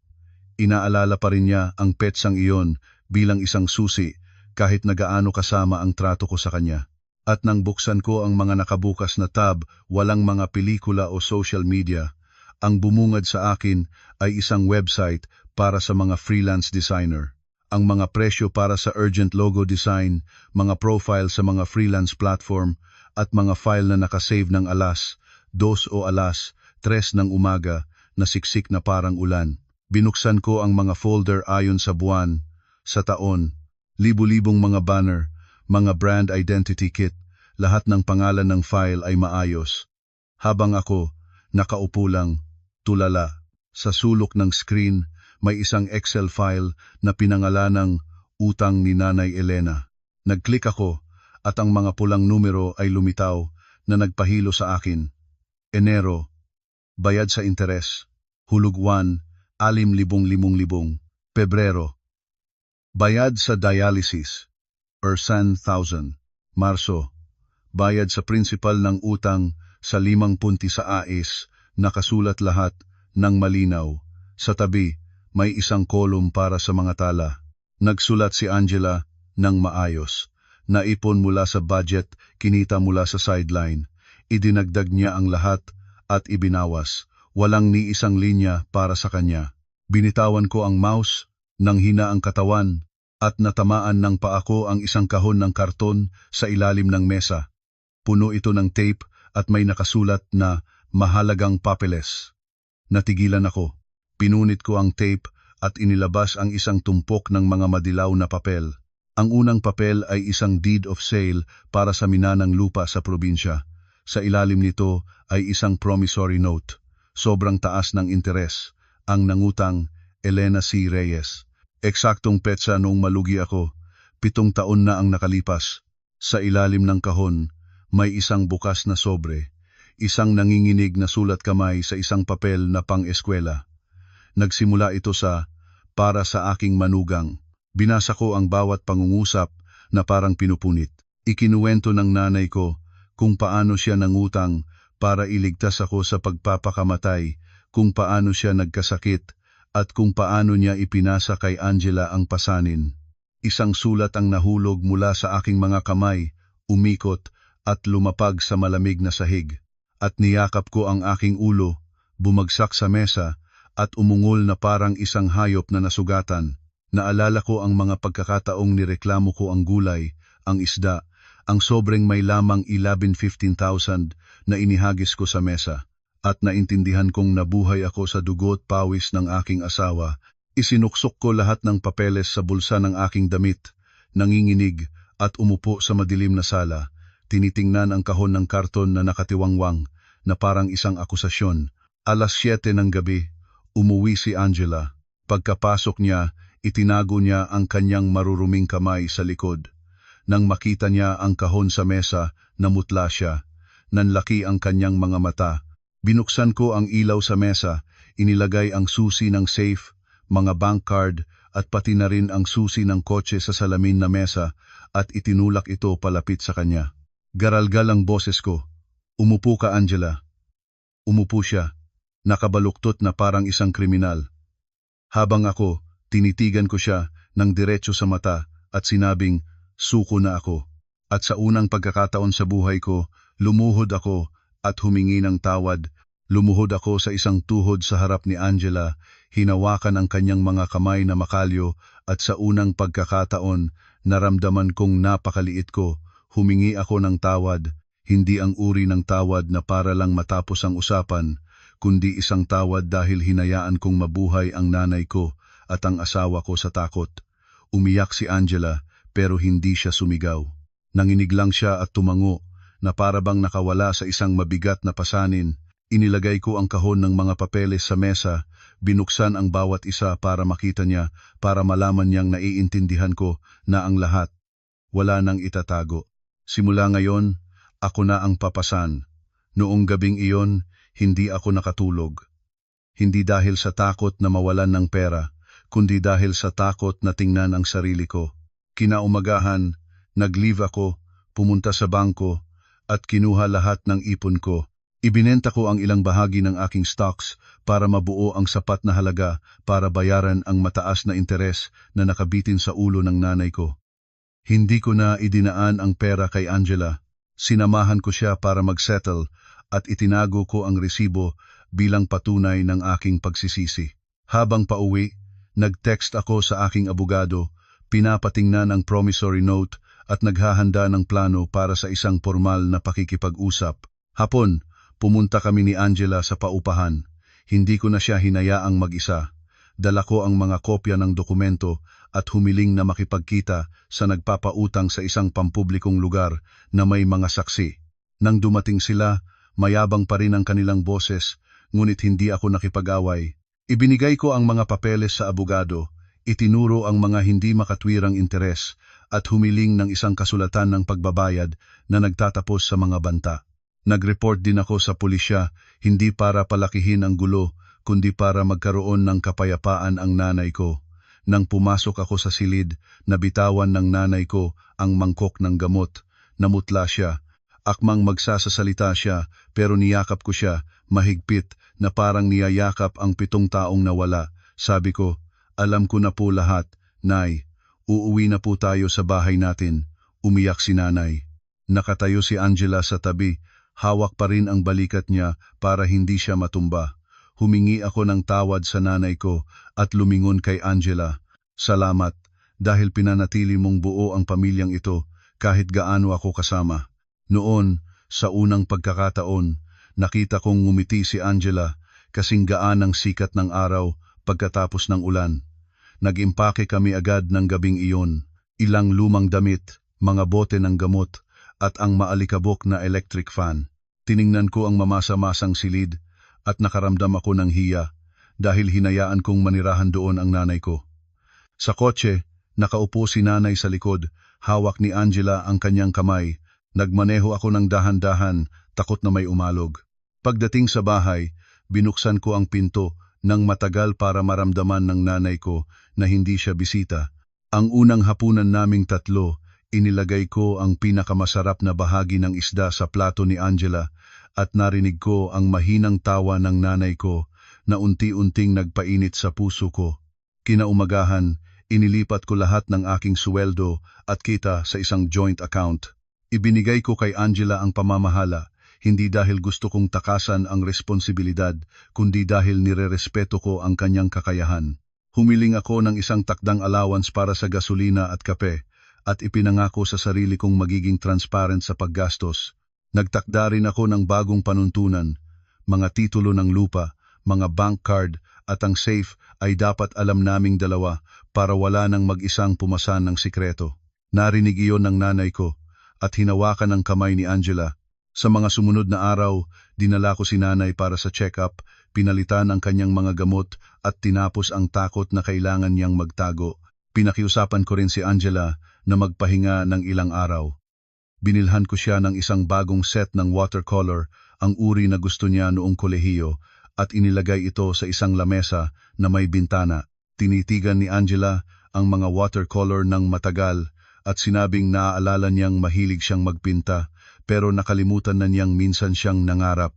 Inaalala pa rin niya ang petsang iyon bilang isang susi kahit na gaano kasama ang trato ko sa kanya. At nang buksan ko ang mga nakabukas na tab, walang mga pelikula o social media. Ang bumungad sa akin ay isang website para sa mga freelance designer. Ang mga presyo para sa urgent logo design, mga profile sa mga freelance platform, at mga file na nakasave ng alas, 2 o alas, 3 ng umaga, na siksik na parang ulan. Binuksan ko ang mga folder ayon sa buwan, sa taon, libu-libong mga banner, mga brand identity kit, lahat ng pangalan ng file ay maayos. Habang ako, nakaupo lang, tulala, sa sulok ng screen, may isang Excel file na pinangalanang Utang ni Nanay Elena. Nag-click ako at ang mga pulang numero ay lumitaw na nagpahilo sa akin. Enero, bayad sa interes. Hulog 1, 6,500. Pebrero, bayad sa dialysis, or 10,000. Marso, bayad sa principal ng utang sa 5 punti sa AIS, nakasulat lahat ng malinaw. Sa tabi, may isang kolum para sa mga tala. Nagsulat si Angela ng maayos. Naipon mula sa budget, kinita mula sa sideline. Idinagdag niya ang lahat at ibinawas. Walang ni isang linya para sa kanya. Binitawan ko ang mouse, nang hina ang katawan, at natamaan ng paa ko ang isang kahon ng karton sa ilalim ng mesa. Puno ito ng tape at may nakasulat na mahalagang papeles. Natigilan ako. Pinunit ko ang tape at inilabas ang isang tumpok ng mga madilaw na papel. Ang unang papel ay isang deed of sale para sa minanang lupa sa probinsya. Sa ilalim nito ay isang promissory note. Sobrang taas ng interes. Ang nangutang, Elena C. Reyes. Eksaktong petsa noong malugi ako. 7 taon na ang nakalipas. Sa ilalim ng kahon, may isang bukas na sobre. Isang nanginginig na sulat kamay sa isang papel na pang-eskwela. Nagsimula ito sa para sa aking manugang. Binasa ko ang bawat pangungusap na parang pinupunit. Ikinuwento ng nanay ko kung paano siya nangutang para iligtas ako sa pagpapakamatay, kung paano siya nagkasakit, at kung paano niya ipinasa kay Angela ang pasanin. Isang sulat ang nahulog mula sa aking mga kamay, umikot at lumapag sa malamig na sahig. At niyakap ko ang aking ulo, bumagsak sa mesa, at umungol na parang isang hayop na nasugatan. Naalala ko ang mga pagkakataong nireklamo ko ang gulay, ang isda, ang sobrang may lamang 15,000 na inihagis ko sa mesa. At naintindihan kong nabuhay ako sa dugo't pawis ng aking asawa. Isinuksok ko lahat ng papeles sa bulsa ng aking damit, nanginginig at umupo sa madilim na sala. Tinitingnan ang kahon ng karton na nakatiwangwang na parang isang akusasyon. Alas 7 ng gabi, umuwi si Angela. Pagkapasok niya, itinago niya ang kanyang maruruming kamay sa likod. Nang makita niya ang kahon sa mesa, namutla siya. Nanlaki ang kanyang mga mata. Binuksan ko ang ilaw sa mesa, inilagay ang susi ng safe, mga bank card, at pati na rin ang susi ng kotse sa salamin na mesa at itinulak ito palapit sa kanya. Garalgal ang boses ko. Umupo ka, Angela. Umupo siya, nakabaluktot na parang isang kriminal. Habang ako, tinitigan ko siya ng diretso sa mata at sinabing, suko na ako. At sa unang pagkakataon sa buhay ko, lumuhod ako at humingi ng tawad. Lumuhod ako sa isang tuhod sa harap ni Angela, hinawakan ang kanyang mga kamay na makalyo at sa unang pagkakataon, naramdaman kong napakaliit ko. Humingi ako ng tawad, hindi ang uri ng tawad na para lang matapos ang usapan, kundi isang tawad dahil hinayaan kong mabuhay ang nanay ko at ang asawa ko sa takot. Umiyak si Angela pero hindi siya sumigaw. Nanginig lang siya at tumango, na para bang nakawala sa isang mabigat na pasanin. Inilagay ko ang kahon ng mga papeles sa mesa, binuksan ang bawat isa para makita niya, para malaman niyang naiintindihan ko na ang lahat wala nang itatago. Simula ngayon, ako na ang papasan. Noong gabing iyon, hindi ako nakatulog. Hindi dahil sa takot na mawalan ng pera, kundi dahil sa takot na tingnan ang sarili ko. Kinaumagahan, nag-leave ako, pumunta sa bangko, at kinuha lahat ng ipon ko. Ibinenta ko ang ilang bahagi ng aking stocks para mabuo ang sapat na halaga para bayaran ang mataas na interes na nakabitin sa ulo ng nanay ko. Hindi ko na idinaan ang pera kay Angela. Sinamahan ko siya para mag-settle at itinago ko ang resibo bilang patunay ng aking pagsisisi. Habang pauwi, nag-text ako sa aking abogado, pinapatingnan ang promissory note at naghahanda ng plano para sa isang formal na pakikipag-usap. Hapon, pumunta kami ni Angela sa paupahan. Hindi ko na siya hinayaang mag-isa. Dala ko ang mga kopya ng dokumento at humiling na makipagkita sa nagpapautang sa isang pampublikong lugar na may mga saksi. Nang dumating sila, mayabang pa rin ang kanilang boses, ngunit hindi ako nakipag-away. Ibinigay ko ang mga papeles sa abogado, itinuro ang mga hindi makatwirang interes, at humiling ng isang kasulatan ng pagbabayad na nagtatapos sa mga banta. Nag-report din ako sa pulisya, hindi para palakihin ang gulo, kundi para magkaroon ng kapayapaan ang nanay ko. Nang pumasok ako sa silid, nabitawan ng nanay ko ang mangkok ng gamot. Namutla siya. Akmang magsasasalita siya, pero niyakap ko siya, mahigpit, na parang niyayakap ang 7 taong nawala. Sabi ko, alam ko na po lahat, Nay. Uuwi na po tayo sa bahay natin. Umiyak si nanay. Nakatayo si Angela sa tabi, hawak pa rin ang balikat niya para hindi siya matumba. Humingi ako ng tawad sa nanay ko at lumingon kay Angela. Salamat, dahil pinanatili mong buo ang pamilyang ito kahit gaano ako kasama. Noon, sa unang pagkakataon, nakita kong ngumiti si Angela kasing gaan ang sikat ng araw pagkatapos ng ulan. Nag-impake kami agad ng gabing iyon, ilang lumang damit, mga bote ng gamot, at ang maalikabok na electric fan. Tiningnan ko ang mamasa-masang silid at nakaramdam ako ng hiya dahil hinayaan kong manirahan doon ang nanay ko. Sa kotse, nakaupo si nanay sa likod, hawak ni Angela ang kanyang kamay. Nagmaneho ako ng dahan-dahan, takot na may umalog. Pagdating sa bahay, binuksan ko ang pinto ng matagal para maramdaman ng nanay ko na hindi siya bisita. Ang unang hapunan naming tatlo, inilagay ko ang pinakamasarap na bahagi ng isda sa plato ni Angela at narinig ko ang mahinang tawa ng nanay ko na unti-unting nagpainit sa puso ko. Kinaumagahan, inilipat ko lahat ng aking suweldo at kita sa isang joint account. Ibinigay ko kay Angela ang pamamahala, hindi dahil gusto kong takasan ang responsibilidad, kundi dahil nirerespeto ko ang kanyang kakayahan. Humiling ako ng isang takdang allowance para sa gasolina at kape, at ipinangako sa sarili kong magiging transparent sa paggastos. Nagtakda rin ako ng bagong panuntunan, mga titulo ng lupa, mga bank card, at ang safe ay dapat alam naming dalawa para wala nang mag-isang pumasan ng sikreto. Narinig iyon ng nanay ko, at hinawakan ang kamay ni Angela. Sa mga sumunod na araw, dinala ko si nanay para sa check-up, pinalitan ang kanyang mga gamot at tinapos ang takot na kailangan niyang magtago. Pinakiusapan ko rin si Angela na magpahinga ng ilang araw. Binilhan ko siya ng isang bagong set ng watercolor, ang uri na gusto niya noong kolehiyo, at inilagay ito sa isang lamesa na may bintana. Tinitigan ni Angela ang mga watercolor ng matagal at sinabing naaalala niyang mahilig siyang magpinta, pero nakalimutan na niyang minsan siyang nangarap.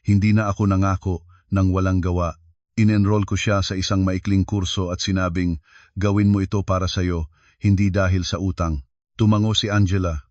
Hindi na ako nangako nang walang gawa. In-enroll ko siya sa isang maikling kurso at sinabing, gawin mo ito para sa'yo, hindi dahil sa utang. Tumango si Angela.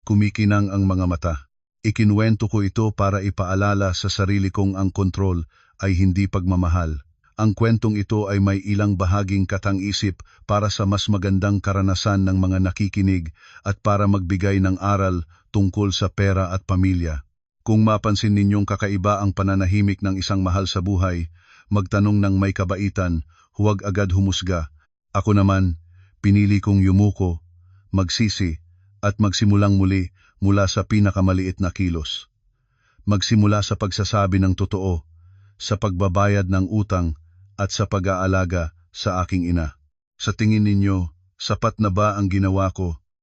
Kumikinang ang mga mata. Ikinuwento ko ito para ipaalala sa sarili kong ang kontrol ay hindi pagmamahal. Ang kwentong ito ay may ilang bahaging katang-isip para sa mas magandang karanasan ng mga nakikinig at para magbigay ng aral tungkol sa pera at pamilya. Kung mapansin ninyong kakaiba ang pananahimik ng isang mahal sa buhay, magtanong ng may kabaitan, huwag agad humusga. Ako naman, pinili kong yumuko, magsisi, at magsimulang muli mula sa pinakamaliit na kilos. Magsimula sa pagsasabi ng totoo, sa pagbabayad ng utang, at sa pag-aalaga sa aking ina. Sa tingin ninyo, sapat na ba ang ginawa ko